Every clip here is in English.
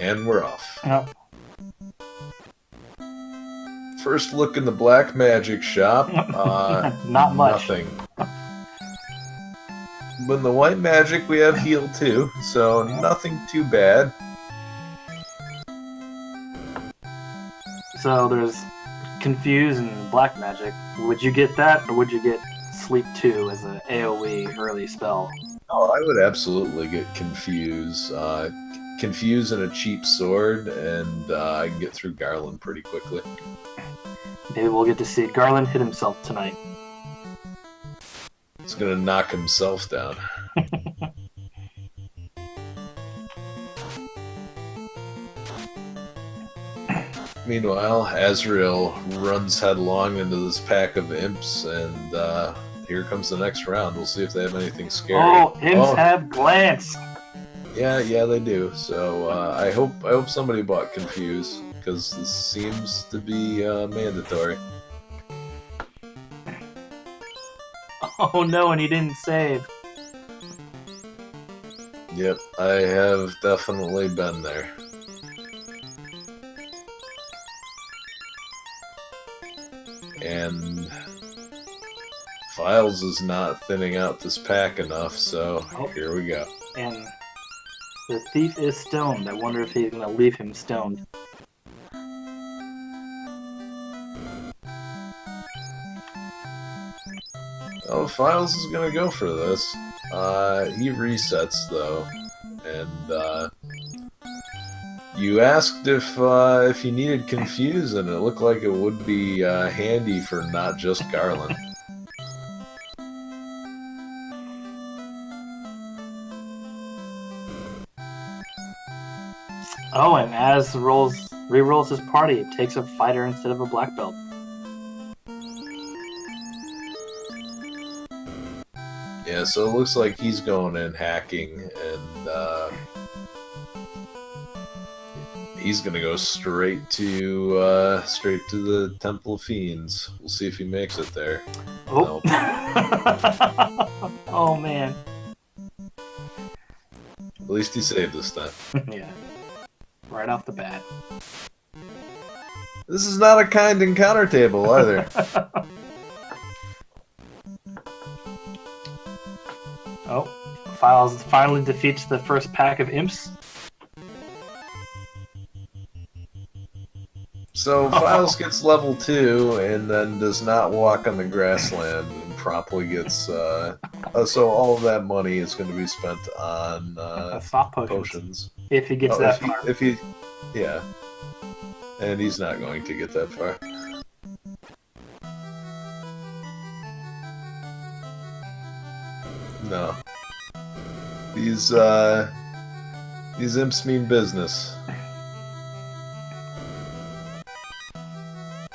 And we're off. Yep. First look in the black magic shop. Not much. Nothing. But in the white magic we have heal too, so nothing too bad. So there's Confuse and Black Magic. Would you get that, or would you get Sleep 2 as an AoE early spell? Oh, I would absolutely get Confuse. Confuse and a cheap sword, and I can get through Garland pretty quickly. Maybe we'll get to see Garland hit himself tonight. He's gonna knock himself down. Meanwhile, Azrael runs headlong into this pack of imps, and here comes the next round. We'll see if they have anything scary. Oh, imps have glance! Yeah, they do. So I hope somebody bought Confuse, because this seems to be mandatory. Oh no, and he didn't save. Yep, I have definitely been there. And Philes is not thinning out this pack enough, so here we go. And the thief is stoned. I wonder if he's going to leave him stoned. Oh, Philes is going to go for this. He resets, though. And you asked if you needed Confuse, and it looked like it would be handy for not just Garland. Oh, and as re-rolls his party, it takes a fighter instead of a black belt. Yeah, so it looks like he's going in hacking, and he's gonna go straight to the Temple of Fiends. We'll see if he makes it there. Oh, nope. Oh man. At least he saved this time. Yeah. Right off the bat. This is not a kind encounter table either. Oh, Philes finally defeats the first pack of imps. So Philes gets level 2 and then does not walk on the grassland and promptly gets so all of that money is going to be spent on soft potions. If he gets that far. Yeah. And he's not going to get that far. No. These imps mean business.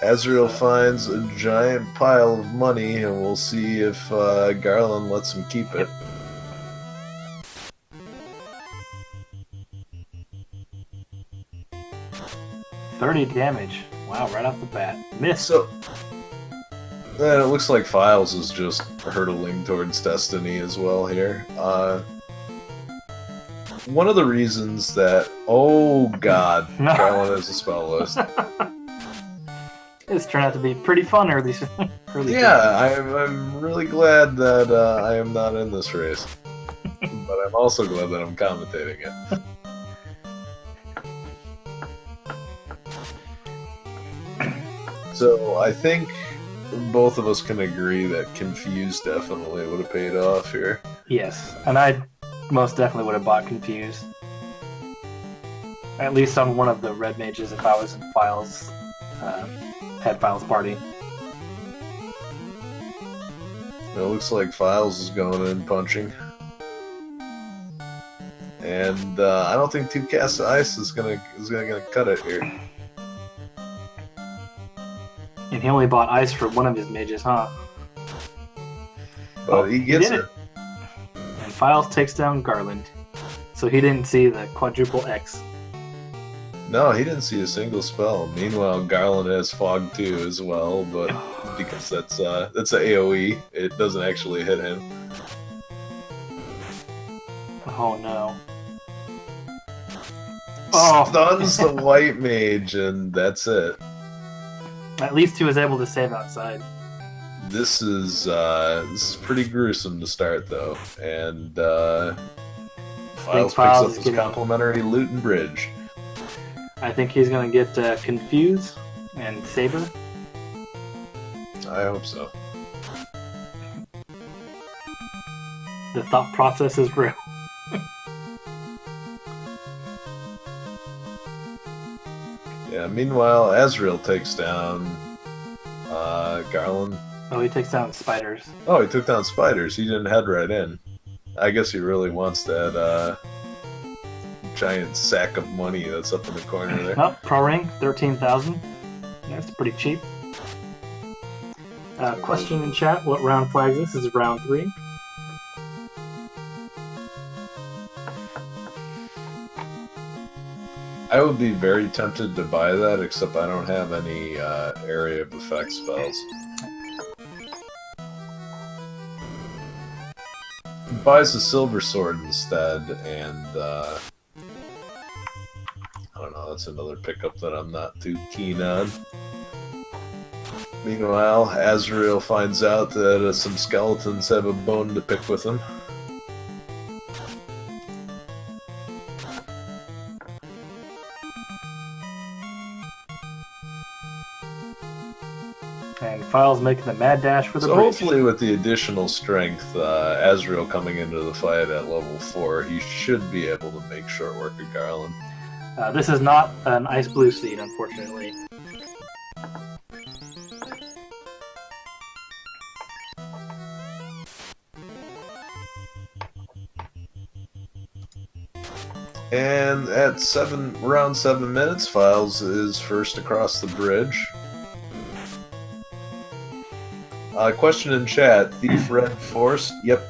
Azrael finds a giant pile of money, and we'll see if Garland lets him keep it. $30 damage. Wow, right off the bat. Miss. So, then it looks like Philes is just hurtling towards destiny as well here. One of the reasons that... Oh god, Garland has a spell list. It's turned out to be pretty fun early. Yeah, I'm really glad that I am not in this race. But I'm also glad that I'm commentating it. So I think both of us can agree that Confuse definitely would have paid off here. Yes, and I most definitely would have bought Confuse. At least on one of the red mages if I was in Philes, had Philes party. It looks like Philes is going in punching. And I don't think 2 casts of ice is gonna cut it here. And he only bought ice for one of his mages, huh? But he gets it. And Philes takes down Garland. So he didn't see the quadruple X. No, he didn't see a single spell. Meanwhile, Garland has Fog 2 as well, but because that's a AoE, it doesn't actually hit him. Oh no. Oh. stuns the white mage, and that's it. At least he was able to save outside. This is pretty gruesome to start though, and Philes picks up his complimentary loot and bridge. I think he's gonna get Confuse and Saber. I hope so. The thought process is real. Yeah, meanwhile, Azrael takes down Garland. Oh, he takes down spiders. Oh, he took down spiders. He didn't head right in. I guess he really wants that giant sack of money that's up in the corner there. Oh, pro ring, 13,000. Yeah, it's pretty cheap. Question in chat, what round flags this? This is round 3. I would be very tempted to buy that, except I don't have any area of effect spells. He buys a silver sword instead, and I don't know, that's another pickup that I'm not too keen on. Meanwhile, Azrael finds out that some skeletons have a bone to pick with him. And Philes making the mad dash for the bridge. Hopefully with the additional strength, Azrael coming into the fight at level 4, he should be able to make short work of Garland. This is not an ice blue seed, unfortunately. And at around 7 minutes, Philes is first across the bridge. Question in chat, Thief Red Force? Yep.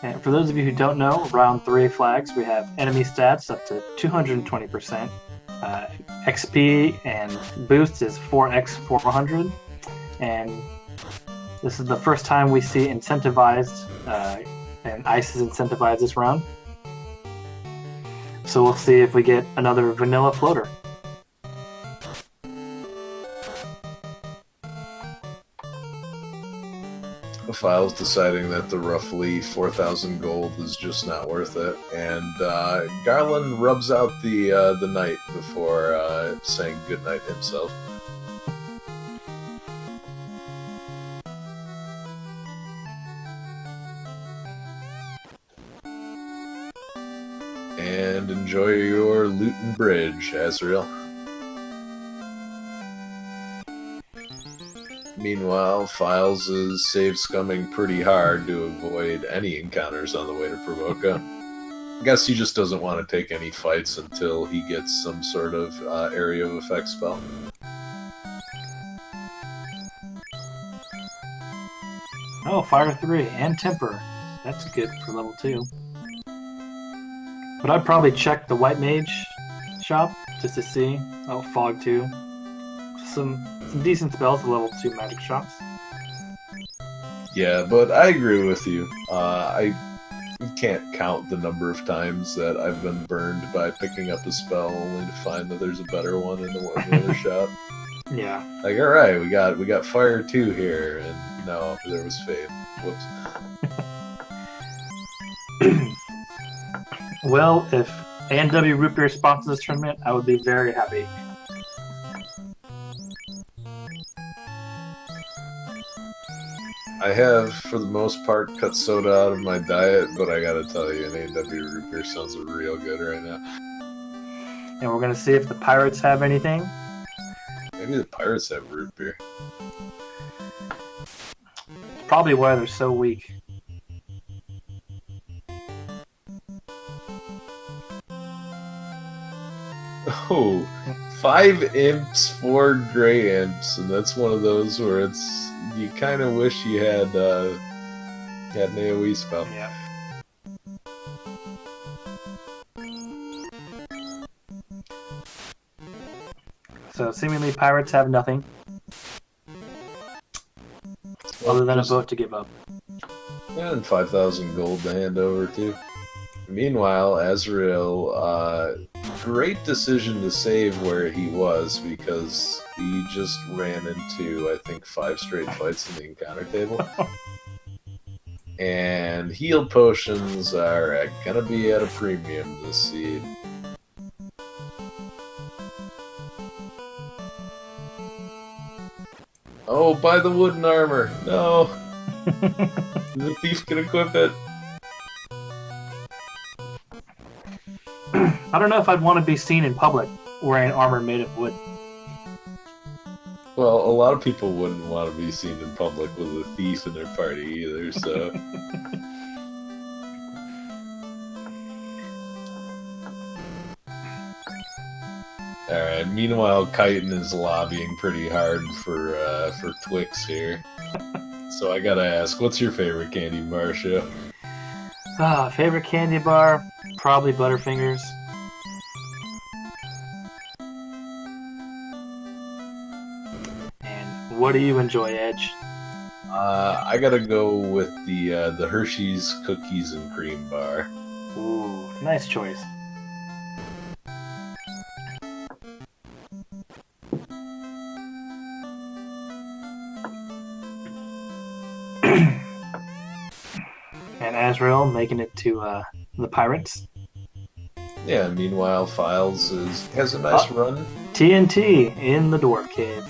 And for those of you who don't know, round 3 flags, we have enemy stats up to 220%. XP and boost is 4x 400. And this is the first time we see incentivized, and ice is incentivized this round. So we'll see if we get another vanilla floater. Philes deciding that the roughly 4,000 gold is just not worth it, and Garland rubs out the knight before saying goodnight himself. And enjoy your loot and bridge, Azrael. Meanwhile, Philes is save scumming pretty hard to avoid any encounters on the way to Provoca. I guess he just doesn't want to take any fights until he gets some sort of area of effect spell. Oh, Fire 3 and Temper. That's good for level 2. But I'd probably check the White Mage shop just to see. Oh, Fog 2. Some decent spells for level 2 magic shops. Yeah, but I agree with you. I can't count the number of times that I've been burned by picking up a spell only to find that there's a better one in the other shop. Yeah. Like, alright, we got Fire 2 here, and no, there was Fade. Whoops. Well, if A&W Root Beer sponsors this tournament, I would be very happy. I have, for the most part, cut soda out of my diet, but I gotta tell you, an A&W Root Beer sounds real good right now. And we're gonna see if the Pirates have anything. Maybe the Pirates have root beer. Probably why they're so weak. Oh, 5 imps, 4 gray imps, and that's one of those where it's you kind of wish you had an AoE spell. Yeah. So seemingly Pirates have nothing other than a boat to give up. And 5,000 gold to hand over too. Meanwhile, Azrael, great decision to save where he was because he just ran into, I think, 5 straight fights in the encounter table. And heal potions are gonna be at a premium this seed. Oh, buy the wooden armor! No! The thief can equip it. I don't know if I'd want to be seen in public wearing armor made of wood. Well, a lot of people wouldn't want to be seen in public with a thief in their party either, so... Alright, meanwhile, Chitin is lobbying pretty hard for Twix here. So I gotta ask, what's your favorite candy bar, Show? Favorite candy bar? Probably Butterfingers. And what do you enjoy, Edge? I gotta go with the Hershey's Cookies and Cream bar. Ooh, nice choice. And Azrael making it to the Pirates. Yeah, meanwhile, Philes has a nice run. TNT in the Dwarf Cave.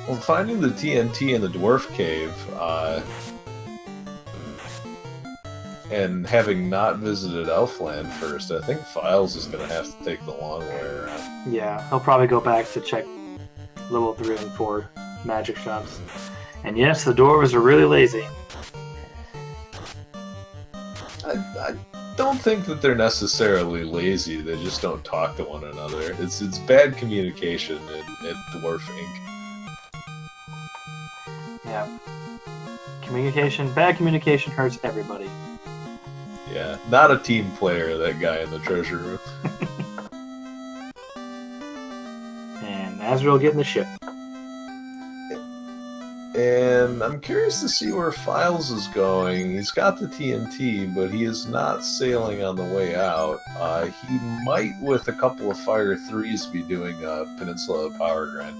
Well, finding the TNT in the Dwarf Cave, and having not visited Elfland first, I think Philes is going to have to take the long way around. Yeah, he'll probably go back to check level 3 and 4 magic shops. And yes, the dwarves are really lazy. I don't think that they're necessarily lazy, they just don't talk to one another. It's bad communication at Dwarf Inc. Yeah. Bad communication hurts everybody. Yeah, not a team player, that guy in the treasure room. And Azrael getting the ship. And I'm curious to see where Philes is going. He's got the TNT, but he is not sailing on the way out. He might, with a couple of Fire 3s, be doing a Peninsula Power Grind.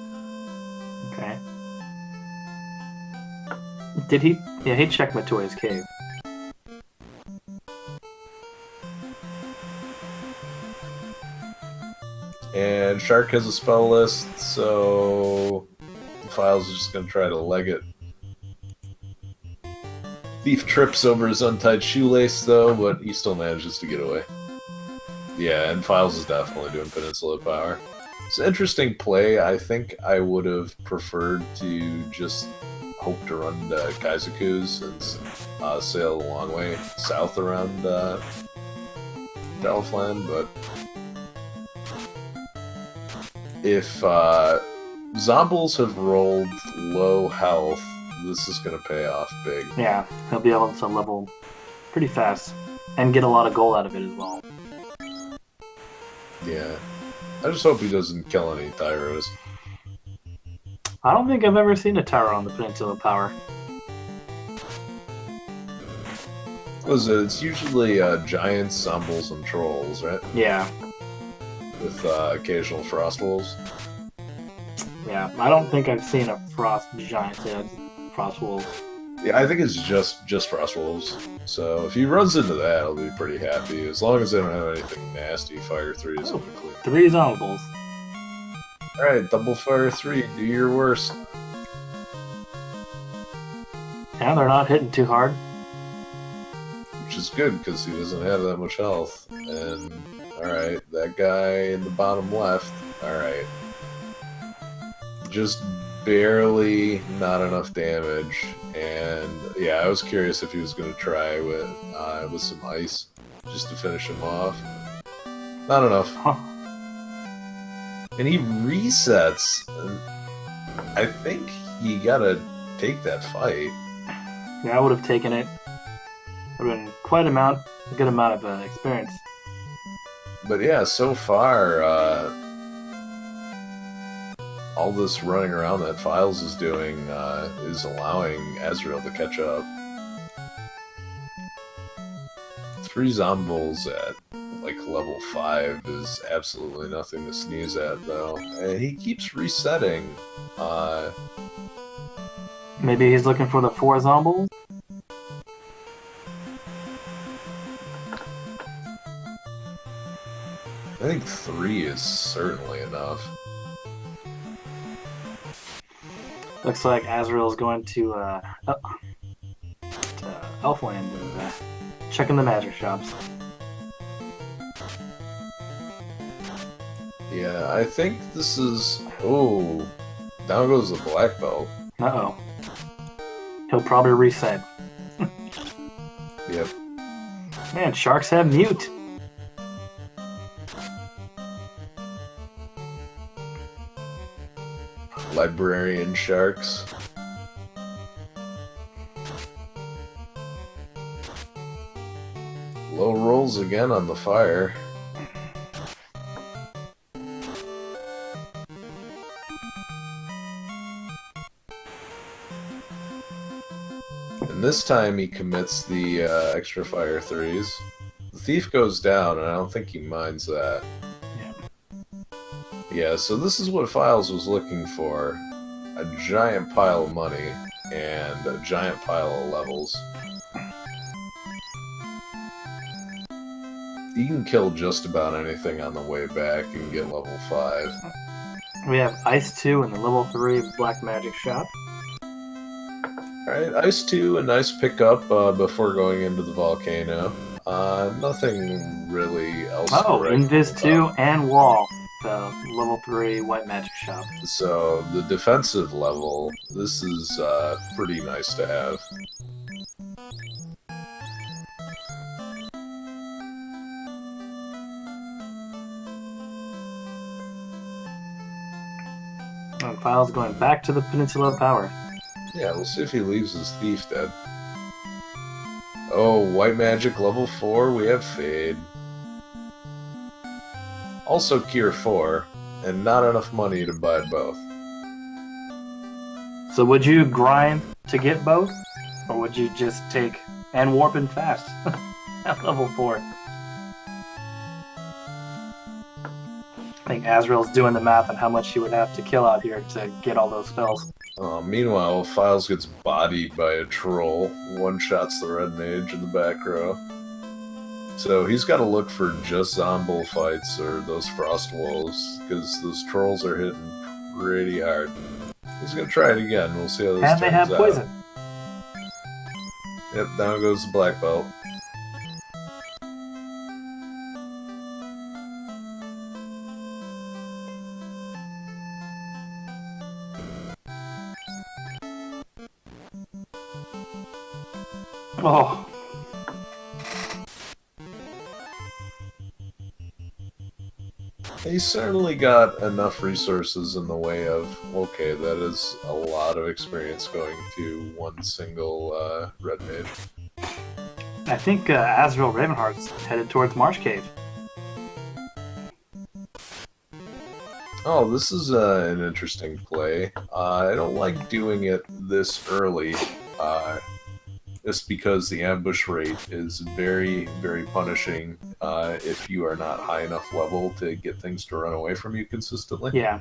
Okay. Did he? Yeah, he checked Matoya's cave. And Shark has a spell list, so Philes is just going to try to leg it. Thief trips over his untied shoelace, though, but he still manages to get away. Yeah, and Philes is definitely doing Peninsula Power. It's an interesting play. I think I would have preferred to just hope to run Kaizaku's and sail a long way south around Delphland, but if Zombles have rolled low health, this is going to pay off big. Yeah, he'll be able to level pretty fast and get a lot of gold out of it as well. Yeah. I just hope he doesn't kill any Tyros. I don't think I've ever seen a Tyro on the Peninsula Power. It's usually giants, Zombles, and trolls, right? Yeah. With occasional frost wolves. Yeah, I don't think I've seen a frost giant. Yeah, frost wolf. Yeah, I think it's just frost wolves. So if he runs into that, I'll be pretty happy. As long as they don't have anything nasty, Fire 3 is open clear. 3 zombies. Alright, double Fire 3, do your worst. Yeah, they're not hitting too hard. Which is good, because he doesn't have that much health. And, alright, that guy in the bottom left, alright. Just barely not enough damage. And, yeah, I was curious if he was going to try with some ice, just to finish him off. Not enough. Huh. And he resets. I think you gotta take that fight. Yeah, I would have taken it. Would have been quite a good amount of experience. But yeah, so far, all this running around that Philes is doing is allowing Azrael to catch up. 3 zombies at like level 5 is absolutely nothing to sneeze at, though. And he keeps resetting. Maybe he's looking for the 4 zombies? I think 3 is certainly enough. Looks like Azrael's going to Elfland and checking the magic shops. Yeah, I think this is... Oh, down goes the black belt. Uh-oh. He'll probably reset. Yep. Man, sharks have mute. Librarian sharks. Low rolls again on the fire. And this time he commits the extra fire 3s. The thief goes down, and I don't think he minds that. Yeah, so this is what Philes was looking for. A giant pile of money and a giant pile of levels. You can kill just about anything on the way back and get level 5. We have Ice 2 in the level 3 Black Magic Shop. Alright, Ice 2, a nice pickup before going into the volcano. Nothing really else. Oh, Invis 2 and Wall, the level 3 White Magic Shop. So, the defensive level, this is pretty nice to have. And Philes going back to the Peninsula of Power. Yeah, we'll see if he leaves his thief dead. Oh, White Magic level 4, we have Fade. Also Cure 4, and not enough money to buy both. So would you grind to get both? Or would you just take and warp and fast at level 4? I think Azrael's doing the math on how much he would have to kill out here to get all those spells. Meanwhile, Philes gets bodied by a troll. One-shots the red mage in the back row. So he's got to look for just zombie fights or those frost wolves, because those trolls are hitting pretty hard. He's going to try it again. We'll see how this turns out. And they have poison. Yep, down goes the black belt. Oh. He's certainly got enough resources in the way of, okay, that is a lot of experience going to one single red mage. I think AzraelRavenheart's headed towards Marsh Cave. Oh, this is an interesting play. I don't like doing it this early, just because the ambush rate is very, very punishing if you are not high enough level to get things to run away from you consistently. Yeah.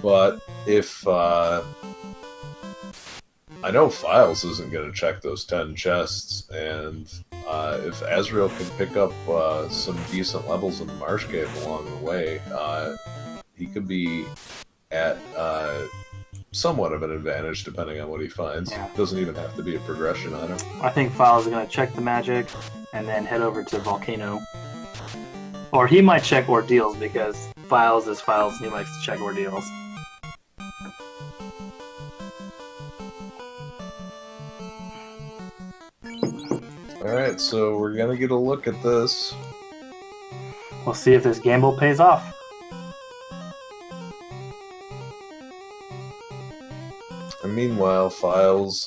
But if I know Philes isn't going to check those 10 chests, and if Azrael can pick up some decent levels in the Marsh Cave along the way, he could be at somewhat of an advantage depending on what he finds. Yeah. Doesn't even have to be a progression item. I think Philes is going to check the magic and then head over to Volcano. Or he might check ordeals because Philes is Philes and he likes to check ordeals. Alright, so we're going to get a look at this. We'll see if this gamble pays off. And meanwhile, Philes,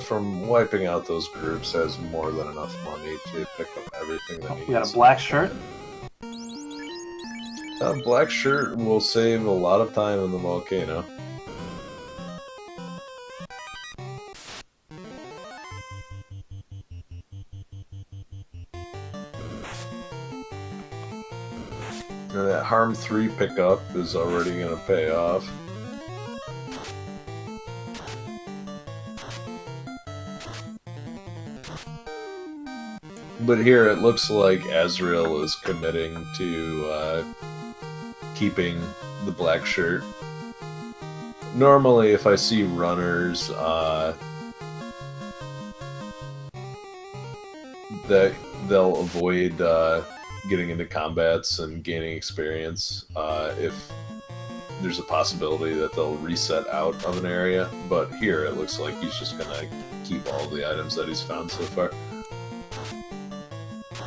from wiping out those groups, has more than enough money to pick up everything that he needs. We got a black shirt. Black shirt will save a lot of time in the volcano. That Harm 3 pickup is already going to pay off. But here it looks like Azrael is committing to keeping the black shirt. Normally, if I see runners that they'll avoid getting into combats and gaining experience if there's a possibility that they'll reset out of an area. But here it looks like he's just gonna keep all the items that he's found so far.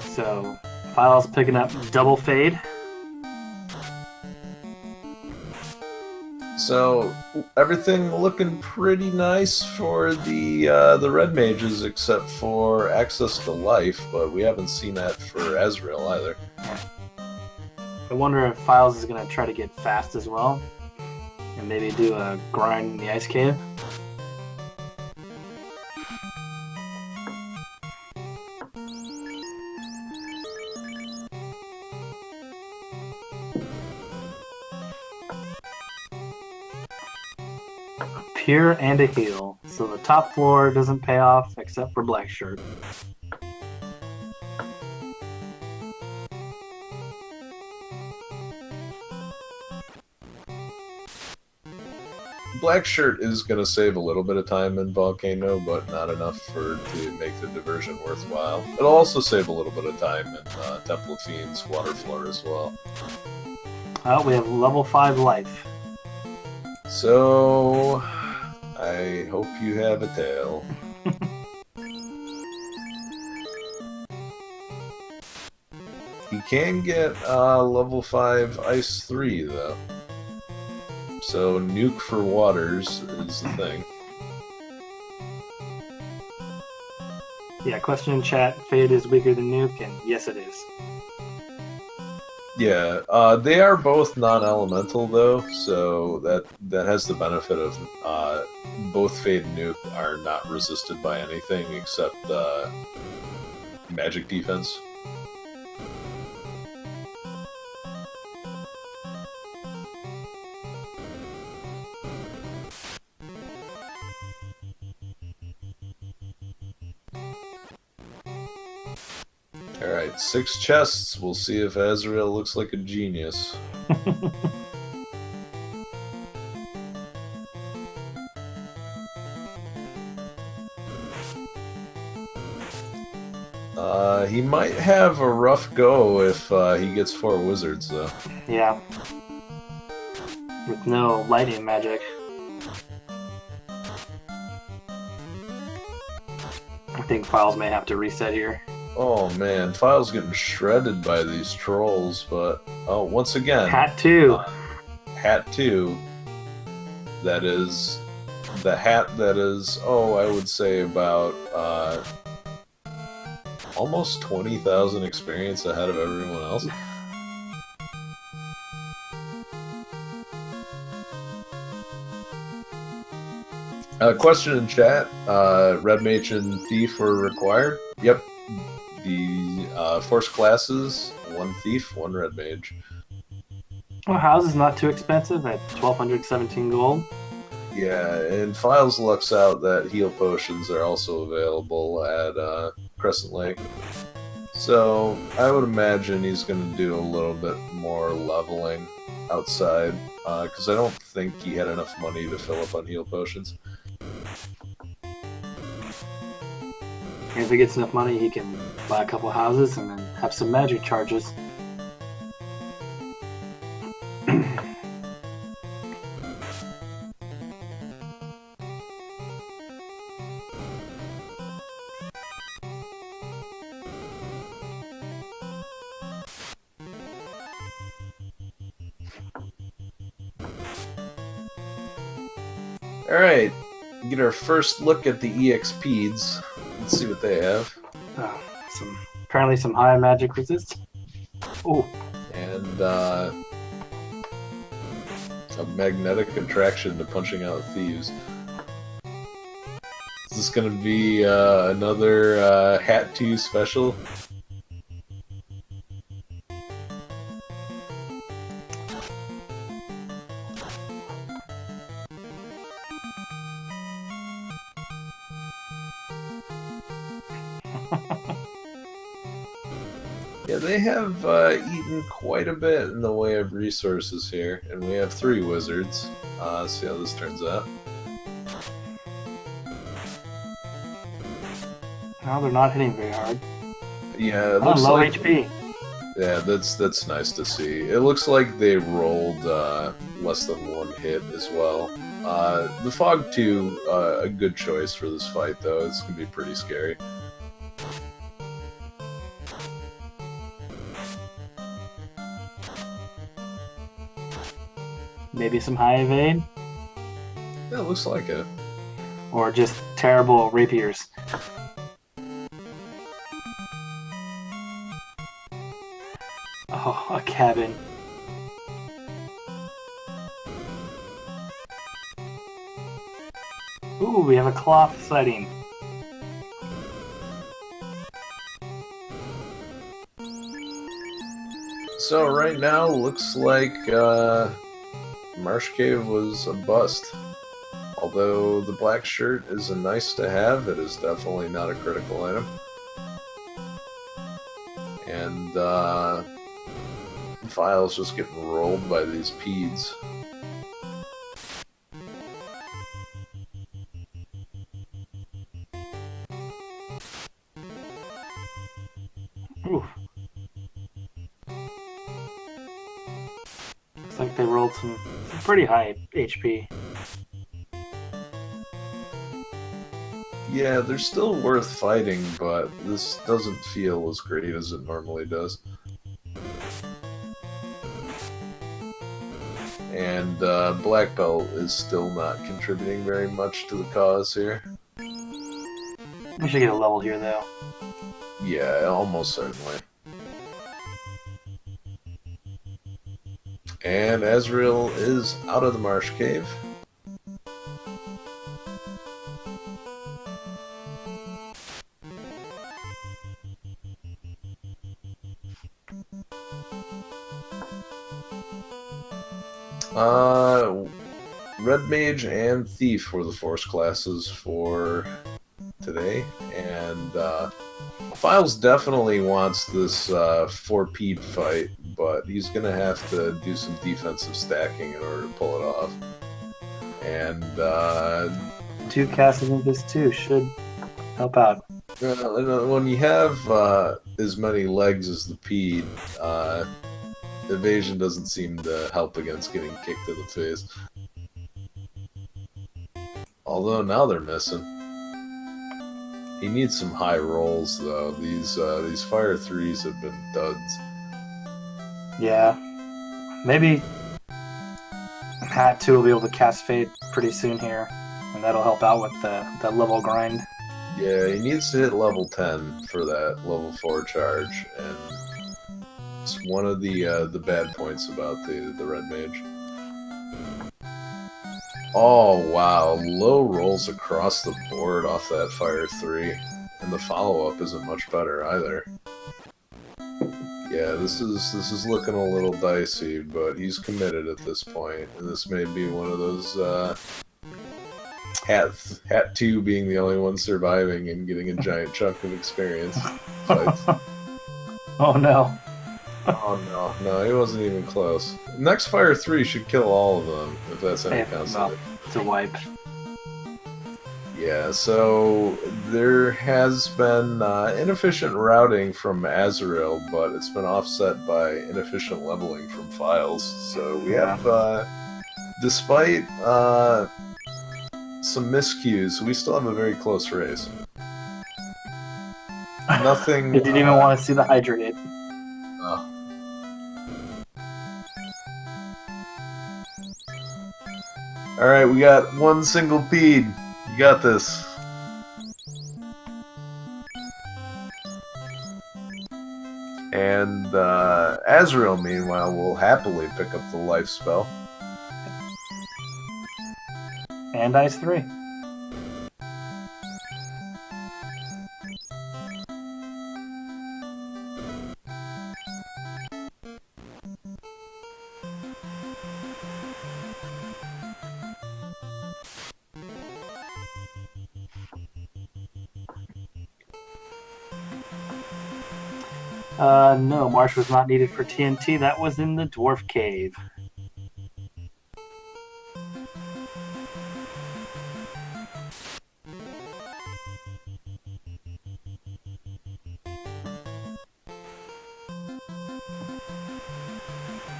So, Philes picking up double fade. So everything looking pretty nice for the red mages, except for access to life, but we haven't seen that for Azrael either. I wonder if Philes is going to try to get fast as well, and maybe do a grind in the ice cave. Pure and a heal. So the top floor doesn't pay off except for black shirt. Black shirt is going to save a little bit of time in Volcano, but not enough to make the diversion worthwhile. It'll also save a little bit of time in Temple of Fiends water floor as well. Oh, we have level 5 life. So I hope you have a tail. He can get level 5 Ice 3, though. So nuke for waters is the thing. Yeah, question in chat, Fade is weaker than nuke, and yes it is. Yeah, they are both non-elemental though, so that has the benefit of both Fade and Nuke are not resisted by anything except magic defense. Alright, 6 chests. We'll see if Azrael looks like a genius. He might have a rough go if he gets 4 wizards, though. Yeah. With no lightning magic. I think Philes may have to reset here. Oh man, Philes getting shredded by these trolls, but oh, once again, Hat 2. Hat 2. That is the hat that is, I would say about almost 20,000 experience ahead of everyone else. Question in chat: Red Mage and Thief were required. Yep. The force classes: 1 Thief, 1 Red Mage. Well, house is not too expensive at 1,217 gold. Yeah, and Philes lucks out that heal potions are also available at Crescent Lake. So I would imagine he's going to do a little bit more leveling outside, because I don't think he had enough money to fill up on heal potions. And if he gets enough money, he can buy a couple houses and then have some magic charges. Alright, get our first look at the EXPs. Let's see what they have. Apparently some high magic resist. Oh. And a magnetic attraction to punching out thieves. Is this going to be another Hat 2 special? Yeah, they have eaten quite a bit in the way of resources here, and we have 3 wizards. See how this turns out. No, they're not hitting very hard. Yeah, it Oh, looks low like HP. yeah, that's nice to see. It looks like they rolled less than 1 hit as well. The Fog 2, a good choice for this fight, though. It's gonna be pretty scary. Maybe some high evade, Yeah, it looks like it. or just terrible rapiers. Oh, a cabin. Ooh, we have a cloth sighting. So right now, looks like Marsh Cave was a bust. Although the black shirt is a nice to have, it is definitely not a critical item. And Philes just getting rolled by these peds. Ooh. Looks like they rolled some pretty high HP. Yeah, they're still worth fighting, but this doesn't feel as great as it normally does. And Black Belt is still not contributing very much to the cause here. We should get a level here, though. Yeah, almost certainly. And Azrael is out of the Marsh Cave. Red Mage and Thief were the force classes for today, and Philes definitely wants this 4-peed fight, but he's gonna have to do some defensive stacking in order to pull it off. And 2 castles in this too should help out. when you have as many legs as the peed, evasion doesn't seem to help against getting kicked in the face. Although now they're missing. He needs some high rolls though. These fire 3s have been duds. Yeah. Maybe Hat 2 will be able to cast Fate pretty soon here, and that'll help out with the level grind. Yeah, he needs to hit level 10 for that level 4 charge, and it's one of the bad points about the Red Mage. Oh wow, low rolls across the board off that fire 3, and the follow-up isn't much better either. Yeah, this is looking a little dicey, but he's committed at this point, and this may be one of those Hat 2 being the only one surviving and getting a giant chunk of experience fights. Oh no. Oh no, he wasn't even close. Next Fire 3 should kill all of them, if that's any consolation. It's a wipe. Yeah, so there has been inefficient routing from Azrael, but it's been offset by inefficient leveling from Philes. So we have, despite some miscues, we still have a very close race. Nothing. You didn't even want to see the hydrate. Oh. Alright, we got one single peed. You got this. And Azrael, meanwhile, will happily pick up the life spell. And Ice 3. No, Marsh was not needed for TNT. That was in the Dwarf Cave.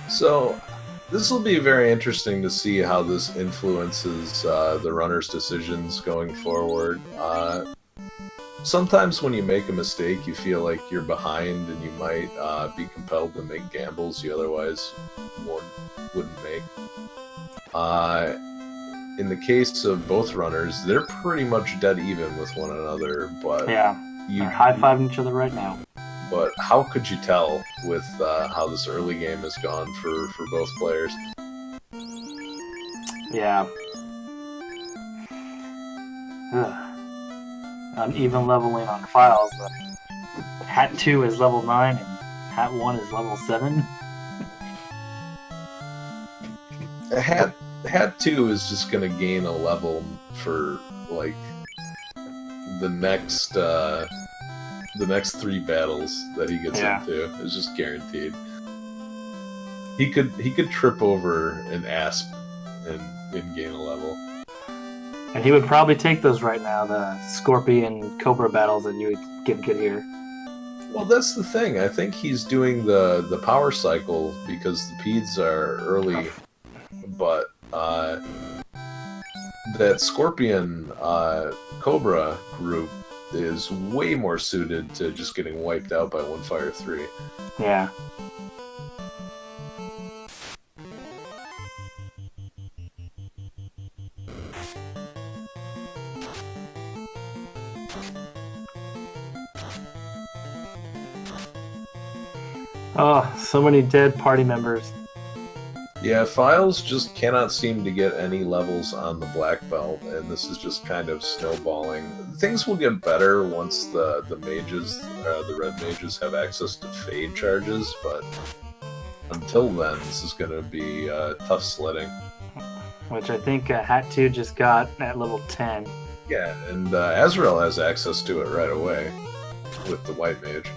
So, this will be very interesting to see how this influences the runner's decisions going forward. Sometimes when you make a mistake, you feel like you're behind and you might be compelled to make gambles you otherwise wouldn't make. In the case of both runners, they're pretty much dead even with one another, but yeah, they're high-fiving each other right now. But how could you tell with how this early game has gone for both players? Yeah. Uneven leveling on Philes. Hat 2 is level 9 and Hat 1 is level 7. Hat 2 is just going to gain a level for, like, the next 3 battles that he gets into. It's just guaranteed. He could trip over an asp and gain a level. And he would probably take those right now, the Scorpion Cobra battles that you would get good here. Well, that's the thing. I think he's doing the power cycle because the Peds are early, but that Scorpion Cobra group is way more suited to just getting wiped out by one Fire 3. Yeah. Oh, so many dead party members. Yeah, Philes just cannot seem to get any levels on the black belt, and this is just kind of snowballing. Things will get better once the mages, the red mages, have access to fade charges, but until then, this is going to be tough sledding. Which I think Hat 2 just got at level 10. Yeah, and Azrael has access to it right away with the white mage.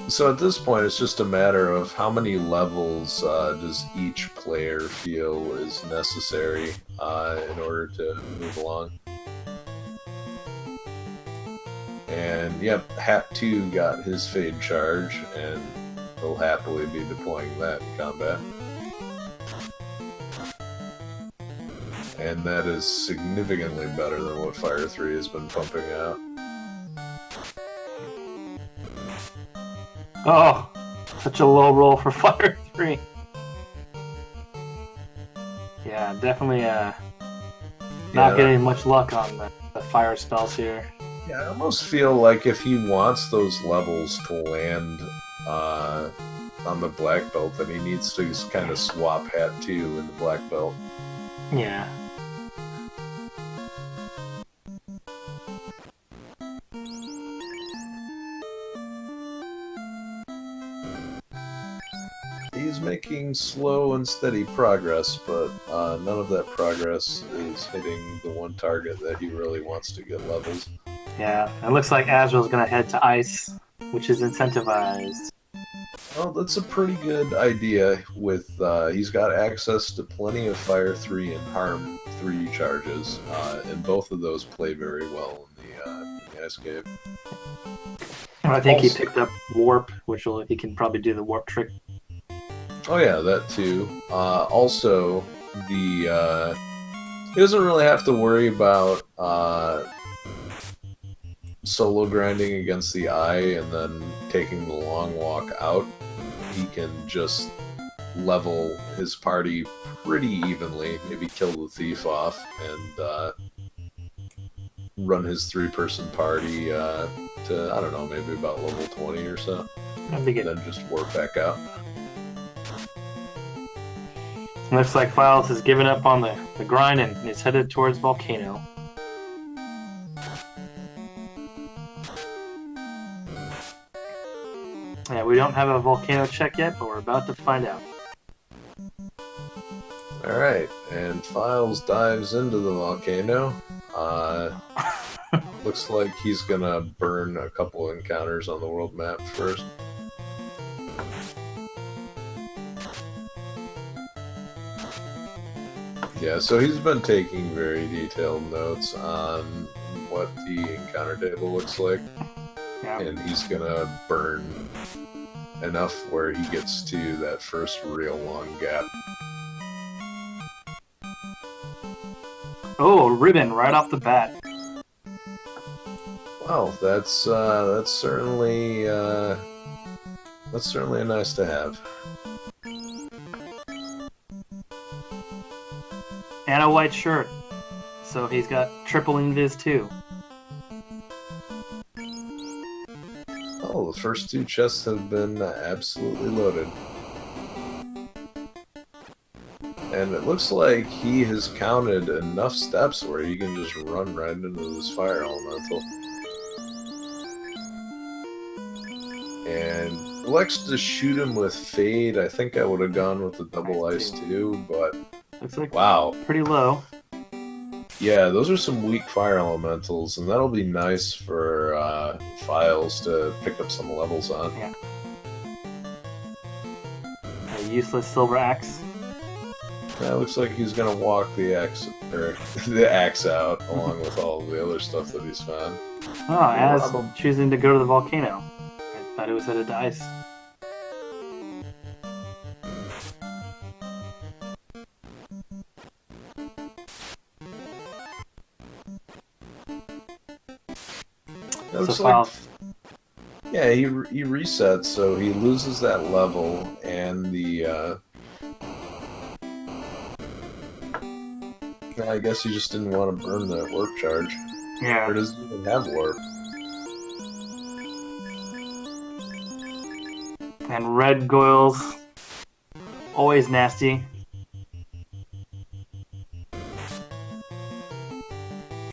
So at this point, it's just a matter of how many levels does each player feel is necessary in order to move along. And yep, Hat 2 got his Fade charge, and he'll happily be deploying that in combat. And that is significantly better than what Fire 3 has been pumping out. Oh, such a low roll for Fire 3. Yeah, definitely not getting much luck on the fire spells here. Yeah, I almost feel like if he wants those levels to land on the black belt, then he needs to kind of swap Hat 2 in the black belt. Yeah. He's making slow and steady progress, but none of that progress is hitting the one target that he really wants to get levels. Yeah, it looks like Azrael's going to head to Ice, which is incentivized. Well, that's a pretty good idea. With he's got access to plenty of Fire 3 and Harm 3 charges, and both of those play very well in the Ice Cave. I think he picked up Warp, which he can probably do the Warp trick. Oh yeah, that too. Also, he doesn't really have to worry about solo grinding against the Eye and then taking the long walk out. He can just level his party pretty evenly, maybe kill the thief off, and run his 3-person party to, I don't know, maybe about level 20 or so. That'd be good. Then just warp back out. Looks like Philes has given up on the grind and is headed towards Volcano. Yeah, we don't have a Volcano check yet, but we're about to find out. Alright, and Philes dives into the volcano. Looks like he's gonna burn a couple encounters on the world map first. Yeah, so he's been taking very detailed notes on what the encounter table looks like. Yeah. And he's gonna burn enough where he gets to that first real long gap. Oh, ribbon right off the bat. Wow, that's certainly a nice to have. And a white shirt. So he's got triple invis too. Oh, the first two chests have been absolutely loaded. And it looks like he has counted enough steps where he can just run right into this fire elemental. And elects to shoot him with Fade. I think I would have gone with the double ice too, but Looks like wow. Pretty low. Yeah, those are some weak fire elementals, and that'll be nice for Philes to pick up some levels on. Yeah. A useless silver axe. That looks like he's gonna walk the axe out along with all the other stuff that he's found. Oh, as choosing to go to the volcano. I thought it was headed to ice. It looks like, yeah, he resets, so he loses that level, and the I guess he just didn't want to burn that warp charge. Yeah. Or does he even have warp? And red goils, always nasty.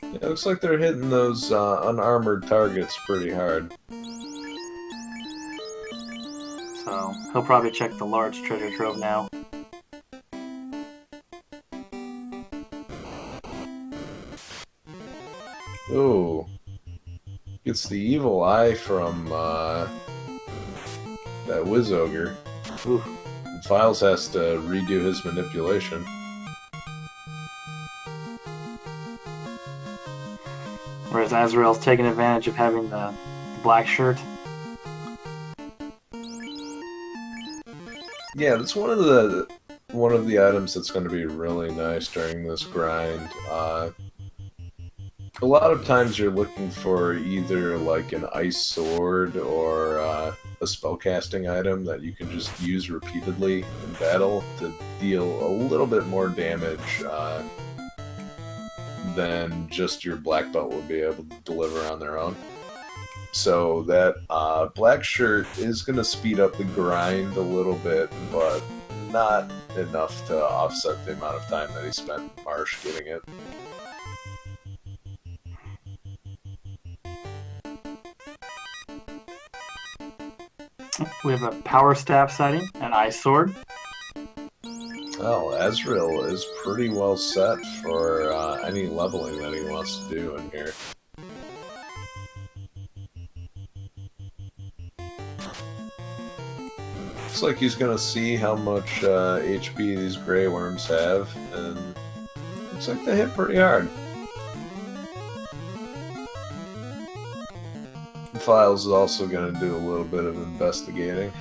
It looks like they're hitting those unarmored targets pretty hard. So he'll probably check the large treasure trove now. Ooh. Gets the evil eye from that Wiz Ogre. Ooh. And Philes has to redo his manipulation. Whereas Azrael's taking advantage of having the black shirt. Yeah, that's one of the items that's going to be really nice during this grind. A lot of times you're looking for either like an ice sword or a spellcasting item that you can just use repeatedly in battle to deal a little bit more damage than just your black belt would be able to deliver on their own. So that black shirt is going to speed up the grind a little bit, but not enough to offset the amount of time that he spent in Marsh getting it. We have a power staff sighting, an ice sword. Well, Azrael is pretty well set for any leveling that he wants to do in here. Looks like he's gonna see how much HP these Grey Worms have, and looks like they hit pretty hard. Philes is also gonna do a little bit of investigating.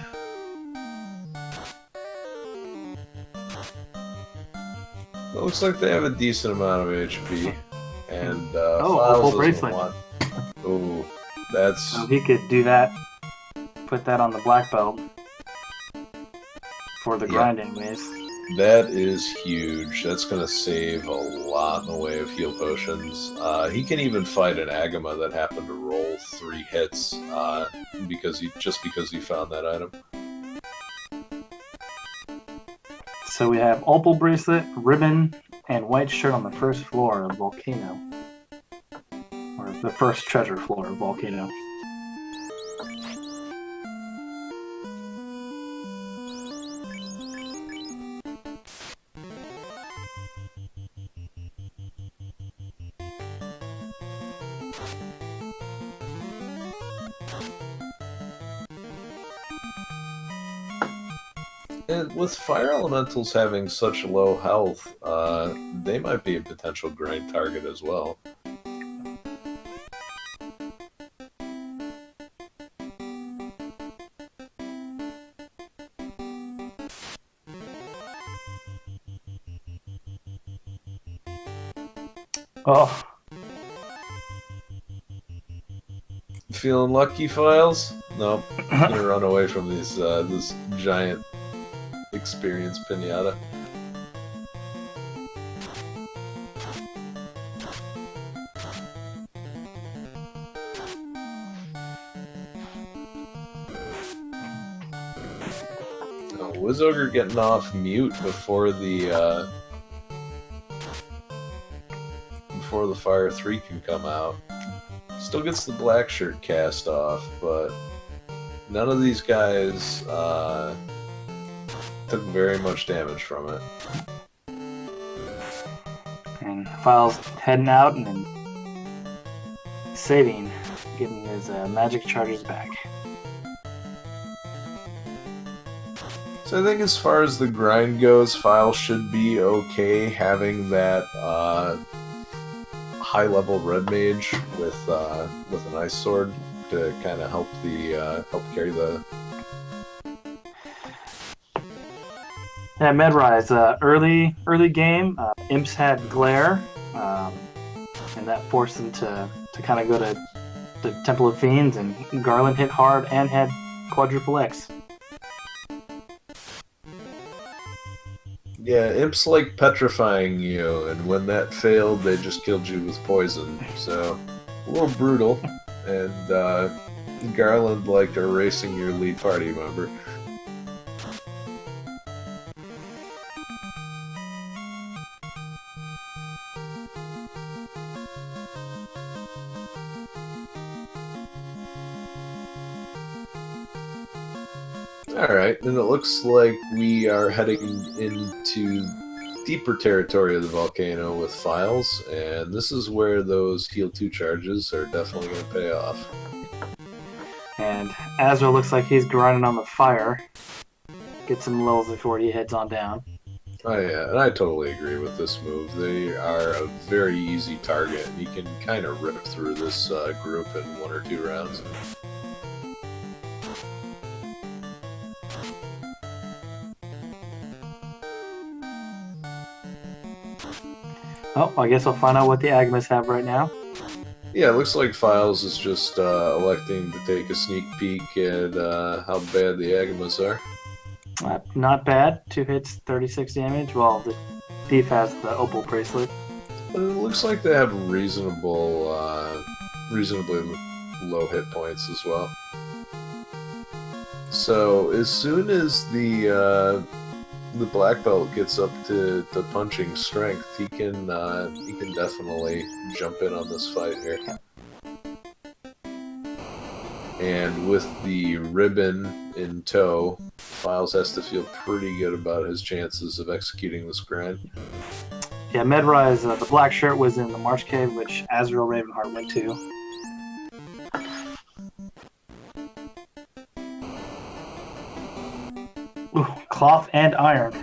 It looks like they have a decent amount of HP, and Philes doesn't want. Ooh, that's. So he could do that. Put that on the black belt for the grind, anyways. That is huge. That's gonna save a lot in the way of heal potions. He can even fight an Agama that happened to roll 3 hits because he found that item. So we have opal bracelet, ribbon, and white shirt on the first floor of Volcano. Or the first treasure floor of Volcano. And with fire elementals having such low health, they might be a potential grind target as well. Oh, Feeling lucky, Philes? Nope. Gonna run away from these this giant experience pinata. Oh, Wizogre getting off mute before the Fire 3 can come out. Still gets the black shirt cast off, but none of these guys took very much damage from it. and Philes heading out and then saving, getting his magic charges back. So I think as far as the grind goes, Philes should be okay having that high-level red mage with an ice sword to kind of help carry the. Yeah, Medrise, early game, Imps had glare, and that forced them to kind of go to the Temple of Fiends, and Garland hit hard and had quadruple X. Yeah, imps like petrifying you, and when that failed, they just killed you with poison. So, a little brutal, and Garland liked erasing your lead party member. Alright, and it looks like we are heading into deeper territory of the volcano with Philes, and this is where those heal 2 charges are definitely going to pay off. And Azrael looks like he's grinding on the fire. Get some levels before he heads on down. Oh yeah, and I totally agree with this move. They are a very easy target, and you can kind of rip through this group in 1 or 2 rounds. Oh, I guess we'll find out what the Agmas have right now. Yeah, it looks like Philes is just electing to take a sneak peek at how bad the Agamas are. Not bad. 2 hits, 36 damage. Well, the thief has the opal bracelet. But it looks like they have reasonably low hit points as well. So as soon as the black belt gets up to punching strength, he can definitely jump in on this fight here. And with the ribbon in tow, Philes has to feel pretty good about his chances of executing this grind. Yeah, Medrise, the black shirt was in the Marsh Cave, which AzraelRavenheart went to. Ooh, cloth and iron.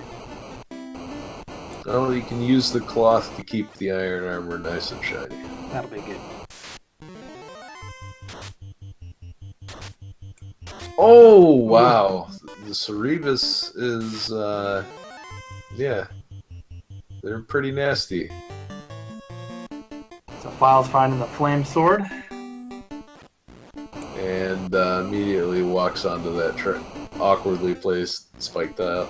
Oh, you can use the cloth to keep the iron armor nice and shiny. That'll be good. Oh, wow. The Cerebus is, yeah. They're pretty nasty. So Philes finding the flame sword. And immediately walks onto that awkwardly placed spike tile.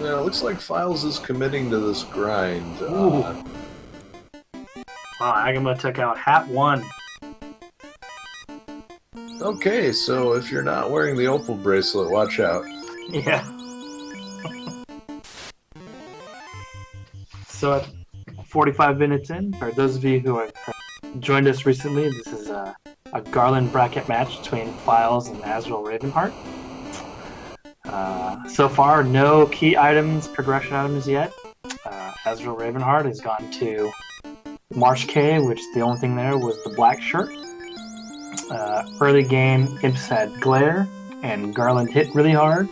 Now, it looks like Philes is committing to this grind. Wow, Agama took out hat 1. Okay, so if you're not wearing the opal bracelet, watch out. Yeah. So at 45 minutes in, for those of you who have joined us recently, this is a Garland bracket match between Philes and AzraelRavenheart. So far, no key items, progression items yet. AzraelRavenheart has gone to Marsh Cave, which the only thing there was the black shirt. Early game, Imps had Glare, and Garland hit really hard.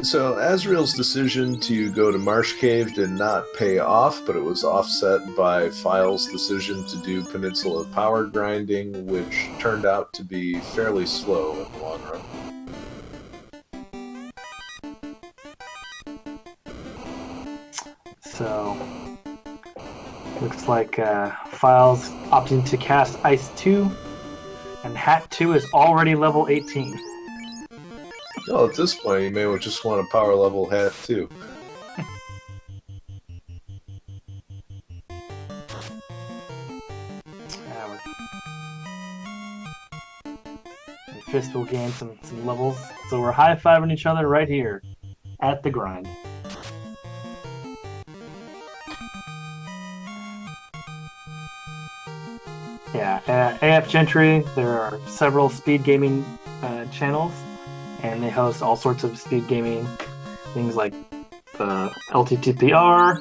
So Azrael's decision to go to Marsh Cave did not pay off, but it was offset by Philes' decision to do Peninsula power grinding, which turned out to be fairly slow in the long run. So, looks like Philes opting to cast Ice 2, and Hat 2 is already level 18. Well, at this point, you may just want a power level hat too. Fist will gain some levels, so we're high-fiving each other right here at the grind. Yeah, AF Gentry, there are several speed gaming channels, and they host all sorts of speed gaming things like the LTTPR,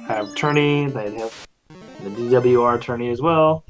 have tourney, they have the DWR tourney as well.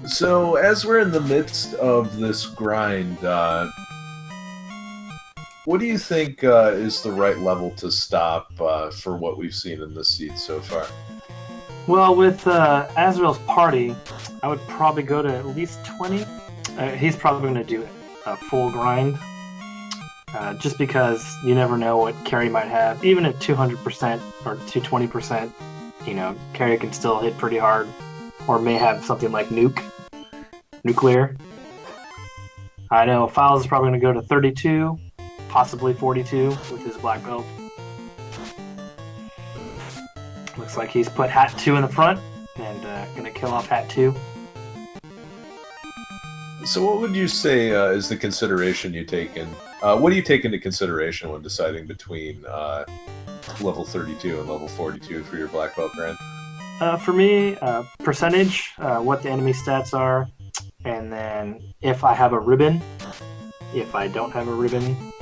So, as we're in the midst of this grind, what do you think is the right level to stop for what we've seen in this seed so far? Well, with Azrael's party, I would probably go to at least 20. He's probably going to do a full grind, just because you never know what Carry might have. Even at 200% or 220%, you know, Carry can still hit pretty hard, or may have something like Nuclear. I know Philes is probably going to go to 32, possibly 42 with his black belt. Looks like he's put Hat 2 in the front and going to kill off Hat 2. So what would you say is the consideration you take in? What do you take into consideration when deciding between level 32 and level 42 for your black belt grind? For me, percentage, what the enemy stats are, and then if I have a ribbon. If I don't have a ribbon,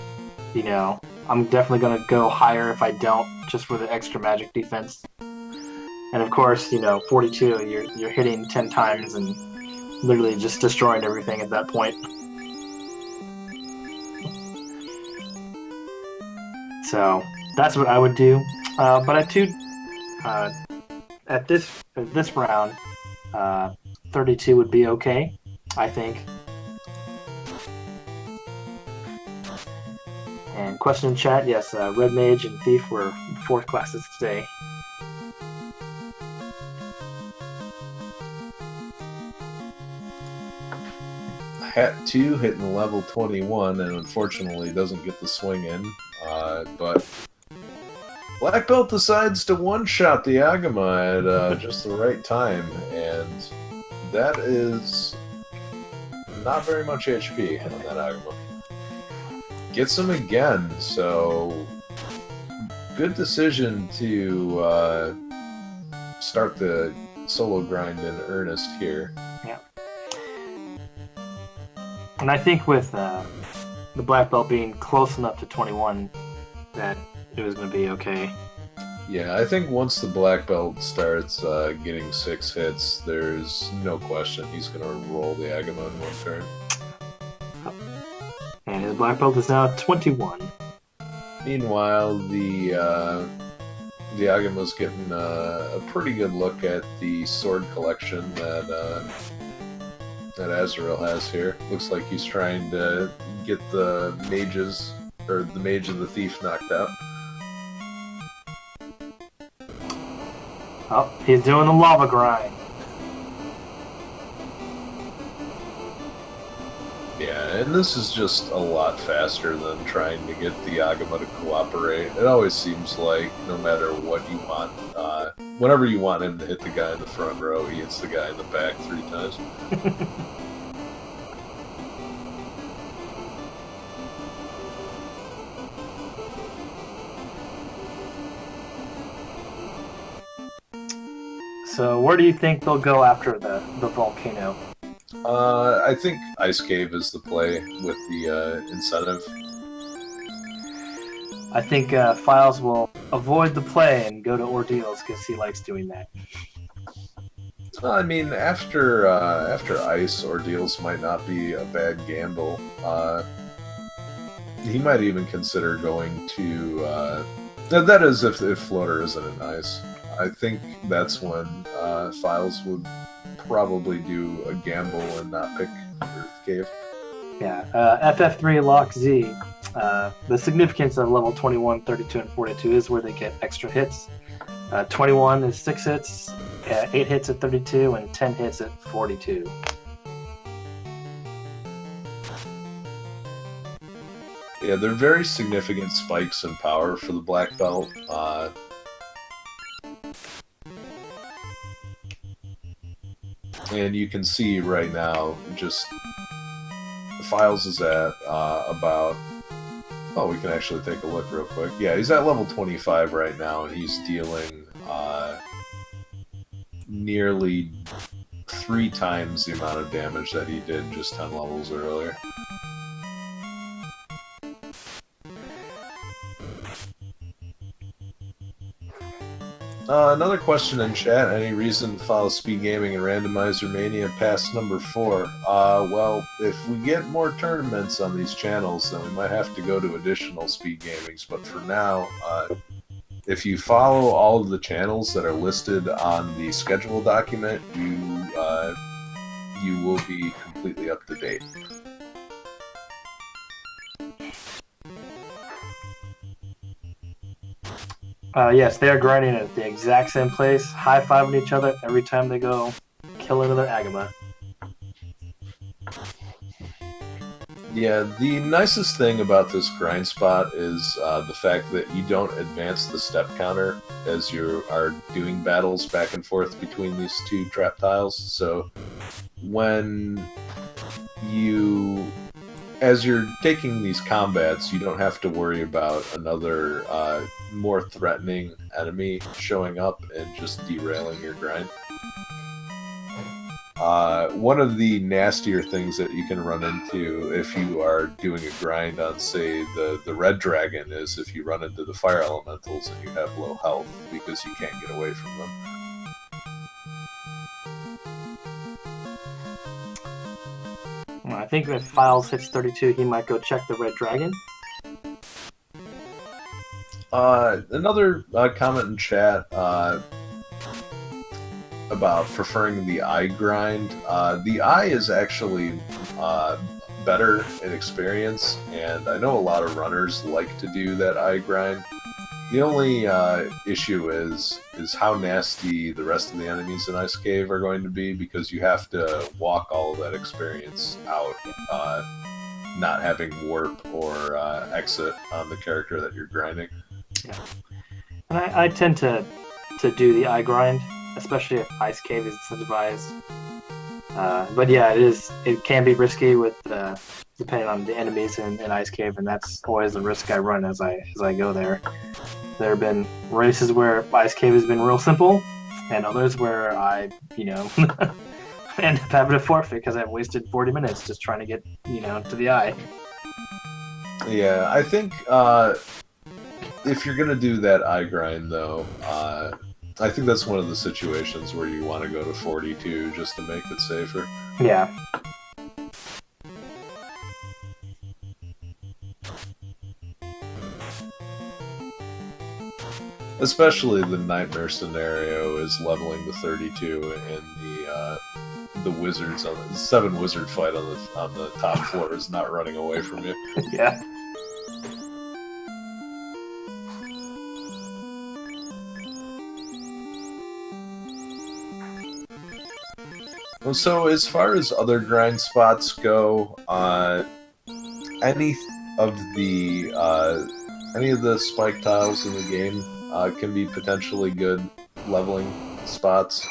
you know, I'm definitely going to go higher if I don't, just for the extra magic defense. And of course, you know, 42, you're hitting 10 times and literally just destroying everything at that point. So that's what I would do. But at this round, 32 would be okay, I think. And question in chat, yes, Red Mage and Thief were 4th classes today. Hat 2 hitting level 21 and unfortunately doesn't get the swing in, but Black Belt decides to one-shot the Agama at just the right time, and that is not very much HP on that Agama. Gets him again, so good decision to start the solo grind in earnest here. Yeah. And I think with the black belt being close enough to 21 that it was going to be okay. Yeah, I think once the black belt starts getting 6 hits, there's no question he's going to roll the Agama in one turn. And his black belt is now 21. Meanwhile, the Agama's getting a pretty good look at the sword collection that Azrael has here. Looks like he's trying to get the mages, or the mage and the thief knocked out. Oh, he's doing the lava grind. Yeah, and this is just a lot faster than trying to get the Agama to cooperate. It always seems like no matter what you want, whenever you want him to hit the guy in the front row, he hits the guy in the back 3 times. So where do you think they'll go after the volcano? I think Ice Cave is the play with the incentive. I think Philes will avoid the play and go to Ordeals because he likes doing that. I mean, after Ice, Ordeals might not be a bad gamble. He might even consider going to... that is if Floater isn't in Ice. I think that's when Philes would probably do a gamble and not pick Earth Cave. Yeah, FF3 Lock Z. The significance of level 21, 32, and 42 is where they get extra hits. 21 is 6 hits, 8 hits at 32, and 10 hits at 42. Yeah, they're very significant spikes in power for the black belt. And you can see right now, just Philes is at about... Oh, we can actually take a look real quick. Yeah, he's at level 25 right now, and he's dealing nearly 3 times the amount of damage that he did just 10 levels earlier. Another question in chat. Any reason to follow Speed Gaming and Randomizer Mania past number 4? Well, if we get more tournaments on these channels, then we might have to go to additional Speed Gamings. But for now, if you follow all of the channels that are listed on the schedule document, you will be completely up to date. Yes, they are grinding at the exact same place, high-fiving each other every time they go kill another Agama. Yeah, the nicest thing about this grind spot is the fact that you don't advance the step counter as you are doing battles back and forth between these 2 trap tiles. So when as you're taking these combats, you don't have to worry about another more threatening enemy showing up and just derailing your grind. One of the nastier things that you can run into if you are doing a grind on, say, the red dragon is if you run into the fire elementals and you have low health because you can't get away from them. I think if Philes hits 32, he might go check the red dragon. Another comment in chat about preferring the eye grind. The eye is actually better in experience, and I know a lot of runners like to do that eye grind. The only issue is how nasty the rest of the enemies in Ice Cave are going to be, because you have to walk all of that experience out, not having warp or exit on the character that you're grinding. Yeah, and I tend to do the eye grind, especially if Ice Cave is incentivized. But yeah, it can be risky with depending on the enemies in Ice Cave, and that's always the risk I run as I go there. There have been races where Ice Cave has been real simple, and others where I, end up having to forfeit because I've wasted 40 minutes just trying to get, to the eye. Yeah, I think if you're gonna do that eye grind, though, I think that's one of the situations where you want to go to 42 just to make it safer. Yeah. Especially the nightmare scenario is leveling to 32 and the wizards on the 7 wizard fight on the top floor is not running away from you. Yeah. So as far as other grind spots go, any of the spike tiles in the game can be potentially good leveling spots.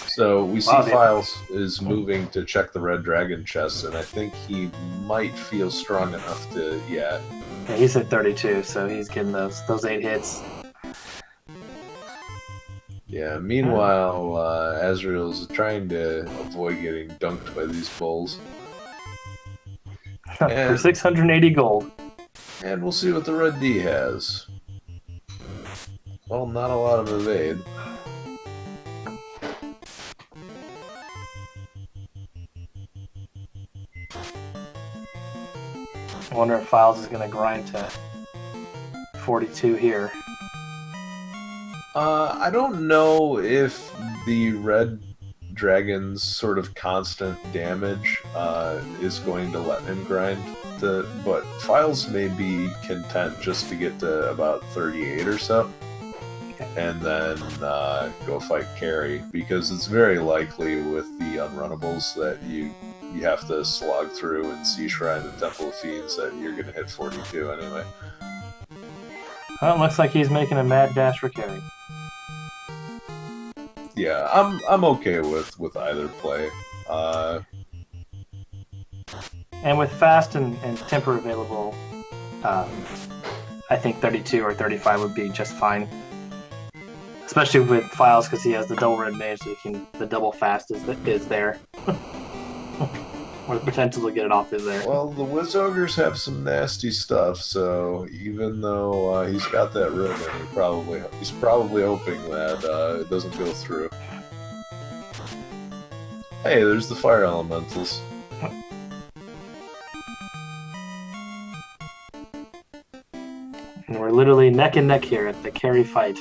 So we see Philes is moving to check the red dragon chest, and I think he might feel strong enough to, yeah. He's at 32, so he's getting those 8 hits. Yeah, meanwhile, Azrael's trying to avoid getting dunked by these bulls. For 680 gold. And we'll see what the red D has. Well, not a lot of evade. I wonder if Philes is going to grind to 42 here. I don't know if the red dragon's sort of constant damage is going to let him grind, but Philes may be content just to get to about 38 or so, and then go fight Carrie, because it's very likely with the unrunnables that you have to slog through and see Shrine and Temple of Fiends that you're going to hit 42 anyway. Well, it looks like he's making a mad dash for Carrie. Yeah, I'm okay with either play. And with fast and temper available, I think 32 or 35 would be just fine. Especially with Philes, because he has the double red mage, so the double fast is there. Or the potential to get it off is there. Well, the Wiz Ogres have some nasty stuff, so even though he's got that ribbon, he's probably hoping that it doesn't go through. Hey, there's the fire elementals. And we're literally neck and neck here at the Carrie fight.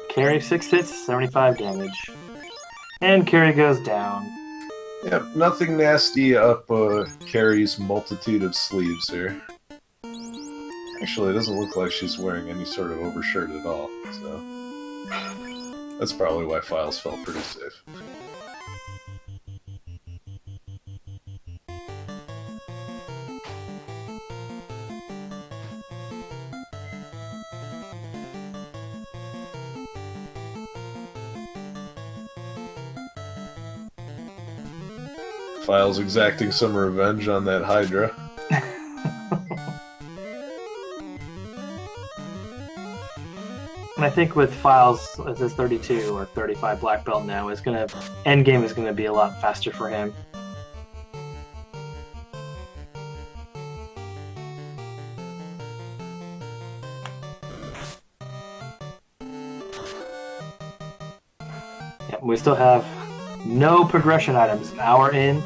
Carrie 6 hits, 75 damage. And Carrie goes down. Yep, nothing nasty up Carrie's multitude of sleeves here. Actually, it doesn't look like she's wearing any sort of overshirt at all, so that's probably why Philes felt pretty safe. Philes exacting some revenge on that Hydra. And I think with Philes, as his 32 or 35 black belt now, endgame is gonna be a lot faster for him. Yep, we still have no progression items. An hour in,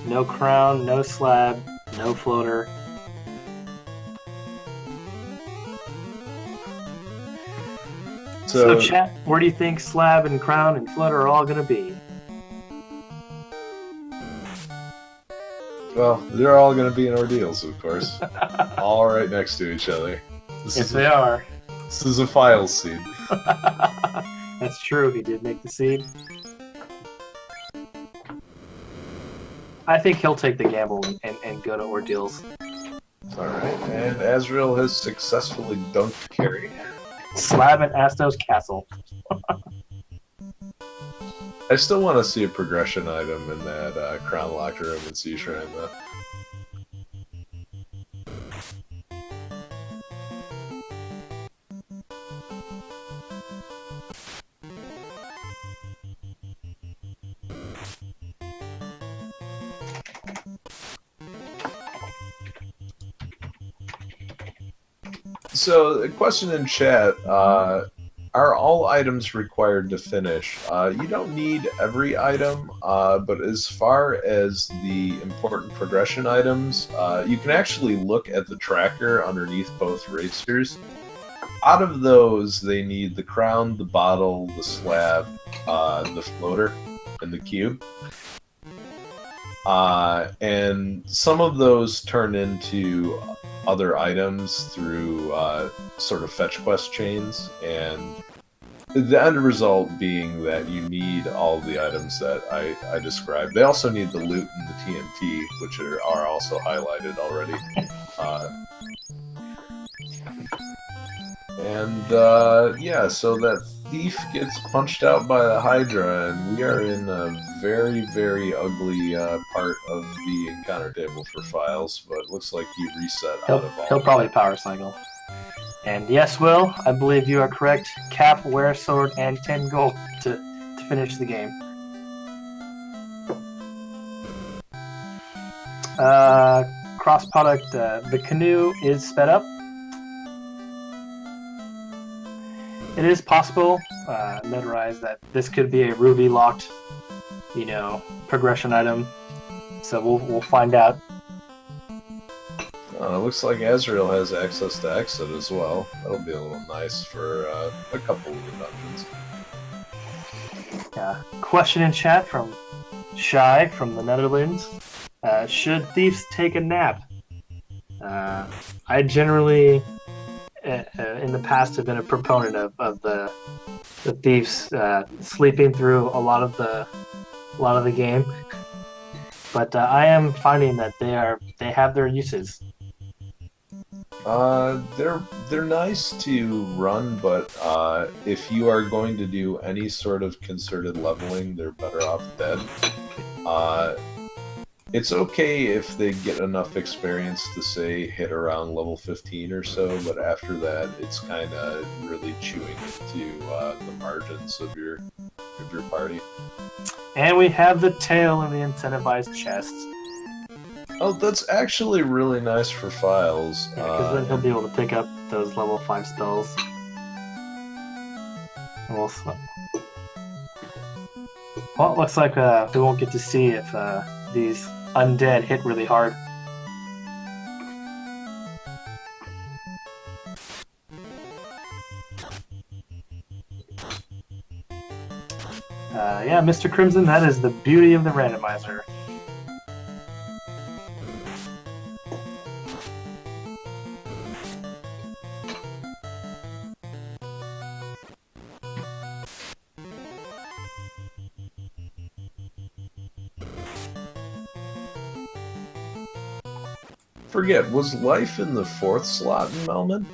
no crown, no slab, no floater. So chat, where do you think slab and crown and floater are all going to be? Well, they're all going to be in ordeals, of course. All right next to each other. Yes, they are. This is a Philes seed. That's true, he did make the seed. I think he'll take the gamble and go to ordeals. Alright, and Azrael has successfully dunked Carrie. Slab at Astos Castle. I still want to see a progression item in that Crown Locker room in Sea Shrine, though. So, the question in chat, are all items required to finish? You don't need every item, but as far as the important progression items, you can actually look at the tracker underneath both racers. Out of those, they need the crown, the bottle, the slab, the floater, and the cube. And some of those turn into other items through sort of fetch quest chains, and the end result being that you need all the items that I described. They also need the loot and the TNT, which are also highlighted already. Yeah, so that thief gets punched out by the Hydra, and we are in a very, very ugly part of the encounter table for Philes, but it looks like he reset out of all. He'll probably power cycle. And yes, Will, I believe you are correct. Cap, wear sword, and 10 gold to finish the game. Cross product, the canoe is sped up. It is possible, Medrise, that this could be a ruby locked, progression item. So we'll find out. It looks like Azrael has access to exit as well. That'll be a little nice for a couple of the dungeons. Question in chat from Shy from the Netherlands. Should thieves take a nap? I generally, in the past, have been a proponent of the thieves sleeping through a lot of the game, but I am finding that they have their uses. They're nice to run, but if you are going to do any sort of concerted leveling, they're better off dead. It's okay if they get enough experience to, say, hit around level 15 or so, but after that, it's kind of really chewing into the margins of your party. And we have the tail of the incentivized chests. Oh, that's actually really nice for Philes. Because then he'll be able to pick up those level 5 spells. Well, it looks like we won't get to see if these undead hit really hard. Yeah, Mr. Crimson, that is the beauty of the randomizer. Forget, was life in the 4th slot in Melman?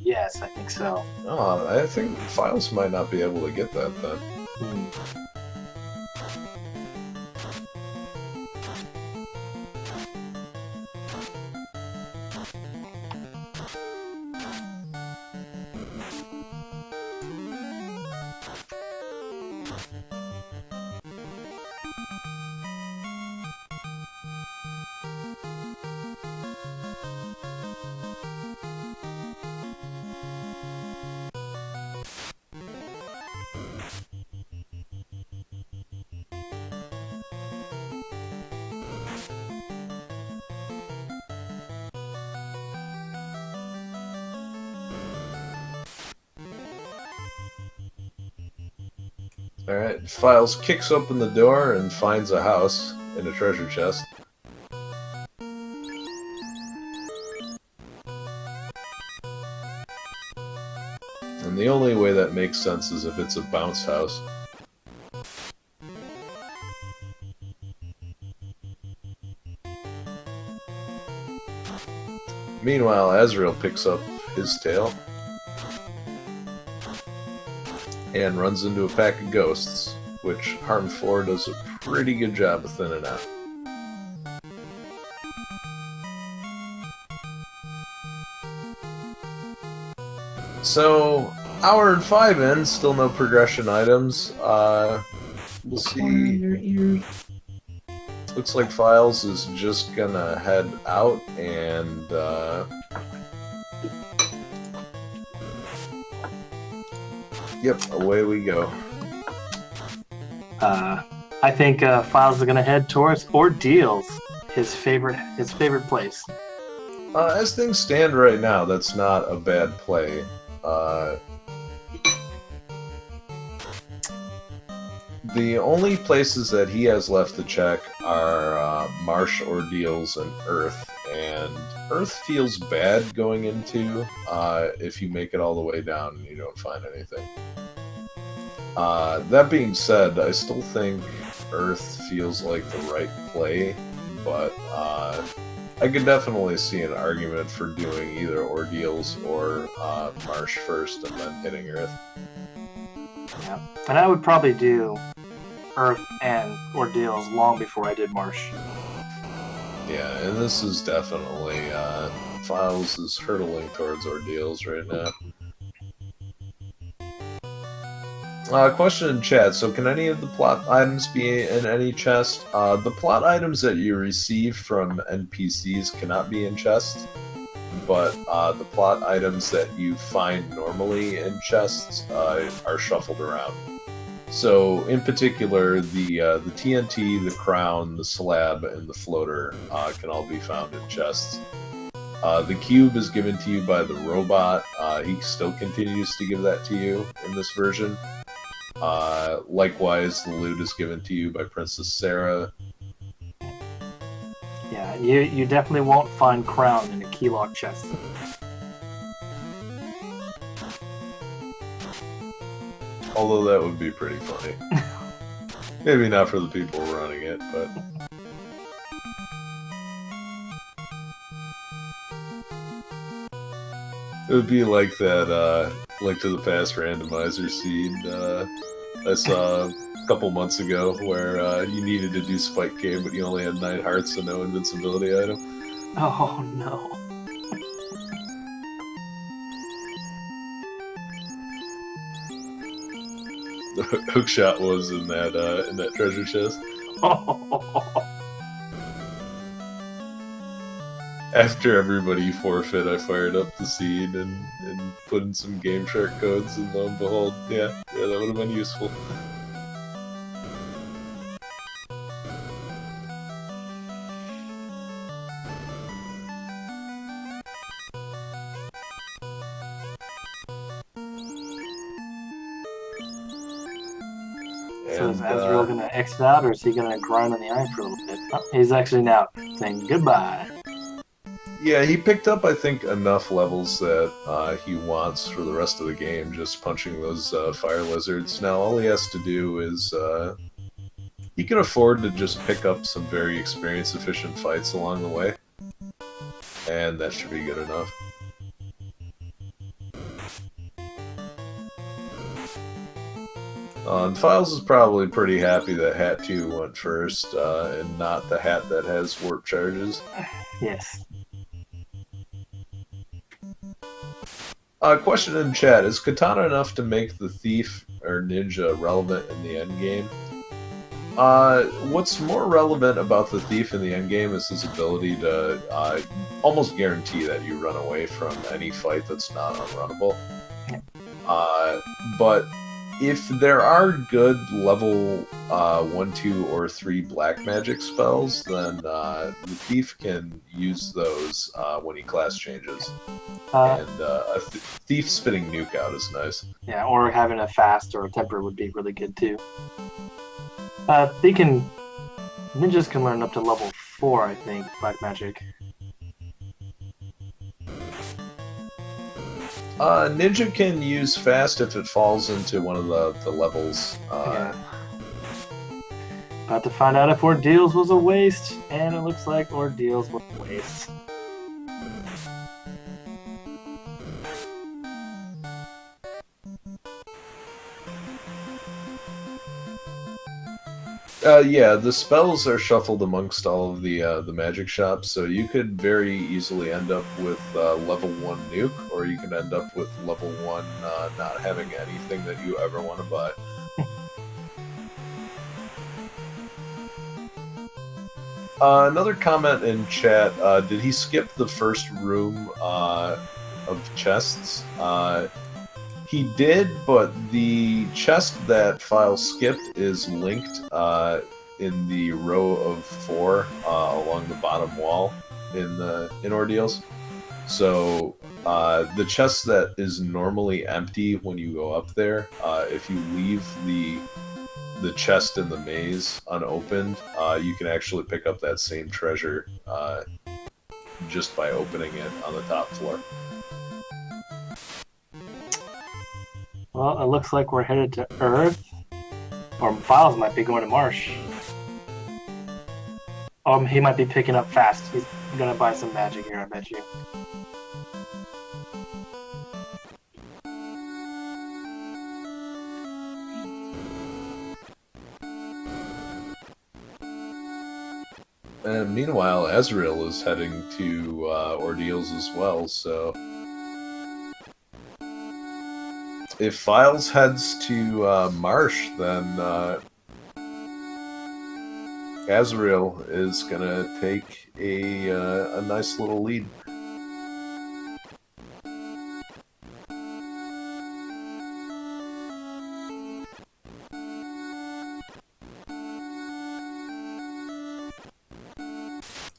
Yes, I think so. Oh, I think Philes might not be able to get that then. Alright, Philes kicks open the door and finds a house in a treasure chest. And the only way that makes sense is if it's a bounce house. Meanwhile, Azrael picks up his tail and runs into a pack of ghosts, which Harm 4 does a pretty good job of thinning out. So, hour and 5 in, still no progression items. We'll see. Looks like Philes is just gonna head out and yep, away we go. I think Philes is gonna head towards Ordeals, his favorite place. As things stand right now, that's not a bad play. The only places that he has left to check are Marsh, Ordeals, and Earth. And Earth feels bad going into if you make it all the way down and you don't find anything. That being said, I still think Earth feels like the right play, but I could definitely see an argument for doing either Ordeals or Marsh first and then hitting Earth. Yeah, and I would probably do Earth and Ordeals long before I did Marsh. Yeah, and this is definitely Philes is hurtling towards Ordeals right now. Question in chat. So can any of the plot items be in any chest? The plot items that you receive from NPCs cannot be in chests, but the plot items that you find normally in chests are shuffled around. So in particular, the TNT, the crown, the slab, and the floater can all be found in chests. The cube is given to you by the robot. He still continues to give that to you in this version. Likewise, the loot is given to you by Princess Sarah. Yeah, you definitely won't find crown in a keylock chest. Although that would be pretty funny. Maybe not for the people running it, but... It would be like that Link to the Past randomizer scene I saw a couple months ago where you needed to do Spike Game, but you only had 9 hearts and no invincibility item. Oh no. The hookshot was in that treasure chest. After everybody forfeit, I fired up the scene and put in some Game Shark codes, and lo and behold, yeah, that would have been useful. So is Azrael gonna exit out, or is he gonna grind on the iron for a little bit? Oh, he's actually now saying goodbye. Yeah, he picked up, I think, enough levels that he wants for the rest of the game, just punching those fire lizards. Now, all he has to do is... he can afford to just pick up some very experience-efficient fights along the way. And that should be good enough. And Philes is probably pretty happy that Hat 2 went first, and not the hat that has warp charges. Yes. Question in chat, is Katana enough to make the Thief or Ninja relevant in the endgame? What's more relevant about the Thief in the endgame is his ability to almost guarantee that you run away from any fight that's not unrunnable. But if there are good level 1, 2, or 3 black magic spells, then the Thief can use those when he class changes. And a Thief spitting nuke out is nice. Yeah, or having a fast or a temper would be really good too. Ninjas can learn up to level 4, I think, black magic. Ninja can use fast if it falls into one of the levels. Yeah. About to find out if Ordeals was a waste, and it looks like Ordeals was a waste. Yeah, the spells are shuffled amongst all of the magic shops, so you could very easily end up with level 1 nuke, or you can end up with level 1 not having anything that you ever want to buy. Another comment in chat, did he skip the first room of chests? He did, but the chest that Philes skipped is linked in the row of 4 along the bottom wall in Ordeals. So the chest that is normally empty when you go up there, if you leave the chest in the maze unopened, you can actually pick up that same treasure just by opening it on the top floor. Well, it looks like we're headed to Earth. Or Philes might be going to Marsh. He might be picking up fast. He's gonna buy some magic here, I bet you. And meanwhile, Azrael is heading to Ordeals as well, so... If Philes heads to Marsh, then Azrael is gonna take a nice little lead.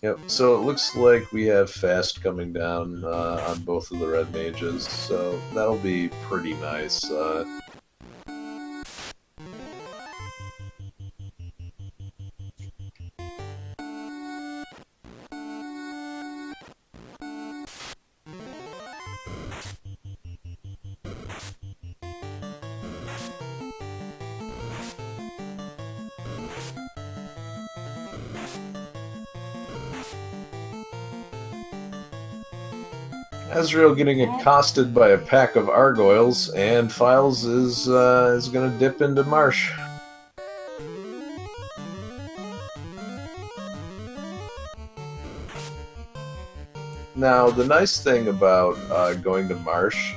Yep, so it looks like we have fast coming down on both of the red mages, so that'll be pretty nice. Azrael getting accosted by a pack of Argoyles, and Philes is going to dip into Marsh. Now, the nice thing about going to Marsh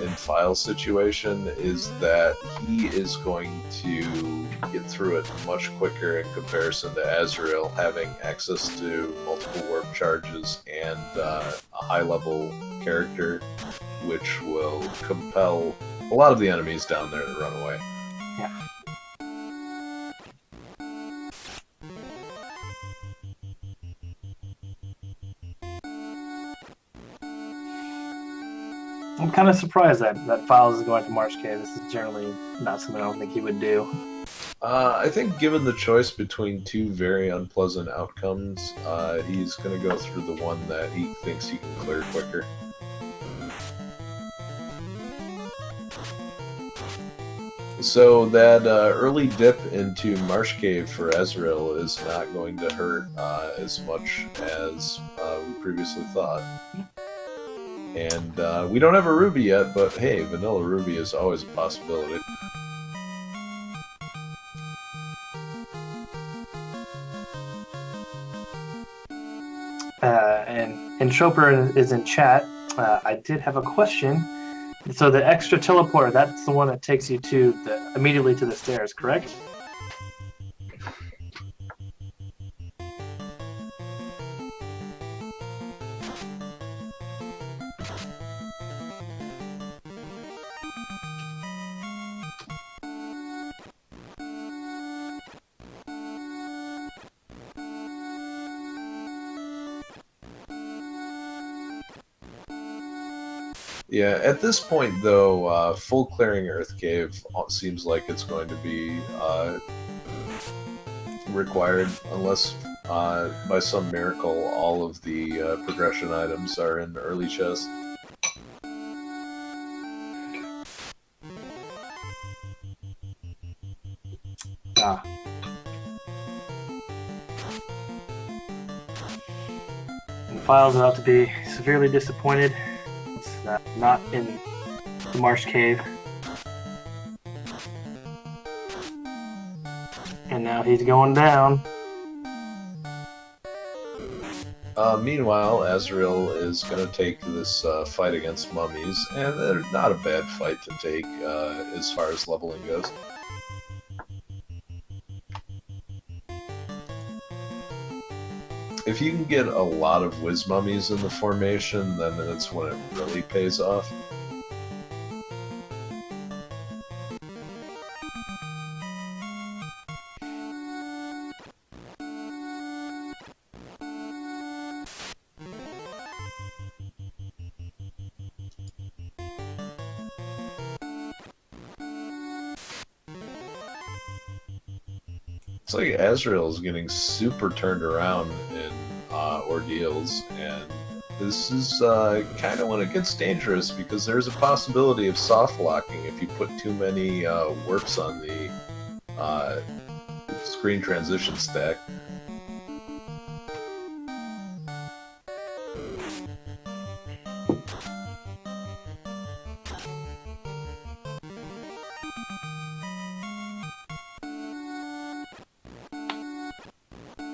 in Philes' situation is that he is going to get through it much quicker in comparison to Azrael having access to multiple warp charges and a high-level character, which will compel a lot of the enemies down there to run away. Yeah. I'm kind of surprised that Philes is going to Marsh Cave. This is generally not something I don't think he would do. I think given the choice between 2 very unpleasant outcomes, he's going to go through the one that he thinks he can clear quicker. So that early dip into Marsh Cave for Azrael is not going to hurt as much as we previously thought. And we don't have a ruby yet, but hey, vanilla ruby is always a possibility. And Chopper is in chat. I did have a question. So the extra teleporter, that's the one that takes you to immediately to the stairs, correct? Yeah, at this point, though, full clearing Earth Cave seems like it's going to be required, unless by some miracle all of the progression items are in early chest. Ah. And Philes about to be severely disappointed. It's not in the Marsh Cave. And now he's going down. Meanwhile, Azrael is going to take this fight against mummies, and they're not a bad fight to take as far as leveling goes. if you can get a lot of whiz mummies in the formation, then that's when it really pays off. It's like Azrael's getting super turned around in ordeals, and this is kind of when it gets dangerous, because there's a possibility of soft locking if you put too many warps on the screen transition stack.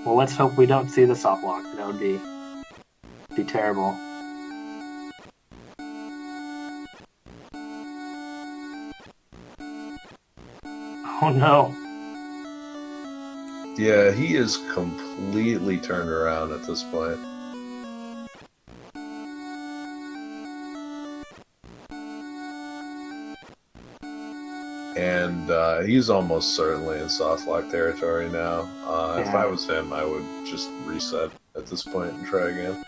Well, let's hope we don't see the soft lock. That would be terrible. Oh no. Yeah, he is completely turned around at this point. And he's almost certainly in soft lock territory now. If I was him, I would just reset at this point and try again.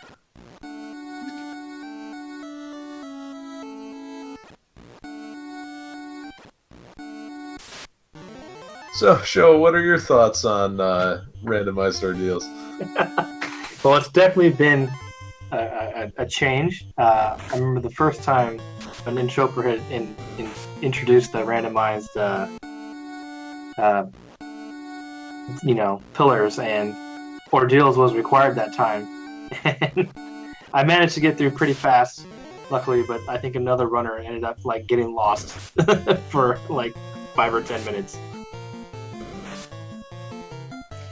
So, Sho, what are your thoughts on randomized ordeals? Well, it's definitely been a change. I remember the first time when Introper had introduced the randomized, pillars, and ordeals was required that time. And I managed to get through pretty fast, luckily, but I think another runner ended up getting lost for 5 or 10 minutes.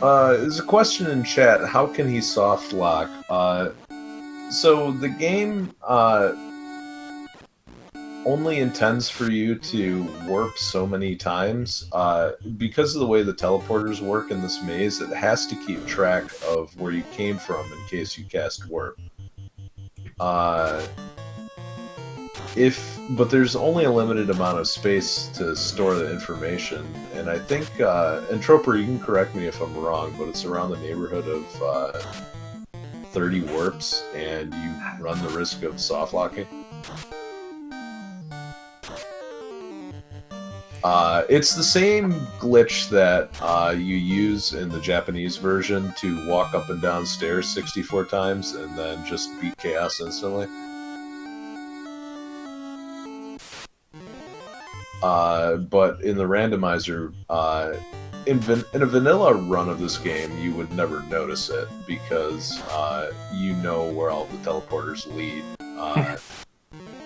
There's a question in chat. How can he soft lock? So the game only intends for you to warp so many times. Because of the way the teleporters work in this maze, it has to keep track of where you came from in case you cast warp. But there's only a limited amount of space to store the information, and I think, and Troper, you can correct me if I'm wrong, but it's around the neighborhood of 30 warps, and you run the risk of soft locking. It's the same glitch that you use in the Japanese version to walk up and down stairs 64 times and then just beat chaos instantly. But in the randomizer, in a vanilla run of this game, you would never notice it because you know where all the teleporters lead.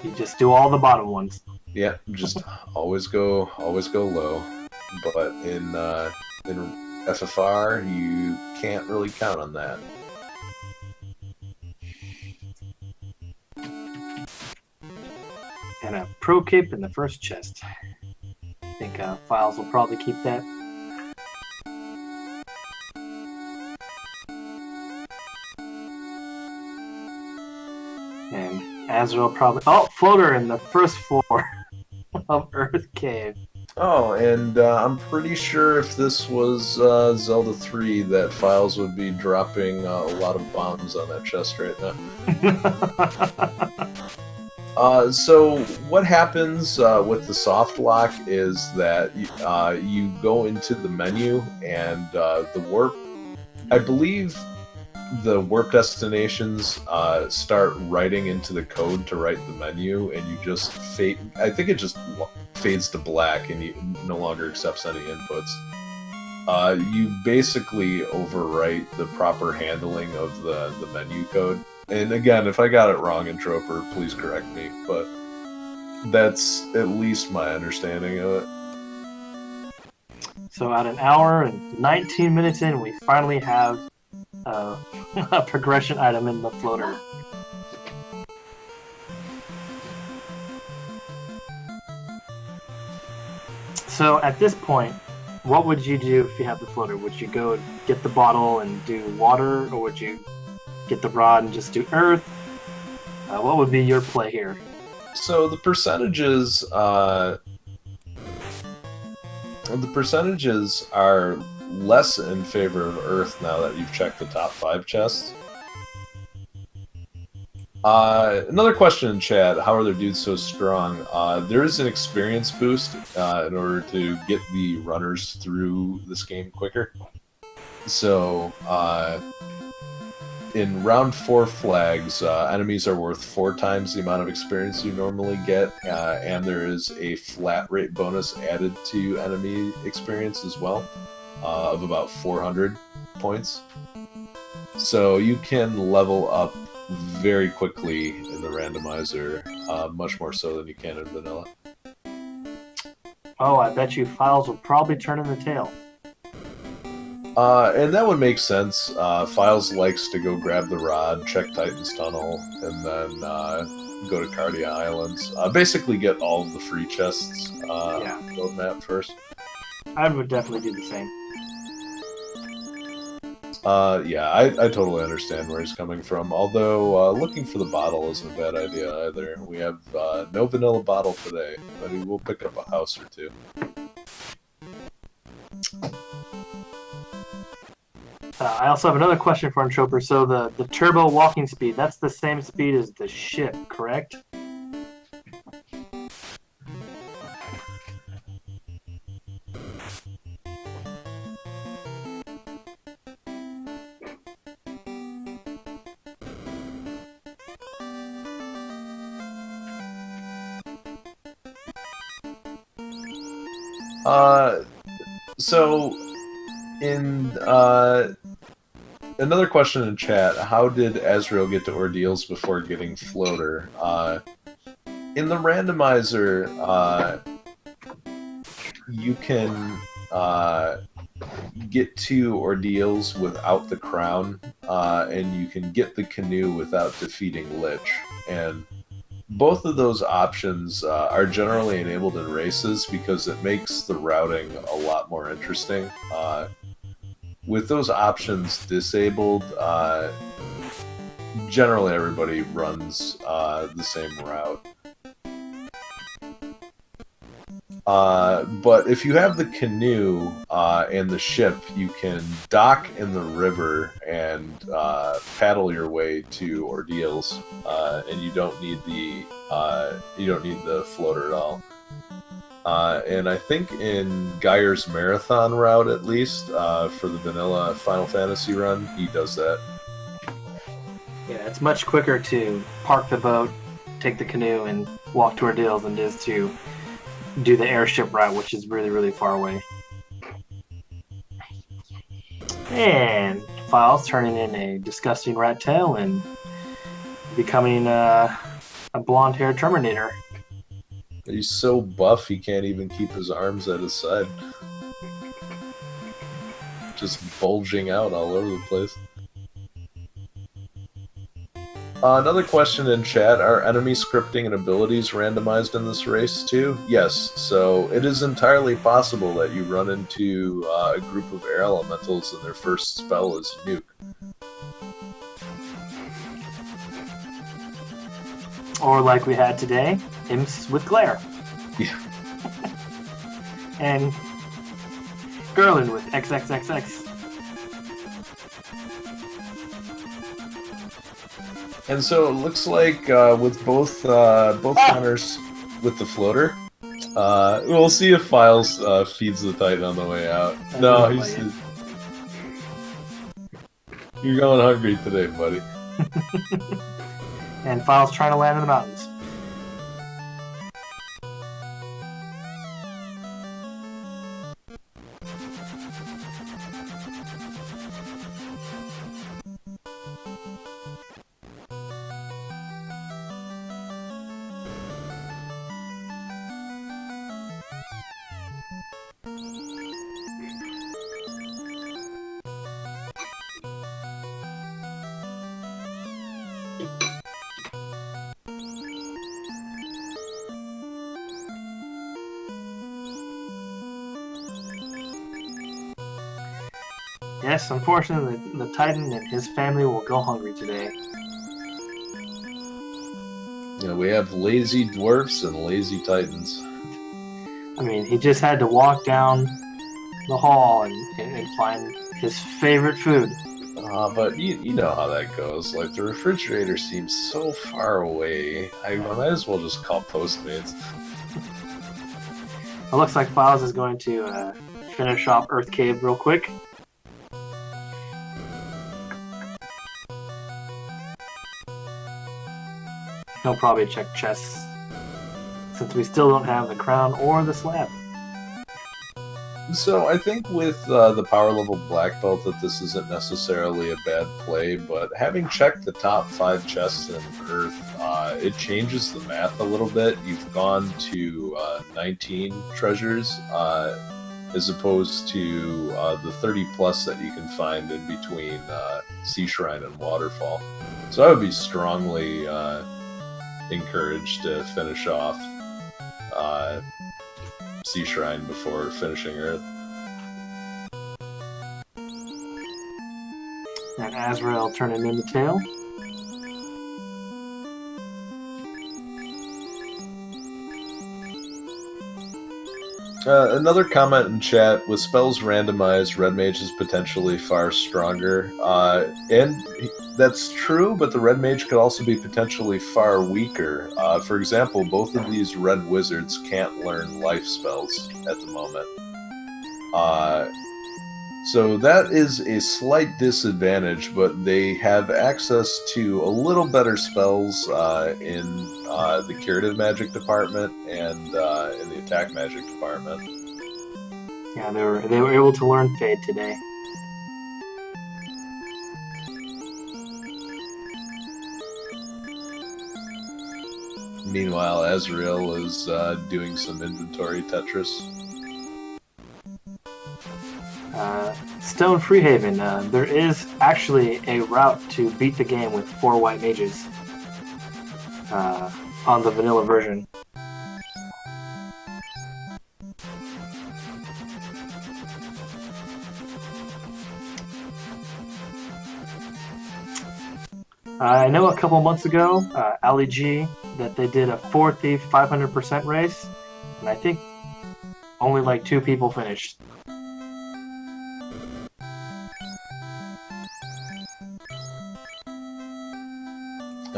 You just do all the bottom ones. Yeah, just always go low. But in FFR, you can't really count on that. And a pro cape in the first chest. I think Philes will probably keep that. And Azrael probably... Oh, floater in the first floor of Earth Cave. Oh, and I'm pretty sure if this was Zelda 3, that Philes would be dropping a lot of bombs on that chest right now. So what happens with the soft lock is that you go into the menu, and the warp... I believe the warp destinations start writing into the code to write the menu, and you just fade... I think it just fades to black, and you no longer accepts any inputs. You basically overwrite the proper handling of the menu code. And again, if I got it wrong in Troper, please correct me, but that's at least my understanding of it. So at an hour and 19 minutes in, we finally have a progression item in the floater. So at this point, what would you do if you have the floater? Would you go get the bottle and do water, or would you get the rod and just do Earth? What would be your play here? So the percentages are less in favor of Earth now that you've checked the top 5 chests. Another question in chat, how are their dudes so strong? There is an experience boost in order to get the runners through this game quicker. So, in round 4 flags, enemies are worth 4 times the amount of experience you normally get, and there is a flat rate bonus added to enemy experience as well, of about 400 points. So you can level up very quickly in the randomizer, much more so than you can in vanilla. Oh, I bet you Philes will probably turn in the tail. And that would make sense. Philes likes to go grab the rod, check Titan's Tunnel, and then go to Cardia Islands. Basically get all of the free chests roadmap first. I would definitely do the same. Yeah, I totally understand where he's coming from. Although, looking for the bottle isn't a bad idea either. We have no vanilla bottle today, but we will pick up a house or two. I also have another question for Unchoper. So the turbo walking speed, that's the same speed as the ship, correct? So, in, another question in chat, how did Azrael get to Ordeals before getting Floater? In the randomizer, you can, get to Ordeals without the crown, and you can get the canoe without defeating Lich, and both of those options are generally enabled in races because it makes the routing a lot more interesting. With those options disabled, generally everybody runs the same route. But if you have the canoe and the ship, you can dock in the river and paddle your way to Ordeals, and you don't need the floater at all. And I think in Geyer's Marathon route, at least for the vanilla Final Fantasy run, he does that. Yeah, it's much quicker to park the boat, take the canoe, and walk to Ordeals than it is to do the airship route, which is really, really far away. And Philes turning in a disgusting rat tail and becoming a blonde-haired Terminator. He's so buff he can't even keep his arms at his side. Just bulging out all over the place. Another question in chat, are enemy scripting and abilities randomized in this race too? Yes, so it is entirely possible that you run into a group of air elementals and their first spell is Nuke. Or like we had today, imps with glare. Yeah. And Gerlin with XXXX. And so it looks like with both runners with the floater, we'll see if Philes feeds the Titan on the way out. No, you're going hungry today, buddy. And Philes trying to land in the mountains. Yes, unfortunately, the Titan and his family will go hungry today. You know, we have lazy dwarfs and lazy titans. I mean, he just had to walk down the hall and find his favorite food. But you know how that goes. Like, the refrigerator seems so far away. I might as well just call Postmates. It looks like Philes is going to finish off Earth Cave real quick. He'll probably check chests, since we still don't have the crown or the slab. So I think with the power level black belt that this isn't necessarily a bad play, but having checked the top 5 chests in Earth, it changes the math a little bit. You've gone to 19 treasures as opposed to the 30 plus that you can find in between Sea Shrine and Waterfall. So I would be strongly encouraged to finish off Sea Shrine before finishing Earth. And Azrael turning into tail. Another comment in chat: with spells randomized, Red Mage is potentially far stronger. And that's true, but the Red Mage could also be potentially far weaker. For example, both of these Red Wizards can't learn life spells at the moment. So that is a slight disadvantage, but they have access to a little better spells in the Curative Magic department and in the Attack Magic department. Yeah, they were able to learn Fade today. Meanwhile, Azrael is doing some inventory Tetris. Stone Freehaven, there is actually a route to beat the game with 4 white mages on the vanilla version. I know a couple months ago, Ali G, that they did a 4 Thief 500% race, and I think only like 2 people finished.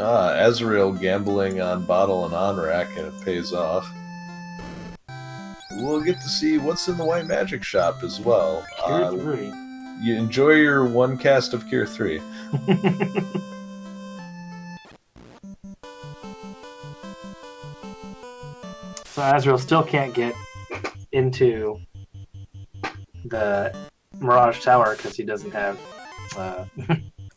Azrael gambling on bottle and on rack, and it pays off. We'll get to see what's in the White Magic shop as well. Cure 3. You enjoy your one cast of Cure 3. So Azrael still can't get into the Mirage Tower because he doesn't have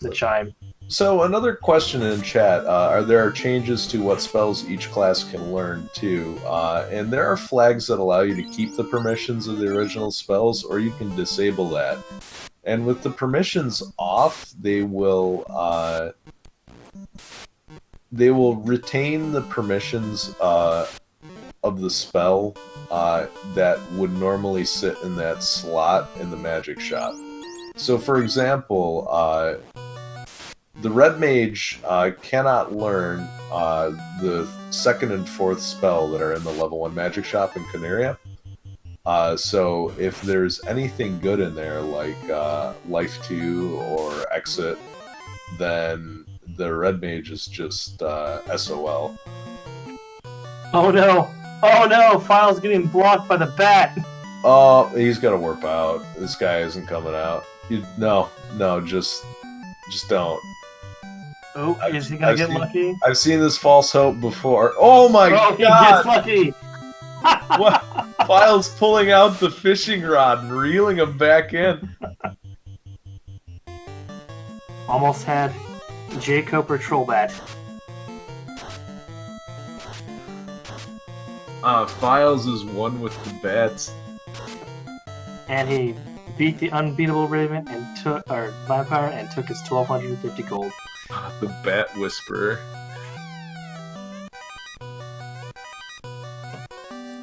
the chime. So another question in chat: are there changes to what spells each class can learn too? And there are flags that allow you to keep the permissions of the original spells, or you can disable that. And with the permissions off, they will retain the permissions of the spell that would normally sit in that slot in the magic shop. So, for example, the Red Mage cannot learn the 2nd and 4th spell that are in the level 1 magic shop in Canaria. So if there's anything good in there, like Life 2 or Exit, then the Red Mage is just SOL. Oh no! Oh no! Philes getting blocked by the bat! Oh, he's got to warp out. This guy isn't coming out. No, just don't. Oh, is he gonna get lucky? I've seen this false hope before. Oh my god! He gets lucky! What? Philes pulling out the fishing rod and reeling him back in. Almost had Jacob or Trollbat. Philes is one with the bats. And he beat the unbeatable Raven and Vampire and took his 1,250 gold. The Bat Whisperer.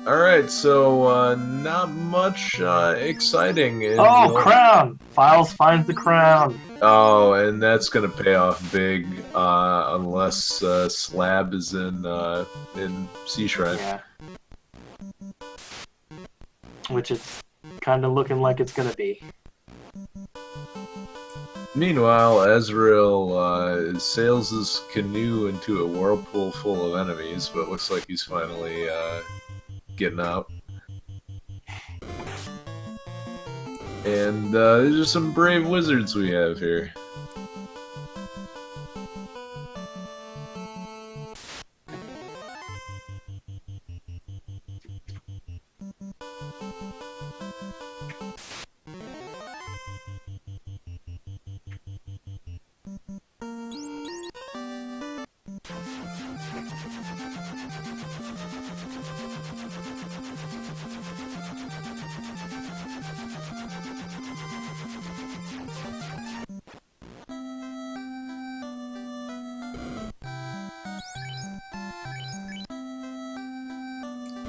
Alright, so not much exciting. Crown! Philes finds the crown. Oh, and that's gonna pay off big, unless Slab is in Sea Shrine. Yeah. Which it's kind of looking like it's gonna be. Meanwhile, Azrael sails his canoe into a whirlpool full of enemies, but looks like he's finally getting out. And these are some brave wizards we have here.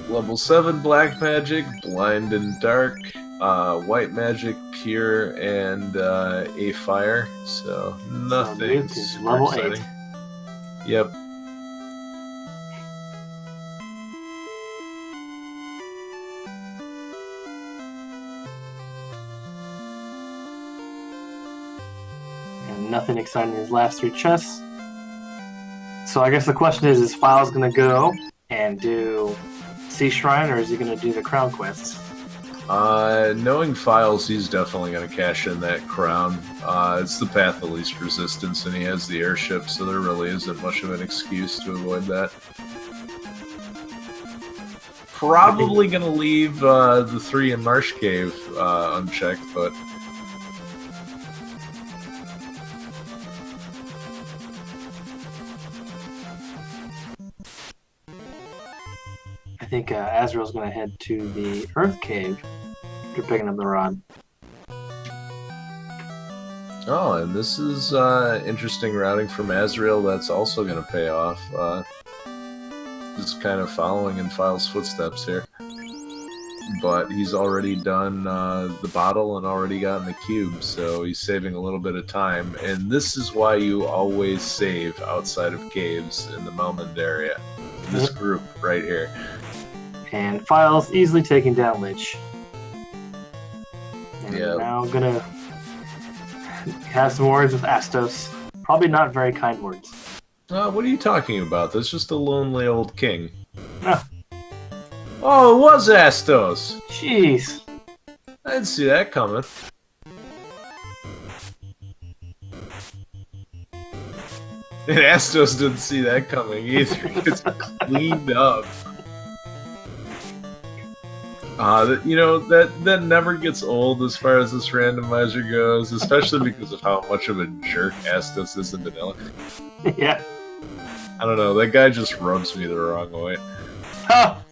Level 7 Black Magic, Blind and Dark, White Magic, Pure, and a Fire. So nothing super level exciting. 8. Yep. And nothing exciting in his last 3 chests. So I guess the question is Philes gonna go and do Sea Shrine, or is he gonna do the crown quests? Knowing Philes, he's definitely going to cash in that crown. It's the path of least resistance, and he has the airship, so there really isn't much of an excuse to avoid that. Probably going to leave the 3 in Marsh Cave unchecked, but... I think Azrael's going to head to the Earth Cave after picking up the rod. Oh, and this is interesting routing from Azrael that's also going to pay off. Just kind of following in Philes' footsteps here. But he's already done the bottle and already gotten the cube, so he's saving a little bit of time. And this is why you always save outside of caves in the Melmond area. This group right here. And Philes easily taking down Lich. And Yeah. now gonna have some words with Astos. Probably not very kind words. What are you talking about? That's just a lonely old king. Oh, Oh, it was Astos! jeez. I didn't see that coming. And Astos didn't see that coming either. It's cleaned up. You know, that never gets old as far as this randomizer goes, especially because of how much of a jerk Astos is in vanilla. Yeah. I don't know, that guy just rubs me the wrong way. Oh.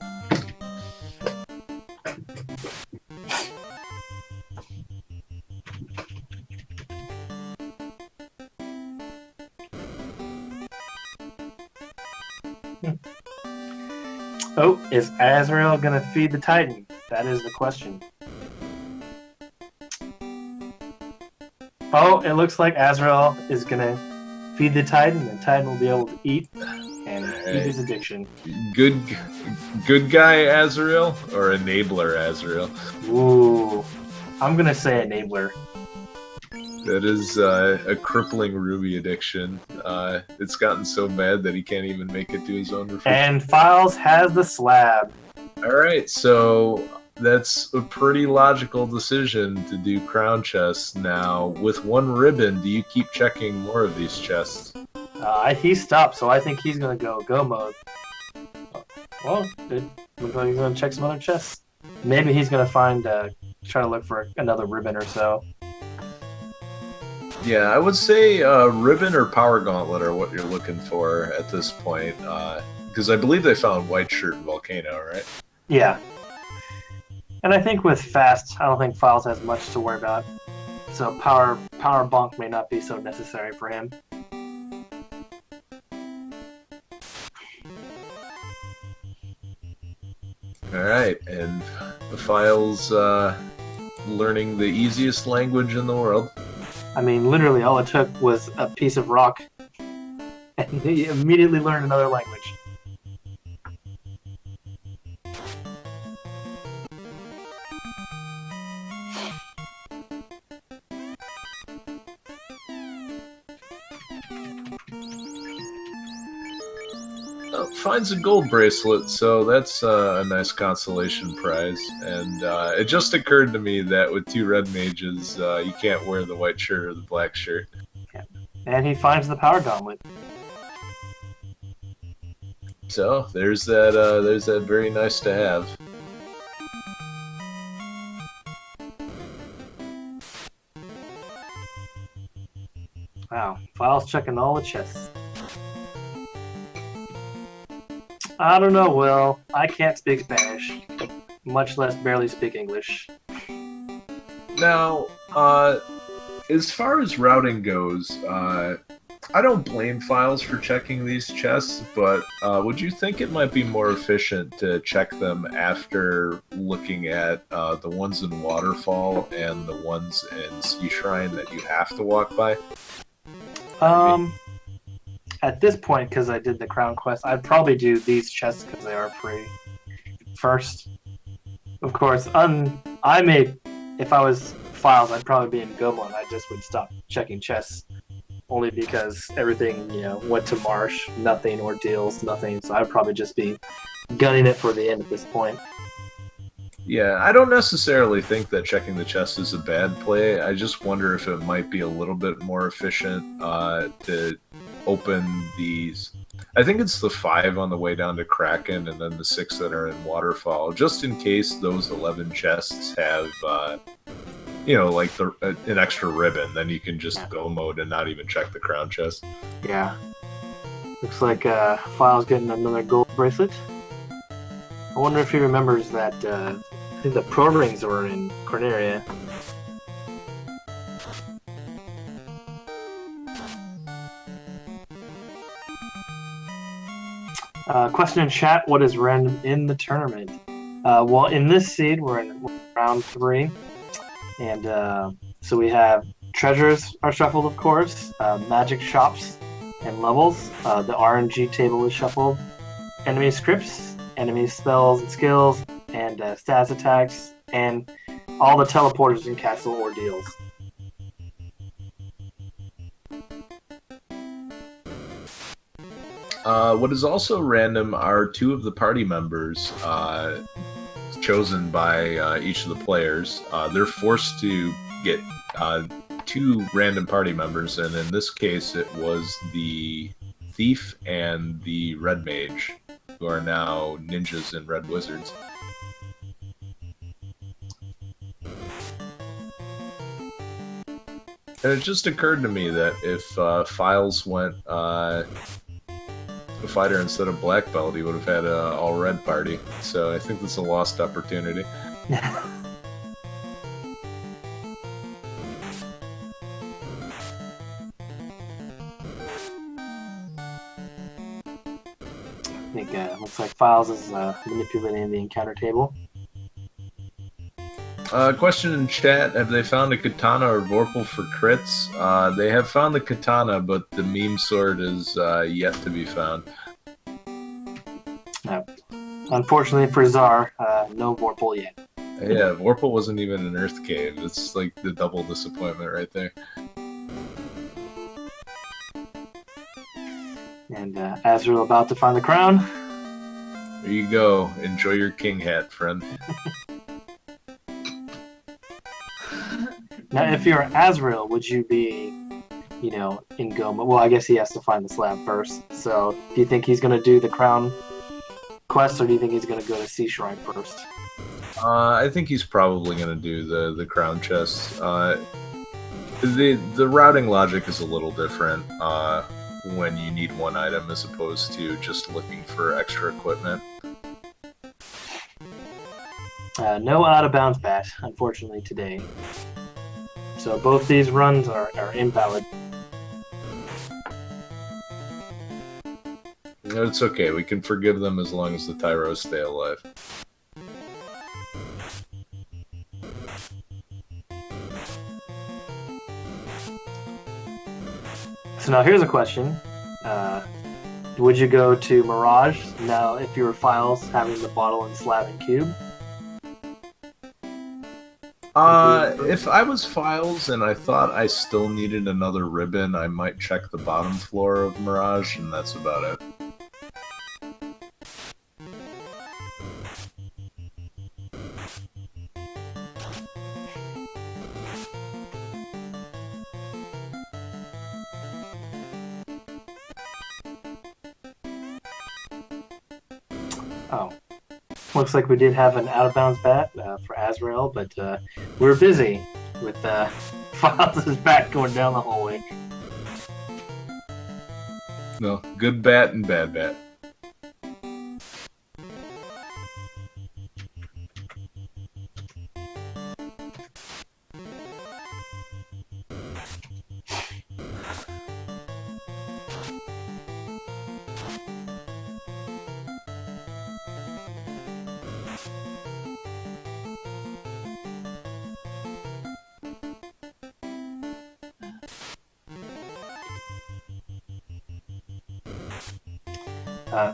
Oh, is Azrael gonna feed the Titan? That is the question. Oh, it looks like Azrael is gonna feed the Titan, and the Titan will be able to eat and eat his addiction. Good guy Azrael or enabler Azrael? Ooh, I'm gonna say enabler. That is a crippling Ruby addiction. It's gotten so bad that he can't even make it to his own refrigerator. And Philes has the slab. Alright, so that's a pretty logical decision to do crown chests now. With 1 ribbon, do you keep checking more of these chests? He stopped, so I think he's gonna go mode. Well, it looks like he's gonna check some other chests. Maybe he's gonna find, try to look for another ribbon or so. Yeah, I would say ribbon or power gauntlet are what you're looking for at this point. Because I believe they found white shirt and volcano, right? Yeah. And I think with fast, I don't think Philes has much to worry about. So power bonk may not be so necessary for him. Alright, and the Philes learning the easiest language in the world. I mean, literally, all it took was a piece of rock, and he immediately learned another language. Finds a gold bracelet, so that's a nice consolation prize. And it just occurred to me that with 2 red mages, you can't wear the white shirt or the black shirt. Yeah. And he finds the power gauntlet. So there's that very nice to have. Wow, Philes checking all the chests. I don't know, Will. I can't speak Spanish, much less barely speak English. Now, as far as routing goes, I don't blame Philes for checking these chests, but would you think it might be more efficient to check them after looking at the ones in Waterfall and the ones in Sea Shrine that you have to walk by? At this point, because I did the Crown Quest, I'd probably do these chests because they are free first. Of course, if I was Philes, I'd probably be in Goma and I just would stop checking chests. Only because everything, went to Marsh, nothing, ordeals, nothing, so I'd probably just be gunning it for the end at this point. Yeah, I don't necessarily think that checking the chest is a bad play. I just wonder if it might be a little bit more efficient to open these. I think it's the 5 on the way down to Kraken and then the 6 that are in Waterfall, just in case those 11 chests have, like an extra ribbon. Then you can just go mode and not even check the crown chest. Yeah. Looks like Philes getting another gold bracelet. I wonder if he remembers that I think the pro rings were in Corneria. Question in chat, what is random in the tournament? Well, in this seed, we're in round 3. And so we have treasures are shuffled, of course, magic shops and levels. The RNG table is shuffled. Enemy scripts, enemy spells and skills, and stats attacks, and all the teleporters and castle ordeals. What is also random are 2 of the party members chosen by each of the players. They're forced to get 2 random party members, and in this case it was the thief and the red mage, who are now ninjas and red wizards. And it just occurred to me that if Philes went a fighter instead of black belt, he would have had an all red party. So I think that's a lost opportunity. I think looks like Philes is manipulating the encounter table. Question in chat, have they found a katana or vorpal for crits? They have found the katana, but the meme sword is yet to be found. Unfortunately for Czar, no vorpal yet. Yeah, vorpal wasn't even an earth cave. It's like the double disappointment right there. And Azrael about to find the crown. There you go. Enjoy your king hat, friend. Now, if you're Azrael, would you be, in Goma? Well, I guess he has to find the slab first. So, do you think he's going to do the crown quest, or do you think he's going to go to Sea Shrine first? I think he's probably going to do the crown chest. The routing logic is a little different when you need one item as opposed to just looking for extra equipment. No out-of-bounds bat, unfortunately, today. So both these runs are invalid. It's okay. We can forgive them as long as the Tyros stay alive. So now here's a question. Would you go to Mirage now if you were Philes having the bottle and slab and cube? If I was Philes and I thought I still needed another ribbon, I might check the bottom floor of Mirage, and that's about it. Oh. Looks like we did have an out-of-bounds bat for Azrael, but we were busy with Philes' bat going down the hallway. No, good bat and bad bat.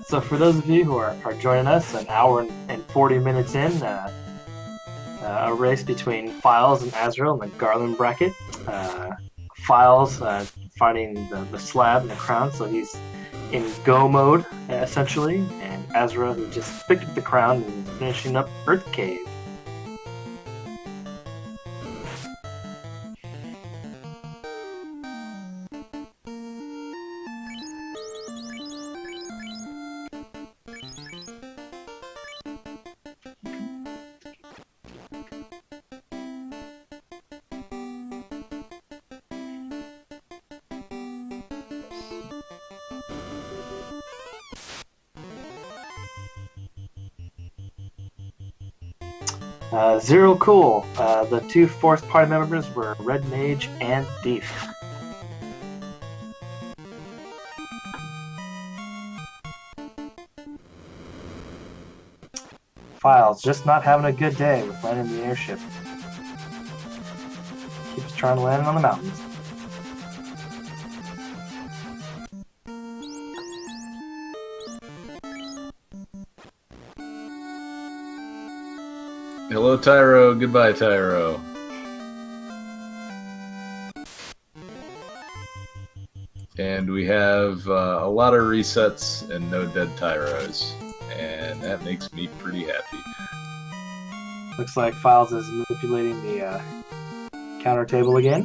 So for those of you who are joining us, an hour and 40 minutes in, a race between Philes and Azrael in the Garland bracket. Philes fighting the slab and the crown, so he's in go mode, essentially, and Azrael, who just picked up the crown and finishing up Earth Cave. Zero Cool. The two fourth party members were Red Mage and Thief. Philes just not having a good day with landing the airship. Keeps trying to land on the mountains. Hello, Tyro. Goodbye, Tyro. And we have a lot of resets and no dead Tyros. And that makes me pretty happy. Looks like Philes is manipulating the counter table again.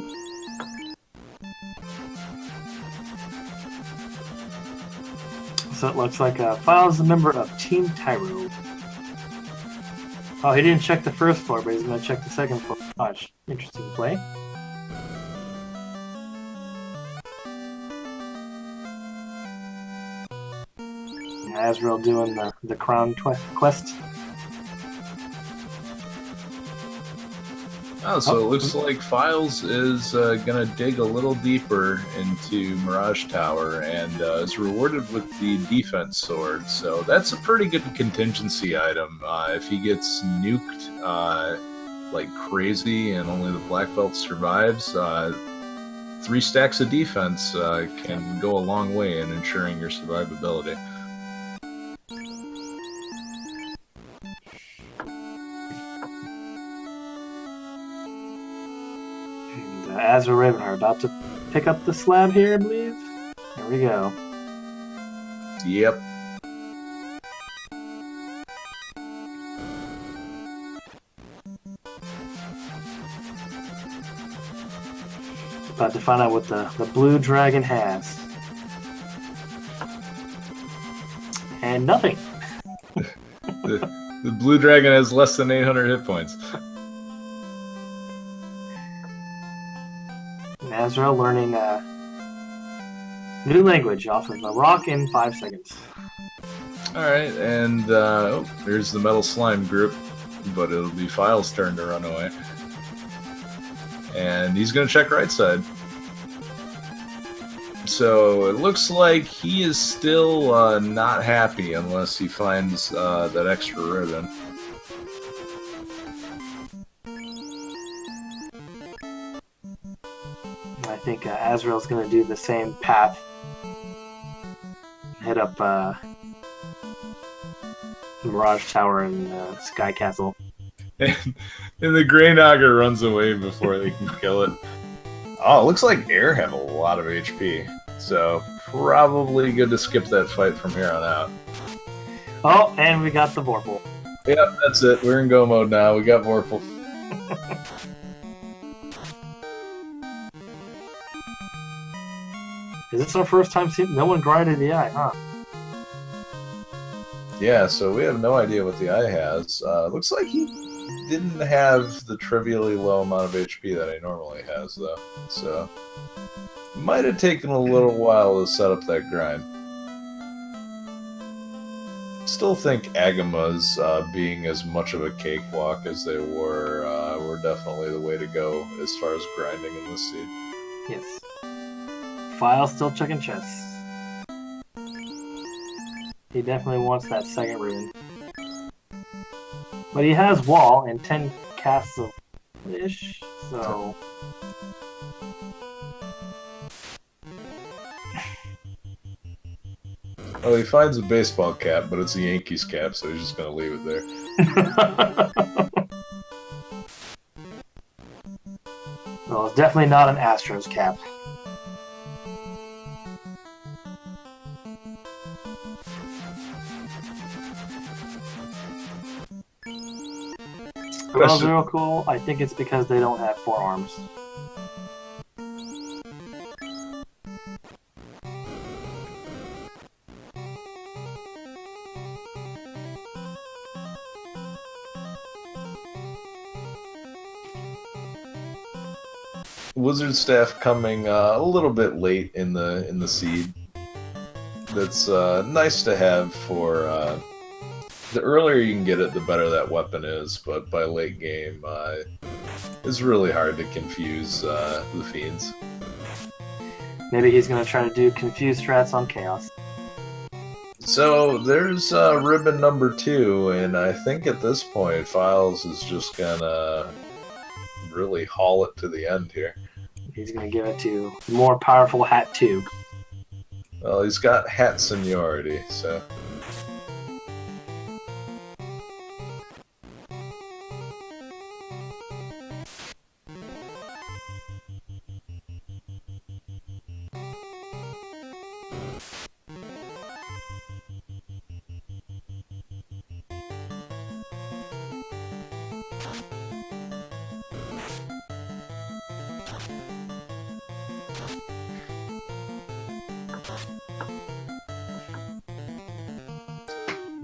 So it looks like Philes is a member of Team Tyro. Oh, he didn't check the first floor, but he's going to check the second floor. Watch. Interesting play. And Azrael doing the crown quest. Oh, so it looks like Philes is going to dig a little deeper into Mirage Tower and is rewarded with the defense sword. So that's a pretty good contingency item. If he gets nuked like crazy and only the black belt survives, 3 stacks of defense can go a long way in ensuring your survivability. AzraelRavenheart about to pick up the slab here, I believe. There we go. Yep. About to find out what the blue dragon has. And nothing. The blue dragon has less than 800 hit points. Azrael learning new language off of a rock in 5 seconds. Alright, and there's the metal slime group, but it'll be Philes' turn to run away. And he's going to check right side. So it looks like he is still not happy unless he finds that extra ribbon. I think Azrael's going to do the same path. Head up Mirage Tower and Sky Castle. And the Greynogger runs away before they can kill it. Oh, it looks like Air have a lot of HP. So probably good to skip that fight from here on out. Oh, and we got the Vorpal. Yep, that's it. We're in go mode now. We got Vorpal. Is this our first time seeing? No one grinded the eye, huh? Yeah, so we have no idea what the eye has. Looks like he didn't have the trivially low amount of HP that he normally has, though. So, might have taken a little while to set up that grind. Still think Agamas being as much of a cakewalk as they were definitely the way to go as far as grinding in this seed. Yes. Philes still checking chests. He definitely wants that second rune. But he has wall and 10 casts of ish, so Well, he finds a baseball cap, but it's a Yankees cap, so he's just gonna leave it there. Well, it's definitely not an Astros cap. Well, Zero Cool, I think it's because they don't have forearms. Wizard staff coming a little bit late in the seed. That's nice to have for the earlier you can get it, the better that weapon is. But by late game, it's really hard to confuse the fiends. Maybe he's gonna try to do confuse strats on Chaos. So there's ribbon number 2, and I think at this point, Philes is just gonna really haul it to the end here. He's gonna give it to more powerful Hat 2. Well, he's got hat seniority, so.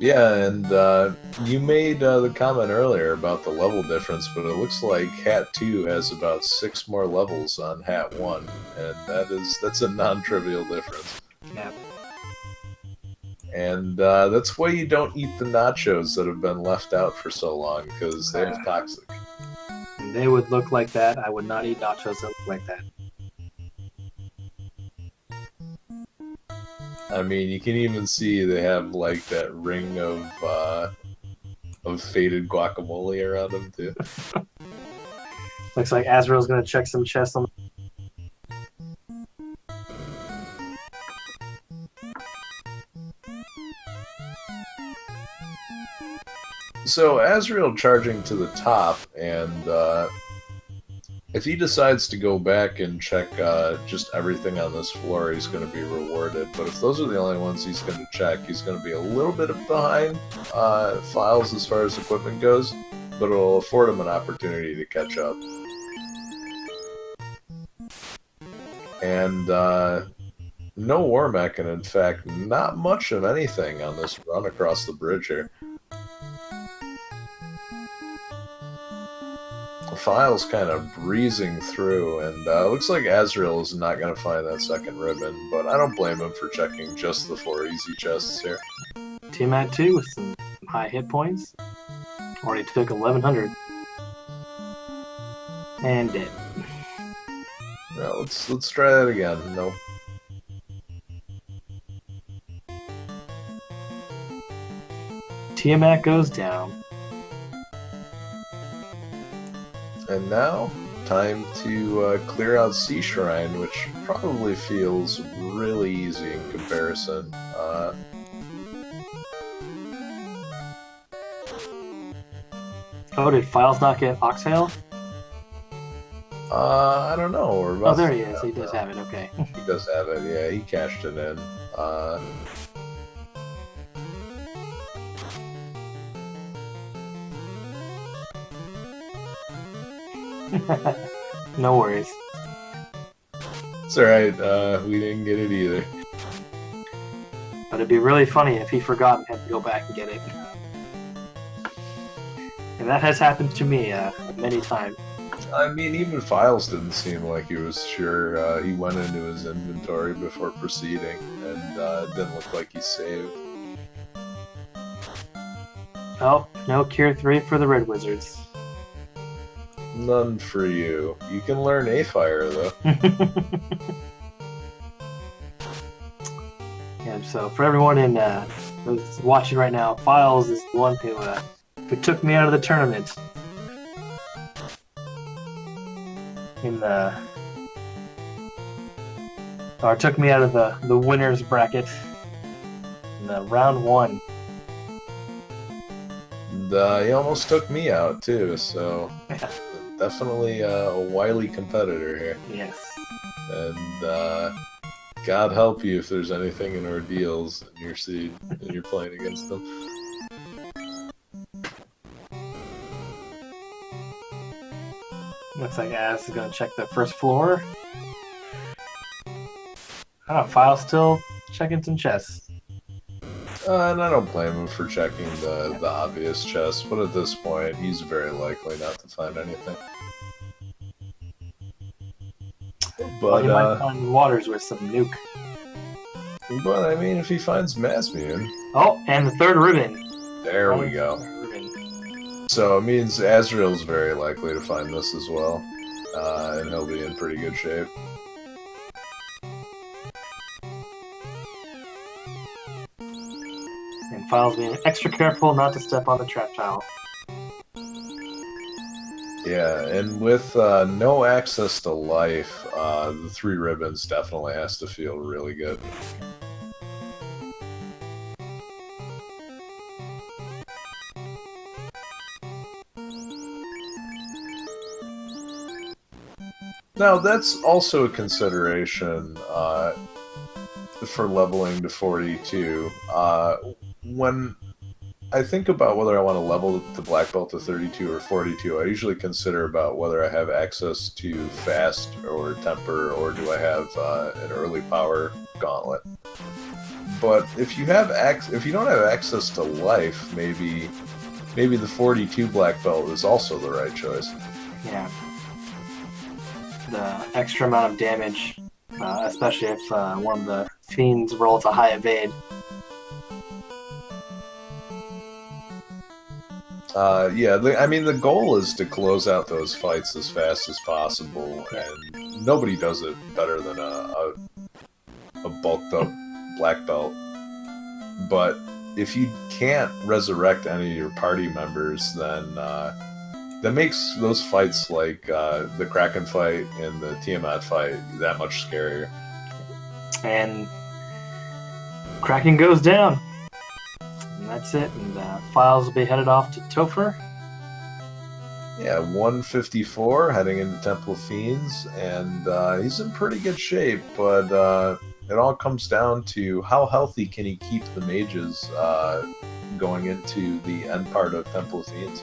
Yeah, and you made the comment earlier about the level difference, but it looks like Hat 2 has about 6 more levels on Hat 1, and that's a non-trivial difference. Yeah. And that's why you don't eat the nachos that have been left out for so long, because they're toxic. They would look like that. I would not eat nachos that look like that. I mean, you can even see they have like that ring of faded guacamole around them too. Looks like Azrael's gonna check some chests on. So Azrael charging to the top, and if he decides to go back and check just everything on this floor, he's going to be rewarded. But if those are the only ones he's going to check, he's going to be a little bit behind Philes as far as equipment goes, but it'll afford him an opportunity to catch up. And no war mech, and in fact, not much of anything on this run across the bridge here. Philes kind of breezing through, and looks like Azrael is not going to find that second ribbon, but I don't blame him for checking just the 4 easy chests here. Tiamat 2 with some high hit points. Already took 1100. And dead. Now let's try that again. Nope. Tiamat goes down. And now, time to clear out Sea Shrine, which probably feels really easy in comparison. Oh, did Philes not get Oxtail? I don't know. We're about Oh, there to he find is. out He does now. have it. Okay. He does have it. Yeah, he cashed it in. No worries. It's alright. We didn't get it either. But it'd be really funny if he forgot and had to go back and get it. And that has happened to me many times. I mean, even Philes didn't seem like he was sure. He went into his inventory before proceeding, and it didn't look like he saved. Oh, no Cure 3 for the Red Wizards. None for you. You can learn A Fire, though. And so, for everyone who's watching right now, Philes is the one who took me out of the tournament. Or took me out of the winners bracket in round 1. And he almost took me out, too, so definitely a wily competitor here. Yes. And God help you if there's anything in ordeals in your seed and you're playing against them. Looks like Az is going to check the first floor. I don't know, Philes still checking some chests. And I don't blame him for checking the obvious chests, but at this point, he's very likely not to find anything. Well, But, he might find waters with some nuke. I mean, if he finds Masmune... Oh, and the third ribbon. There we go. Ribbon. So it means Azrael's very likely to find this as well. And he'll be in pretty good shape. And Philes being extra careful not to step on the trap tile. Yeah, and with no access to life, the 3 ribbons definitely has to feel really good. Now, that's also a consideration for leveling to 42. When I think about whether I want to level the black belt to 32 or 42, I usually consider about whether I have access to fast or temper, or do I have an early power gauntlet. But if you don't have access to life, maybe the 42 black belt is also the right choice. Yeah. The extra amount of damage, especially if one of the fiends rolls a high evade. I mean, the goal is to close out those fights as fast as possible, and nobody does it better than a bulked up black belt. But if you can't resurrect any of your party members, then that makes those fights like the Kraken fight and the Tiamat fight that much scarier. And Kraken goes down. And that's it. And Philes will be headed off to Topher. Yeah, 154 heading into Temple of Fiends, and he's in pretty good shape, but it all comes down to how healthy can he keep the mages going into the end part of Temple of Fiends.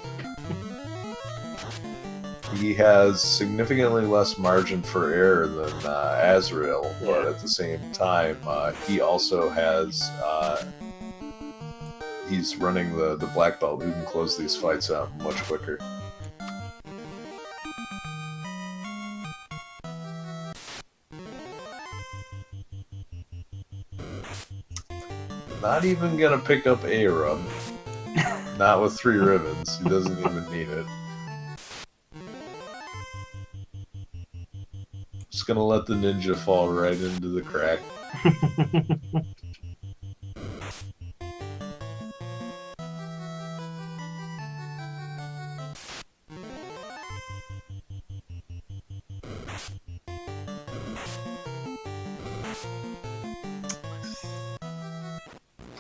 He has significantly less margin for error than Azrael, but at the same time, he also has... he's running the black belt who can close these fights out much quicker. Not even gonna pick up a rub. Not with 3 ribbons. He doesn't even need it. Just gonna let the ninja fall right into the crack.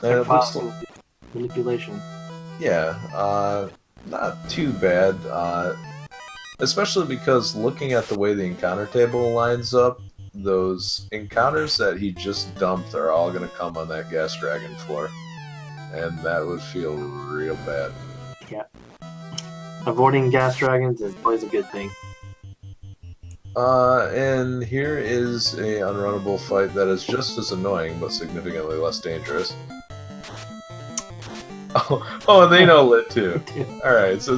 And it looks Philes like, manipulation. yeah, not too bad. Especially because looking at the way the encounter table lines up, those encounters that he just dumped are all going to come on that gas dragon floor. And that would feel real bad. Yeah. Avoiding gas dragons is always a good thing. And here is a unrunnable fight that is just as annoying, but significantly less dangerous. Oh, and they know lit too. Alright, so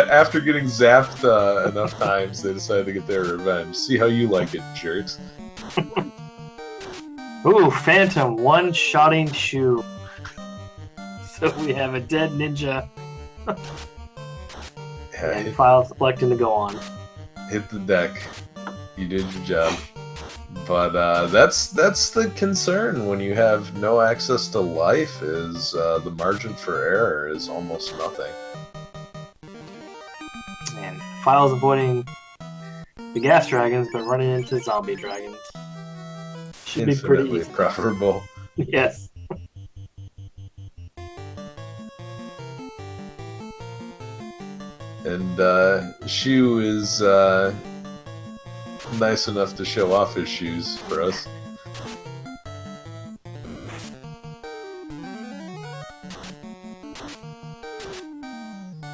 after getting zapped enough times, they decided to get their revenge. See how you like it, jerks. Ooh, Phantom one-shotting Shu. So we have a dead ninja. And Philes electing to go on. Hit the deck. You did your job. But that's the concern when you have no access to life, is the margin for error is almost nothing. And Philes avoiding the gas dragons, but running into zombie dragons. Should be pretty Infinitely easy. preferable. Yes. And Shu is nice enough to show off his shoes for us.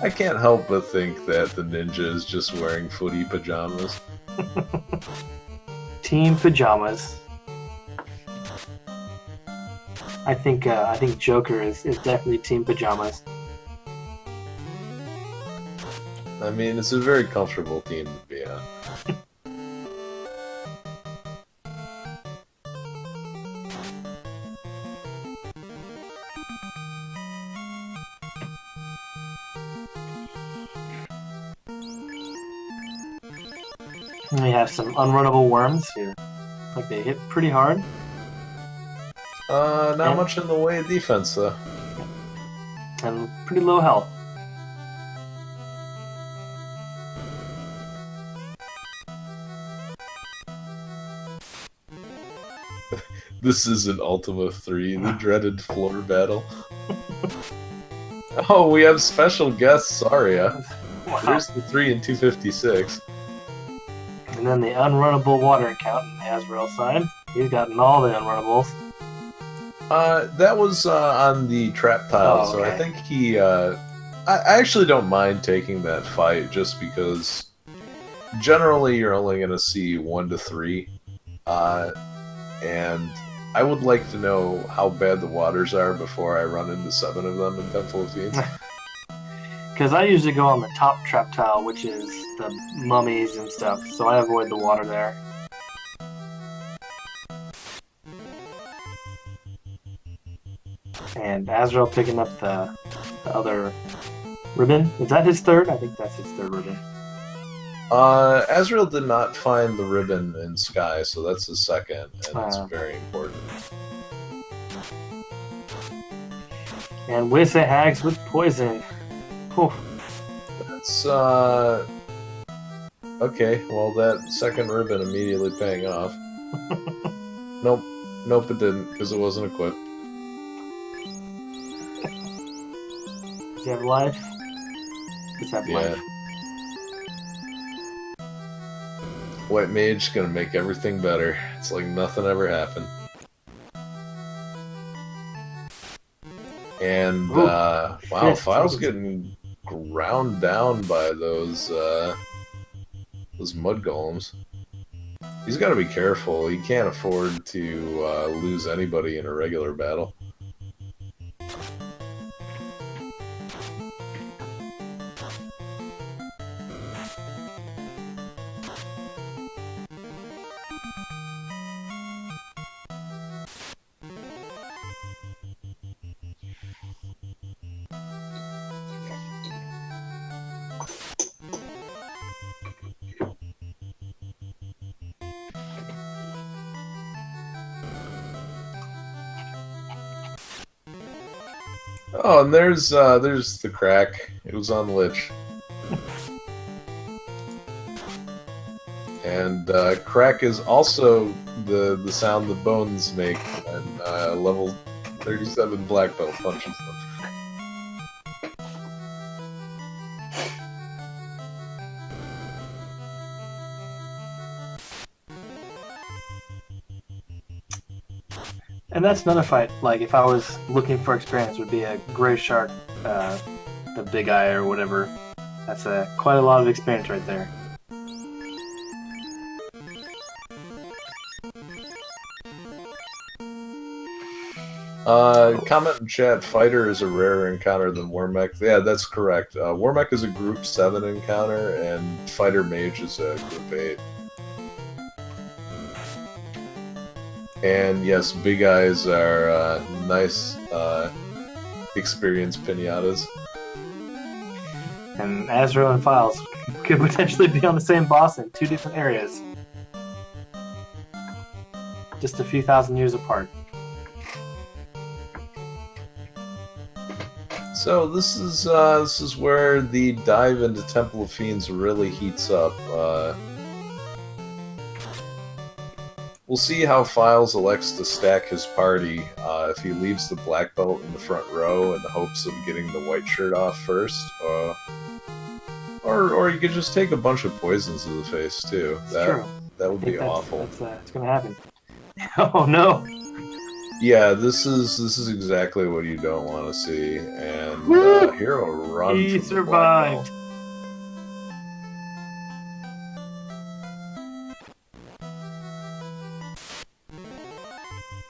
I can't help but think that the ninja is just wearing footy pajamas. Team pajamas. I think Joker is definitely team pajamas. I mean, it's a very comfortable team to be on. And we have some unrunnable worms here. Like they hit pretty hard. Not much in the way of defense, though. And pretty low health. This isn't Ultima 3, the dreaded floor battle. Oh, we have special guest Saria. Wow. There's the 3 and 256. And then the unrunnable water account on Azrael's side. He's gotten all the unrunnables. That was on the trap tile, Oh, so I okay. think he... I actually don't mind taking that fight, just because generally you're only going to see 1 to 3. And I would like to know how bad the waters are before I run into 7 of them in 10 Philippines. Because I usually go on the top trap tile, which is the mummies and stuff, so I avoid the water there. And Azrael picking up the other ribbon. Is that his third? I think that's his third ribbon. Azrael did not find the ribbon in Sky, so that's his second, and it's very important. And Wizard Hags with poison. Whew. That's, okay, well, that second ribbon immediately paying off. Nope, it didn't, because it wasn't equipped. Does he have life? Does have life. White Mage gonna make everything better. It's like nothing ever happened. And, wow, Philes getting ground down by those mud golems. He's gotta be careful. He can't afford to lose anybody in a regular battle. Oh, and there's the crack. It was on Lich. And crack is also the sound the bones make when level 37 black belt punches them. And that's another fight. Like, if I was looking for experience, would be a Gray Shark, the Big Eye or whatever. That's quite a lot of experience right there. Comment in chat, Fighter is a rarer encounter than Warmech. Yeah, that's correct. Warmech is a Group 7 encounter, and Fighter Mage is a Group 8. And yes, Big Eyes are nice experience pinatas. And Azrael and Philes could potentially be on the same boss in 2 different areas. Just a few thousand years apart. So this is where the dive into Temple of Fiends really heats up. We'll see how Philes elects to stack his party if he leaves the black belt in the front row in the hopes of getting the white shirt off first, or you could just take a bunch of poisons to the face too. That would be awful. That's gonna happen. Oh no! Yeah, this is exactly what you don't want to see. And Hero run. He survived.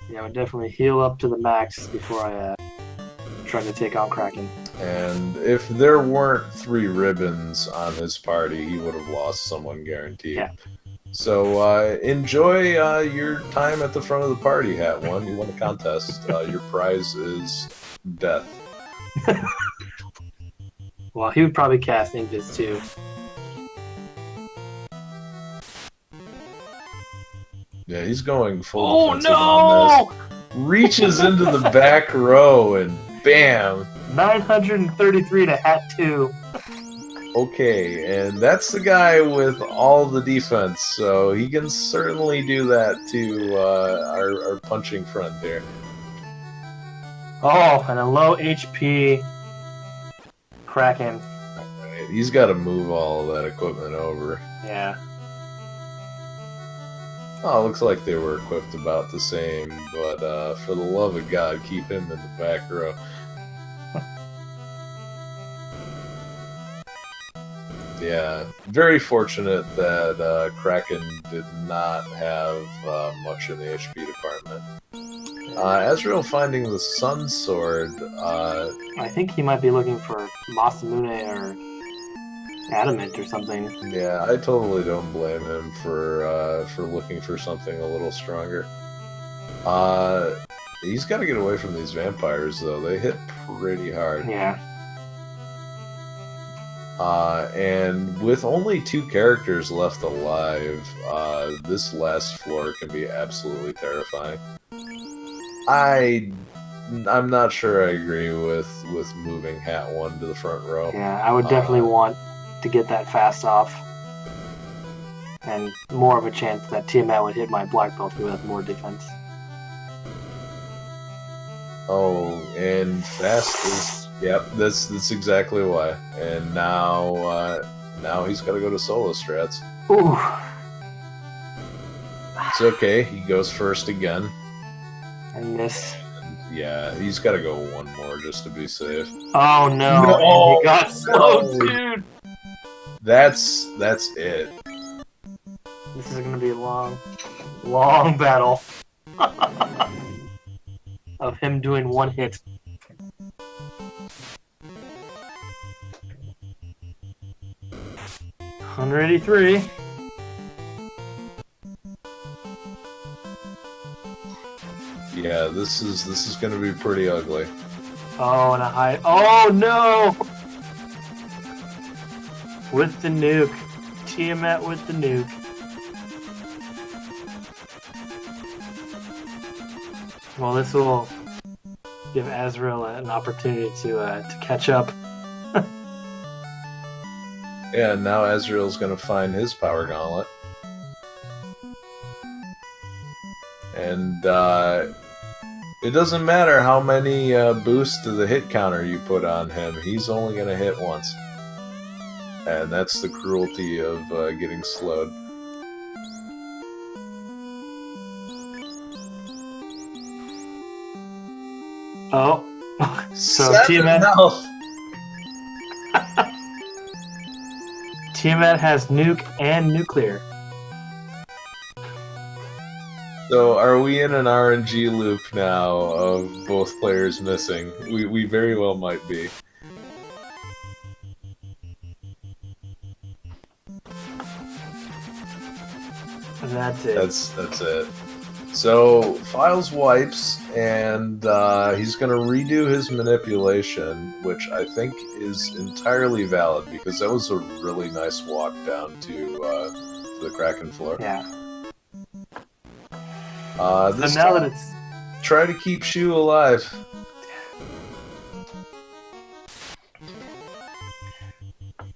Yeah, I would definitely heal up to the max before I try to take on Kraken. And if there weren't 3 ribbons on his party, he would have lost someone guaranteed. Yeah. So enjoy your time at the front of the party, Hat One. You won a contest. Your prize is death. Well, he would probably cast Invis too. Yeah, he's going full defensive on this. Reaches into the back row and bam! 933 to Hat 2. Okay, and that's the guy with all the defense, so he can certainly do that to our punching friend here. Oh, and a low HP Kraken. Alright, he's got to move all of that equipment over. Yeah. Oh, looks like they were equipped about the same, but for the love of God, keep him in the back row. Yeah, very fortunate that Kraken did not have much in the HP department. Azrael finding the Sun Sword. I think he might be looking for Masamune or Adamant or something. Yeah, I totally don't blame him for looking for something a little stronger. He's got to get away from these vampires, though. They hit pretty hard. Yeah. And with only 2 characters left alive, this last floor can be absolutely terrifying. I'm not sure I agree with moving Hat One to the front row. Yeah, I would definitely want to get that fast off. And more of a chance that Tiamat would hit my black belt who has more defense. Oh, and fast is... Yep, that's exactly why. And now he's got to go to solo strats. Ooh. It's okay, he goes first again. And this... Yeah, he's got to go one more just to be safe. Oh no, No, he got slowed, no. dude! That's it. This is gonna be a long battle. Of him doing one hit. $183. Yeah, this is gonna be pretty ugly. Oh, and a high. Oh no! With the nuke. Tiamat with the nuke. Well, this will give Azrael an opportunity to catch up. Yeah, now Azrael's gonna find his power gauntlet. And It doesn't matter how many boosts to the hit counter you put on him, he's only going to hit once. And that's the cruelty of getting slowed. Oh. So 7 Tiamat health! Tiamat has nuke and nuclear. So are we in an RNG loop now of both players missing? We very well might be. And that's it. That's it. So Philes wipes, and he's going to redo his manipulation, which I think is entirely valid because that was a really nice walk down to the Kraken floor. Yeah. This so now time, that it's try to keep Shu alive.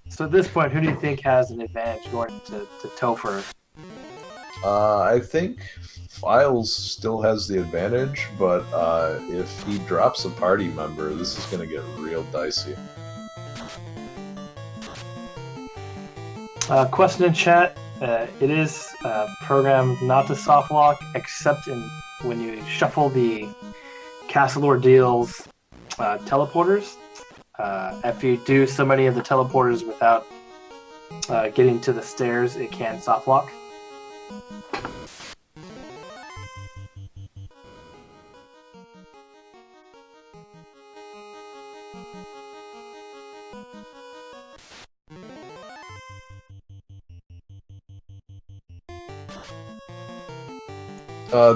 So at this point, who do you think has an advantage going to Topher? I think Philes still has the advantage, but if he drops a party member, this is going to get real dicey. Question in chat. It is programmed not to soft lock, except when you shuffle the Castle Ordeal's teleporters. If you do so many of the teleporters without getting to the stairs, it can soft lock.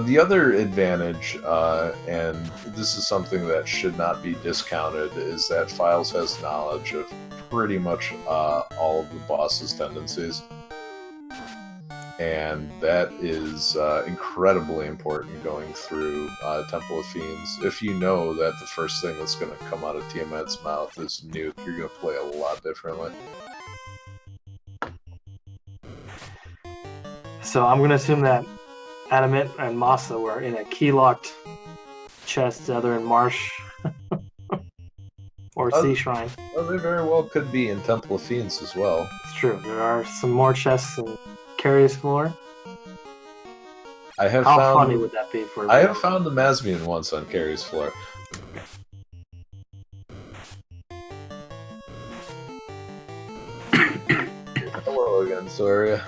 The other advantage, and this is something that should not be discounted, is that Philes has knowledge of pretty much all of the boss's tendencies. And that is incredibly important going through Temple of Fiends. If you know that the first thing that's going to come out of Tiamat's mouth is nuke, you're going to play a lot differently. So I'm going to assume that Adamant and Masa were in a key-locked chest, either in Marsh or Sea Shrine. Well, they very well could be in Temple of Fiends as well. It's true. There are some more chests in Carrier's floor. How funny would that be for? I have found the Masmian once on Carrier's floor. Hello again, Soria.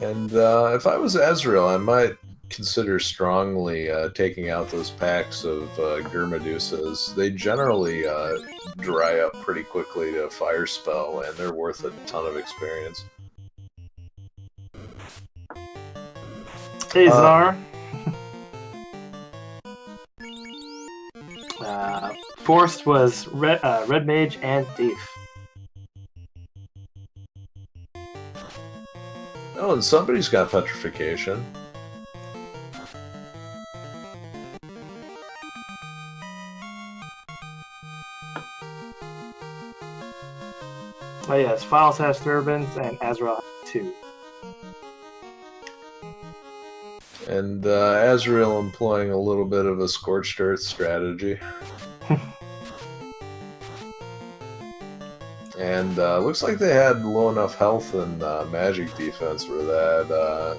And if I was Azrael, I might consider strongly taking out those packs of Gurmedusas. They generally dry up pretty quickly to a fire spell, and they're worth a ton of experience. Hey, Zar. Forced was Red Mage and Thief. Oh, and somebody's got Petrification. Oh yes, Philes has turbans and Azrael has 2. And Azrael employing a little bit of a Scorched Earth strategy. And looks like they had low enough health and magic defense for that.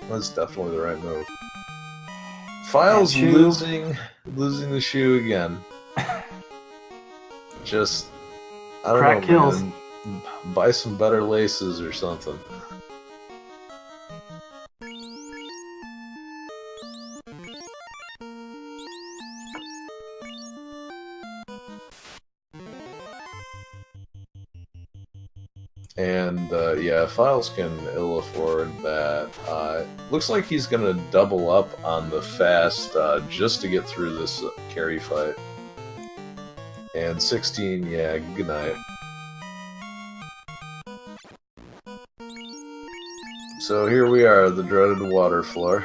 That's definitely the right move. Philes losing the shoe again. Just, I don't Crack know, kills. man. Buy some better laces or something. And yeah, Philes can ill afford that. Looks like he's gonna double up on the fast just to get through this carry fight. And 16, yeah, good night. So here we are, the dreaded water floor.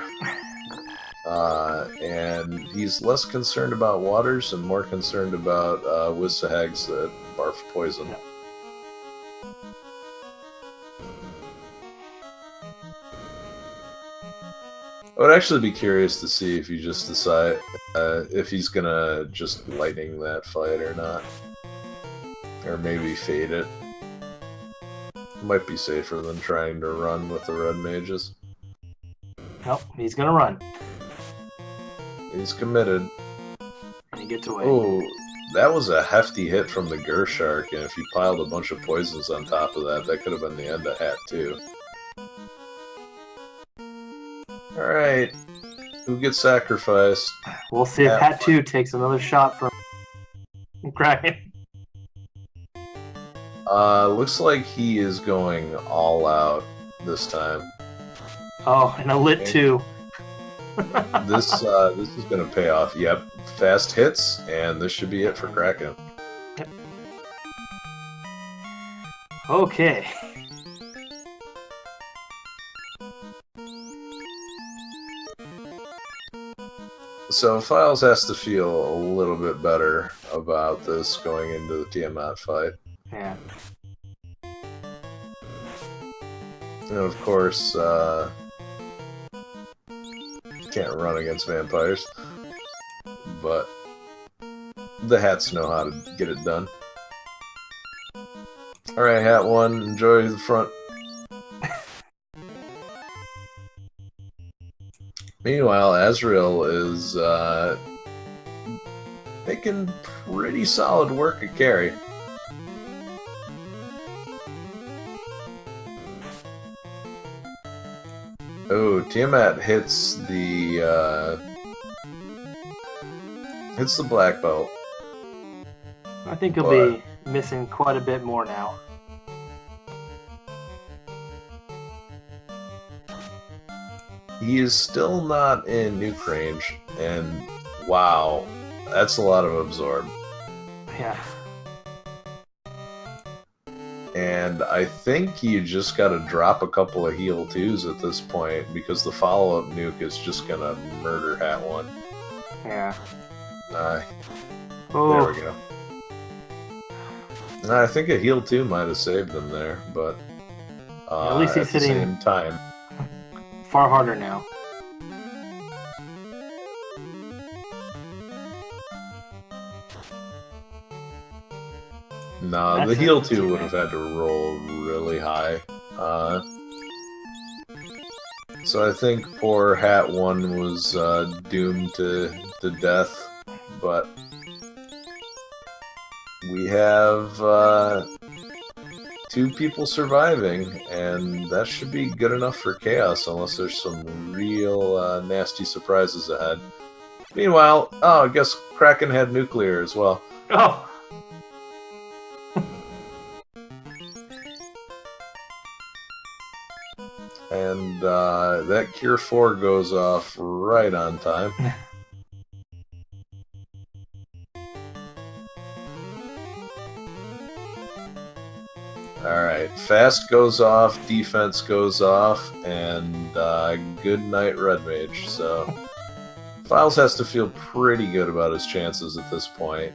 and he's less concerned about waters and more concerned about Wissahags that barf poison. Yep. I would actually be curious to see if you just decide if he's gonna just lightning that fight or not. Or maybe fade it. Might be safer than trying to run with the red mages. Nope, he's gonna run. He's committed. And he gets away. Oh, that was a hefty hit from the Gershark, and if you piled a bunch of poisons on top of that, that could have been the end of Hat 2. Alright. Who gets sacrificed? We'll see if Hat 2 takes another shot from Kraken. Looks like he is going all out this time. Oh, and a lit 2. This is gonna pay off. Yep, fast hits, and this should be it for Kraken. Yep. Okay. So Philes has to feel a little bit better about this going into the Tiamat fight. Yeah. And of course, can't run against vampires, but the hats know how to get it done. Alright, Hat 1, enjoy the front. Meanwhile, Azrael is making pretty solid work at carry. Oh, Tiamat hits the black belt. I think he'll be missing quite a bit more now. He is still not in nuke range, and wow, that's a lot of absorb. Yeah. And I think you just got to drop a couple of heal 2s at this point, because the follow-up nuke is just gonna murder Hat 1. Yeah. There Oh, we go. I think a heal 2 might have saved him there, but at least he's at the hitting same time. far harder now. No, That's the heal it. 2 would have had to roll really high. So I think poor Hat 1 was doomed to death, but we have 2 people surviving, and that should be good enough for Chaos, unless there's some real nasty surprises ahead. Meanwhile, I guess Kraken had nuclear as well. Oh! And that Cure 4 goes off right on time. Alright, fast goes off, defense goes off, and good night Red Mage. So Philes has to feel pretty good about his chances at this point.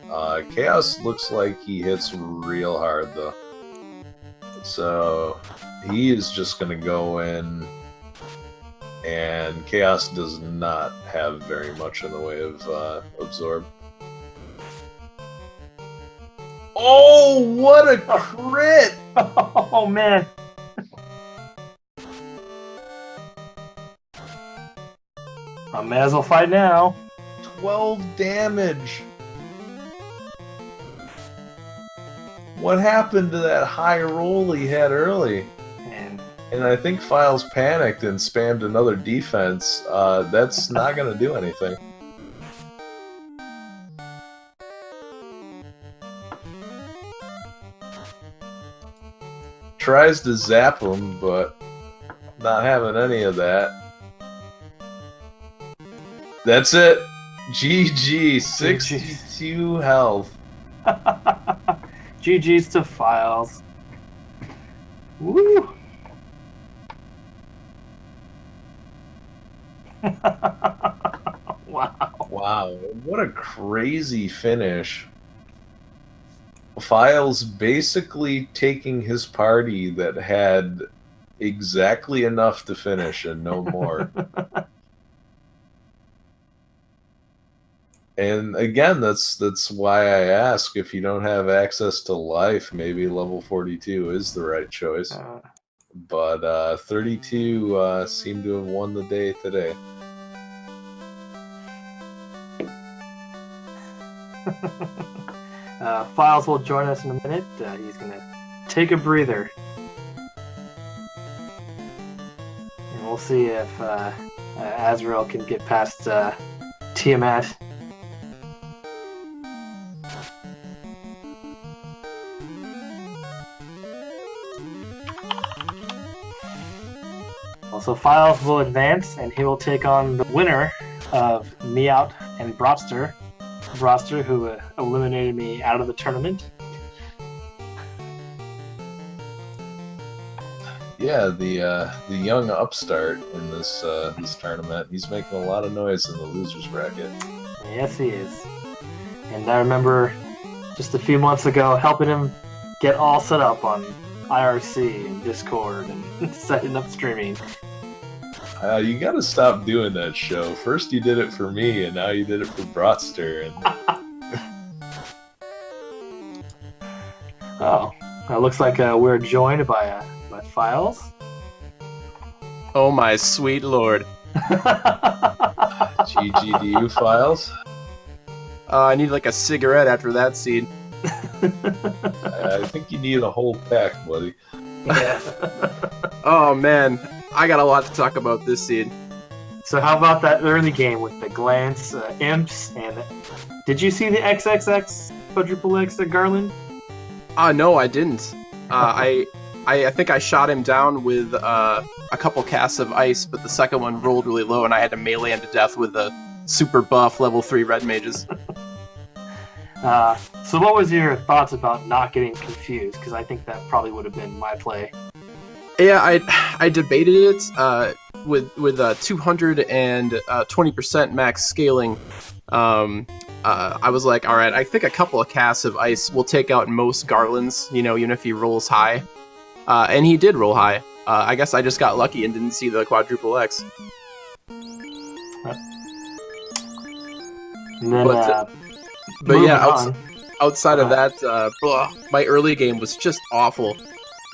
Chaos looks like he hits real hard though. So he is just going to go in, and Chaos does not have very much in the way of absorb. Oh, what a crit! Oh, man. I may as well fight now. 12 damage! What happened to that high roll he had early? And I think Philes panicked and spammed another defense. That's not going to do anything. Tries to zap him, but not having any of that. That's it. GG. 62 health. GG's to Philes. Woo! Wow, what a crazy finish. Philes basically taking his party that had exactly enough to finish and no more. And again, that's why I ask, if you don't have access to life, maybe level 42 is the right choice. But 32 seem to have won the day today. Philes will join us in a minute. He's going to take a breather. And we'll see if Azrael can get past Tiamat. Also, Philes will advance, and he will take on the winner of Meowth and Brawster. Brawster, who eliminated me out of the tournament. Yeah, the young upstart in this tournament. He's making a lot of noise in the losers bracket. Yes, he is. And I remember just a few months ago helping him get all set up on IRC and Discord and setting up streaming. You gotta stop doing that show. First you did it for me, and now you did it for Brawster. And oh, it looks like we're joined by Philes. Oh my sweet lord. GG to you, Philes. I need like a cigarette after that seed. I think you need a whole pack, buddy. Yeah. Oh man, I got a lot to talk about this seed. So how about that early game with the Glance Imps, and did you see the XXX quadruple X Garland? No, I didn't. I think I shot him down with a couple casts of ice, but the second one rolled really low, and I had to melee him to death with a super buff level 3 red mages. So what was your thoughts about not getting confused? Because I think that probably would have been my play. Yeah, I debated it with 220% max scaling. I was like, all right, I think a couple of casts of ice will take out most Garlands, even if he rolls high. And he did roll high. I guess I just got lucky and didn't see the quadruple X. And then, but yeah, outside of Uh-huh. that, my early game was just awful.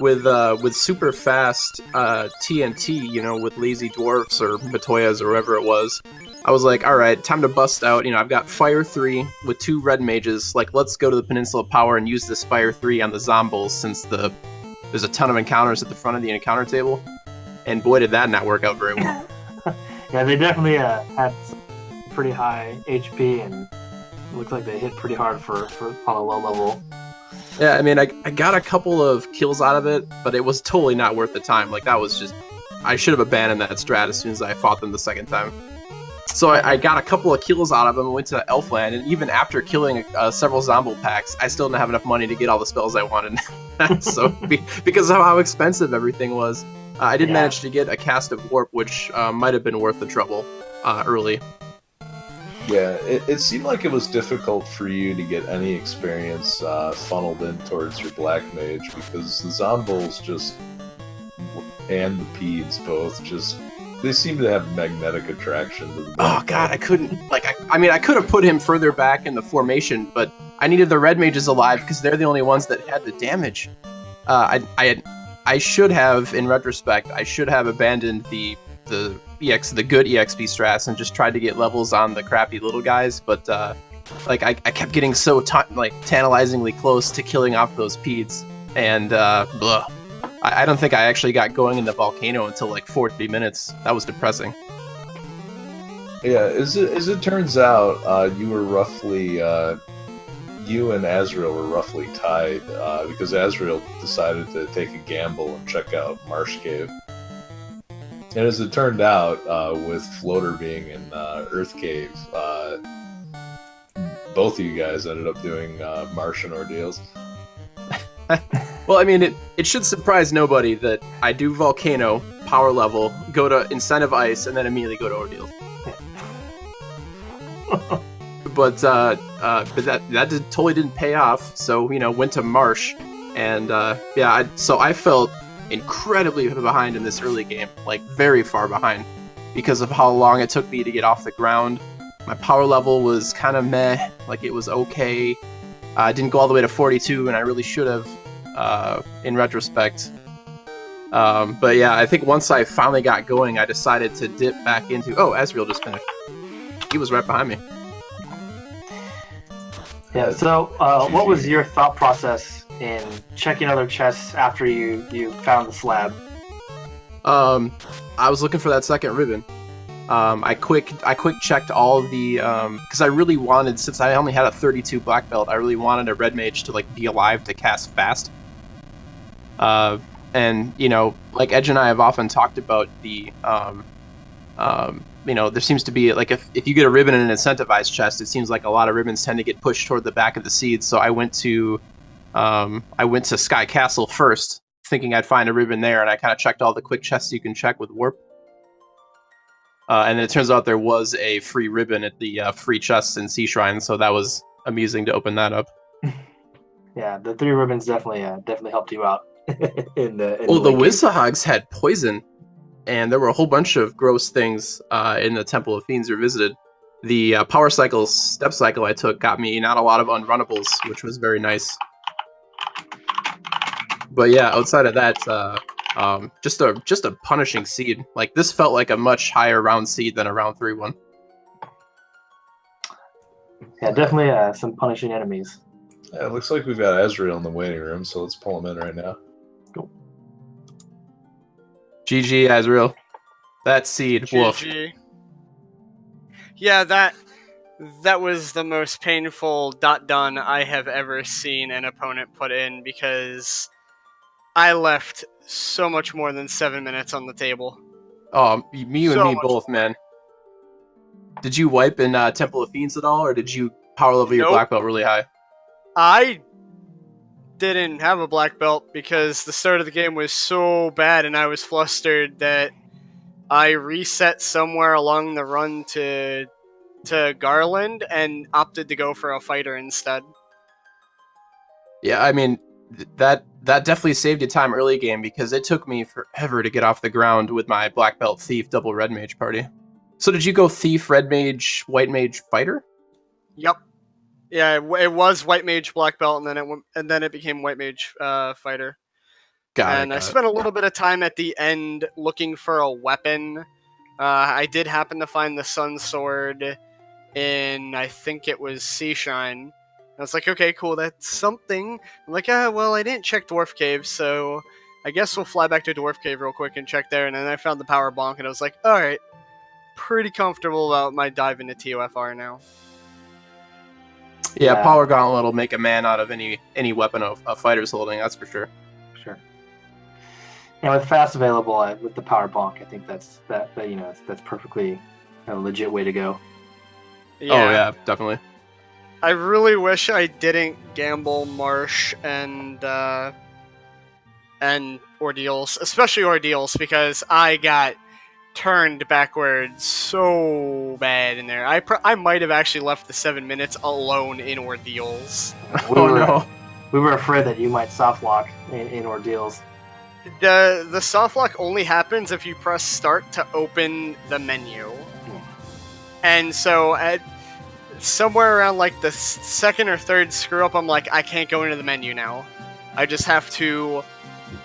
With super fast TNT, with lazy dwarfs or Matoyas or whatever it was, I was like, all right, time to bust out. I've got Fire 3 with 2 red mages. Like, let's go to the Peninsula of Power and use this Fire 3 on the Zombies, since there's a ton of encounters at the front of the encounter table. And boy, did that not work out very well. Yeah, they definitely had some pretty high HP, and it looked like they hit pretty hard for on a low level. Yeah, I mean, I got a couple of kills out of it, but it was totally not worth the time. Like, that was just... I should have abandoned that strat as soon as I fought them the second time. So I got a couple of kills out of them and went to Elfland, and even after killing several Zombie packs, I still didn't have enough money to get all the spells I wanted. So, because of how expensive everything was, I did manage to get a cast of Warp, which might have been worth the trouble early. Yeah, it seemed like it was difficult for you to get any experience funneled in towards your Black Mage, because the Zombies and the Peds both they seem to have magnetic attraction to the Black Oh god, I couldn't, I could have put him further back in the formation, but I needed the red mages alive because they're the only ones that had the damage. I should have, in retrospect, abandoned the good EXP strats and just tried to get levels on the crappy little guys, but I kept getting so tantalizingly close to killing off those Peds, and I don't think I actually got going in the volcano until like 40 minutes. That was depressing. Yeah, as it turns out, you and Azrael were roughly tied, because Azrael decided to take a gamble and check out Marsh Cave. And as it turned out, with Floater being in Earth Cave, both of you guys ended up doing Martian ordeals. Well, I mean, it should surprise nobody that I do Volcano, power level, go to Incentive Ice, and then immediately go to Ordeal. but totally didn't pay off. So went to Marsh, and so I felt incredibly behind in this early game, like very far behind, because of how long it took me to get off the ground. My power level was kind of meh, like it was okay. I didn't go all the way to 42, and I really should have, in retrospect. But yeah, I think once I finally got going, I decided to dip back into... Oh, Azrael just finished. He was right behind me. Yeah, so what was your thought process in checking other chests after you found the slab? I was looking for that second ribbon. I quick checked all of the because I really wanted, since I only had a 32 black belt, I really wanted a red mage to like be alive to cast fast. And like Edge and I have often talked about the there seems to be like if you get a ribbon in an incentivized chest, it seems like a lot of ribbons tend to get pushed toward the back of the seed. So I went to Sky Castle first, thinking I'd find a ribbon there, and I kind of checked all the quick chests you can check with warp. And then it turns out there was a free ribbon at the free chests in Sea Shrine, so that was amusing to open that up. Yeah, the 3 ribbons definitely helped you out. The Wissahogs had poison, and there were a whole bunch of gross things in the Temple of Fiends Revisited. The power cycle, step cycle I took got me not a lot of unrunnables, which was very nice. But yeah, outside of that, just a punishing seed. Like, this felt like a much higher round seed than a round 3 one. Yeah, definitely some punishing enemies. Yeah, it looks like we've got Azrael in the waiting room, so let's pull him in right now. Cool. GG, Azrael. That seed, GG. woof. Yeah, that was the most painful done I have ever seen an opponent put in, because I left so much more than 7 minutes on the table. Oh, you and me both, man. Did you wipe in Temple of Fiends at all, or did you power level your black belt really high? I didn't have a black belt because the start of the game was so bad and I was flustered that I reset somewhere along the run to Garland and opted to go for a fighter instead. Yeah, I mean, that definitely saved you time early game, because it took me forever to get off the ground with my black belt thief double red mage party. So did you go thief, red mage, white mage, fighter? Yep. Yeah, it was white mage black belt, and then it became white mage fighter. I spent a little bit of time at the end looking for a weapon. I did happen to find the sun sword in, I think it was Sea Shrine. I was like, okay, cool, that's something. I'm like, well, I didn't check Dwarf Cave, so I guess we'll fly back to Dwarf Cave real quick and check there. And then I found the power bonk, and I was like, all right, pretty comfortable about my dive into TOFR now. Yeah, Power Gauntlet will make a man out of any weapon a fighter's holding, that's for sure. Sure. And with fast available with the power bonk, I think that's perfectly a legit way to go. Yeah. Oh yeah, definitely. I really wish I didn't gamble Marsh and Ordeals, especially Ordeals, because I got turned backwards so bad in there. I might have actually left the 7 minutes alone in Ordeals. No. We were afraid that you might soft lock in Ordeals. The soft lock only happens if you press start to open the menu. And so at somewhere around like the second or third screw up, I'm like, I can't go into the menu now. I just have to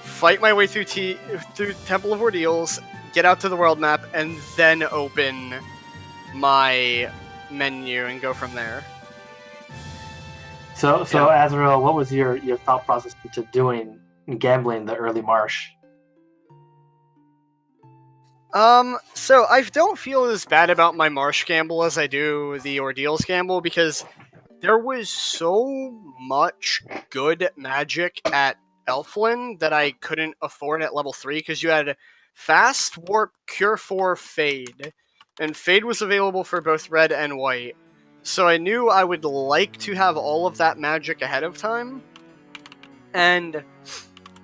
fight my way through Temple of Ordeals, get out to the world map, and then open my menu and go from there. So Azrael, what was your thought process to doing gambling the early Marsh? So I don't feel as bad about my Marsh gamble as I do the Ordeals gamble, because there was so much good magic at Elflin that I couldn't afford at level 3, because you had Fast, Warp, Cure 4, Fade, and Fade was available for both red and white. So I knew I would like to have all of that magic ahead of time, and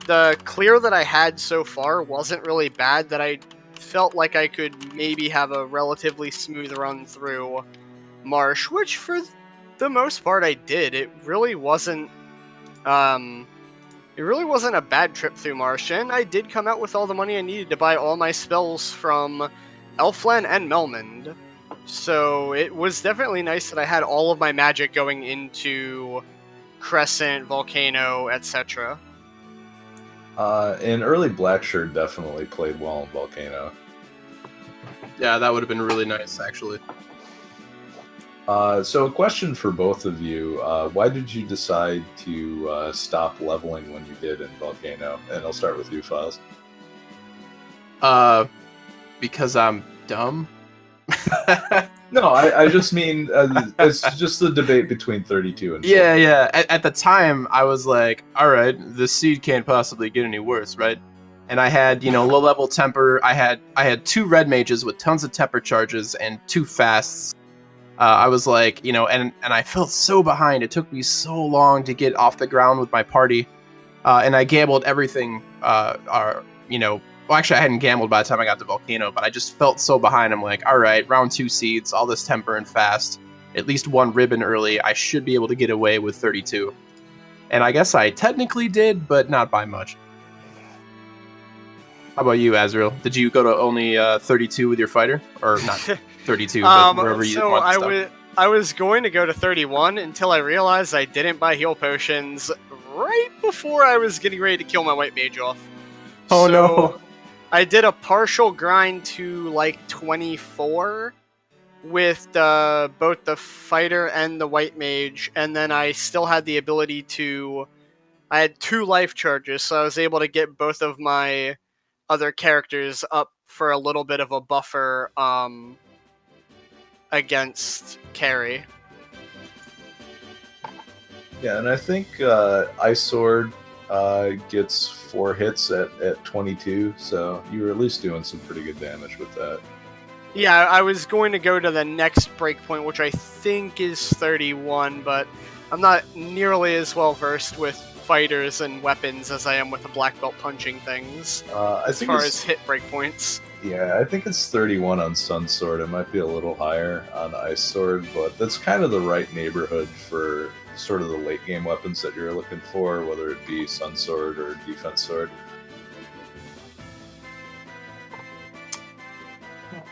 the clear that I had so far wasn't really bad, that I felt like I could maybe have a relatively smooth run through Marsh, which for the most part I did. It really wasn't a bad trip through Marsh, and I did come out with all the money I needed to buy all my spells from Elfland and Melmond. So it was definitely nice that I had all of my magic going into Crescent, Volcano, etc. And early Blackshirt definitely played well in Volcano. Yeah, that would have been really nice, actually. So a question for both of you. Why did you decide to stop leveling when you did in Volcano? And I'll start with you, Philes. Because I'm dumb. No, I just mean it's just the debate between 32 and 40. Yeah. At the time, I was like, all right, the seed can't possibly get any worse, right? And I had, low level temper. I had 2 red mages with tons of temper charges and 2 fasts. I was like, and I felt so behind. It took me so long to get off the ground with my party, and I gambled everything. Well, actually, I hadn't gambled by the time I got to Volcano, but I just felt so behind. I'm like, all right, round 2 seeds, all this temper and fast, at least 1 ribbon early. I should be able to get away with 32. And I guess I technically did, but not by much. How about you, Azrael? Did you go to only 32 with your fighter? Or not 32, but wherever you want to stop? I was going to go to 31 until I realized I didn't buy heal potions right before I was getting ready to kill my white mage off. Oh, so no. I did a partial grind to like 24 with both the fighter and the white mage, and then I still had the ability to... I had 2 life charges, so I was able to get both of my other characters up for a little bit of a buffer against carry. Yeah, and I think Ice Sword gets 4 hits at 22, so you were at least doing some pretty good damage with that. Yeah, I was going to go to the next breakpoint, which I think is 31, but I'm not nearly as well versed with fighters and weapons as I am with the black belt punching things. As far as hit breakpoints. Yeah, I think it's 31 on Sun Sword. It might be a little higher on Ice Sword, but that's kind of the right neighborhood for sort of the late game weapons that you're looking for, whether it be Sun Sword or Defense Sword.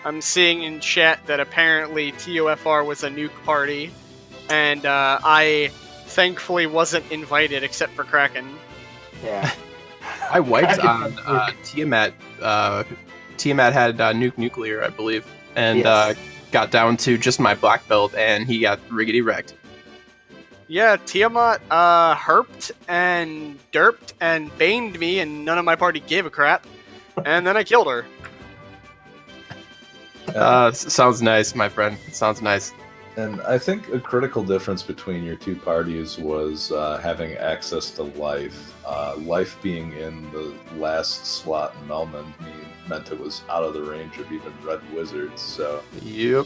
I'm seeing in chat that apparently TOFR was a nuke party, and I thankfully wasn't invited except for Kraken. Yeah. I wiped on Tiamat. Tiamat had nuke nuclear, I believe, and Yes. Got down to just my black belt, and he got riggedy wrecked. Yeah, Tiamat herped and derped and baned me, and none of my party gave a crap. And then I killed her. Sounds nice, my friend. Sounds nice. And I think a critical difference between your 2 parties was having access to life. Life being in the last slot in Melmond meant it was out of the range of even red wizards. So Yep.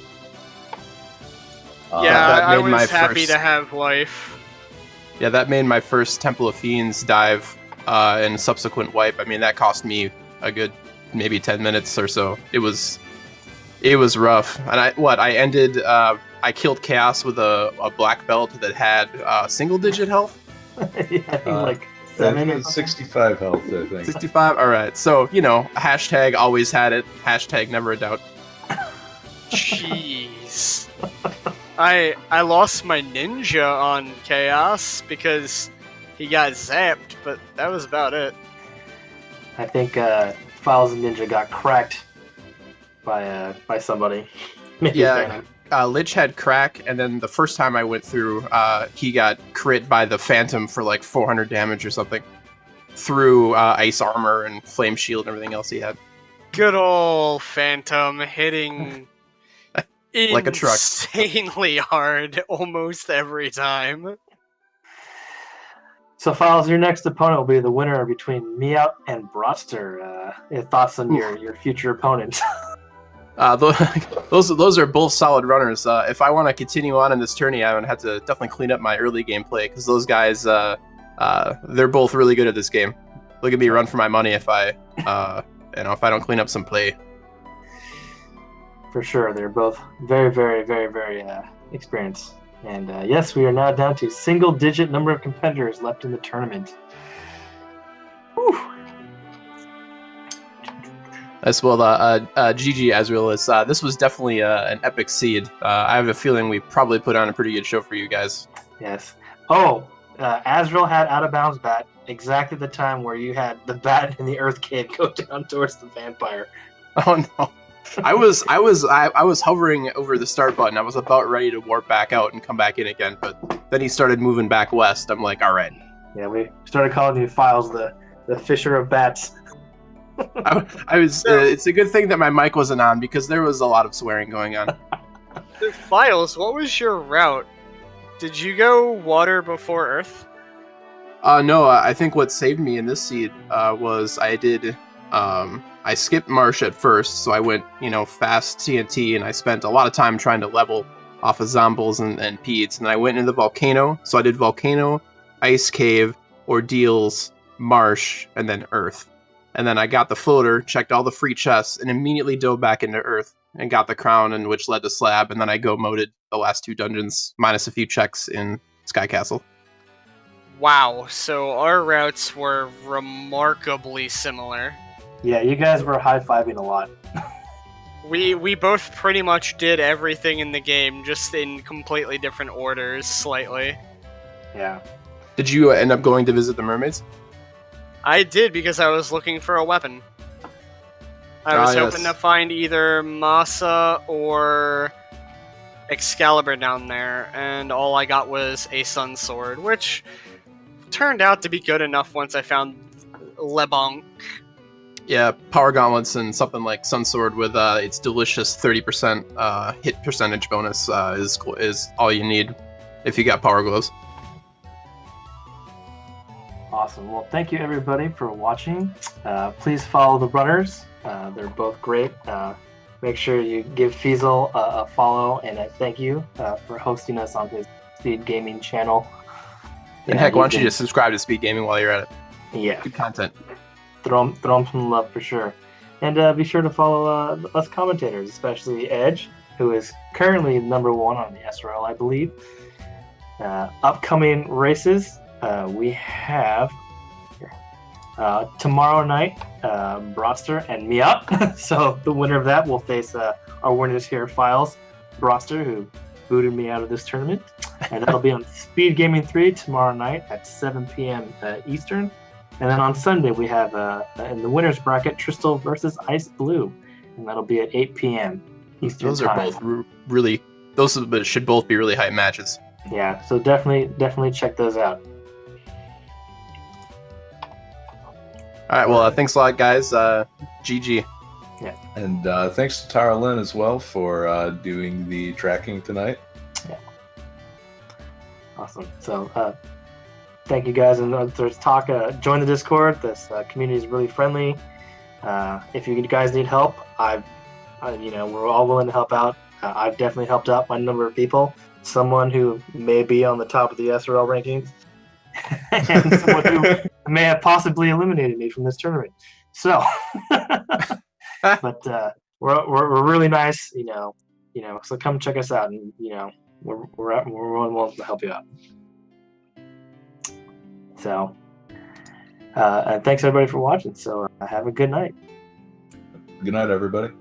I was happy to have life. Yeah, that made my first Temple of Fiends dive and subsequent wipe. I mean, that cost me a good maybe 10 minutes or so. It was rough. And I ended... I killed Chaos with a black belt that had single-digit health. Yeah, I think like 7 or 65 health, I think. 65? Alright, so, hashtag always had it. Hashtag never a doubt. Jeez. I lost my ninja on Chaos because he got zapped, but that was about it. I think Philes and Ninja got cracked by somebody. Maybe Yeah. Phantom. Lich had crack, and then the first time I went through, he got crit by the Phantom for like 400 damage or something through ice armor and flame shield and everything else he had. Good old Phantom hitting Like a truck. insanely hard almost every time. So, Philes, your next opponent will be the winner between Meowth and Broster. Your thoughts on your future opponent? Those are both solid runners. If I want to continue on in this tourney, I'm gonna have to definitely clean up my early game play because those guys, they're both really good at this game. Look at me run for my money if I don't clean up some play. for sure. They're both very, very, very, very experienced. And yes, we are now down to single-digit number of competitors left in the tournament. Whew. As well, GG Azrael, this was definitely an epic seed. I have a feeling we probably put on a pretty good show for you guys. Yes. Oh, Azrael had out of bounds bat exactly the time where you had the bat in the Earth Cave go down towards the vampire. Oh no! I was hovering over the start button. I was about ready to warp back out and come back in again, but then he started moving back west. I'm like, all right. Yeah, we started calling you Philes the Fisher of Bats. I was. It's a good thing that my mic wasn't on because there was a lot of swearing going on. Philes, what was your route? Did you go water before earth? No. I think what saved me in this seed was I did. I skipped marsh at first, so I went, fast TNT, and I spent a lot of time trying to level off of zombies and peds. And then I went into the volcano, so I did volcano, ice cave, ordeals, marsh, and then earth. And then I got the floater, checked all the free chests, and immediately dove back into earth and got the crown, and which led to slab. And then I moded the last 2 dungeons, minus a few checks in Sky Castle. Wow, so our routes were remarkably similar. Yeah, you guys were high-fiving a lot. We both pretty much did everything in the game, just in completely different orders, slightly. Yeah. Did you end up going to visit the mermaids? I did, because I was looking for a weapon. I was hoping to find either Masa or Excalibur down there, and all I got was a Sun Sword, which turned out to be good enough once I found Lebonk. Yeah, Power Gauntlets and something like Sun Sword with its delicious 30% hit percentage bonus is all you need if you got Power Gloves. Awesome. Well, thank you everybody for watching. Please follow the runners. They're both great. Make sure you give Fiesel a follow and a thank you for hosting us on his Speed Gaming channel. And heck, why don't you just subscribe to Speed Gaming while you're at it? Yeah. Good content. Throw him some love for sure. And be sure to follow us commentators, especially Edge, who is currently number 1 on the SRL, I believe. Upcoming races, we have tomorrow night, Broster and me up. So the winner of that will face our winners here, Philes, Broster, who booted me out of this tournament. And that'll be on Speed Gaming 3 tomorrow night at 7 p.m. Eastern. And then on Sunday, we have, in the winner's bracket, Tristal versus Ice Blue. And that'll be at 8 p.m. Eastern Those time. are both really... Those should both be really hype matches. Yeah, so definitely check those out. All right, well, thanks a lot, guys. GG. Yeah. And thanks to Tara Lynn as well for doing the tracking tonight. Yeah. Awesome. So, thank you guys. And there's talk. Join the Discord. This community is really friendly. If you guys need help, we're all willing to help out. I've definitely helped out by a number of people. Someone who may be on the top of the SRL rankings, and someone who may have possibly eliminated me from this tournament. So, but we're really nice, So come check us out, and we're willing to help you out. So, and thanks everybody for watching. So have a good night. Good night, everybody.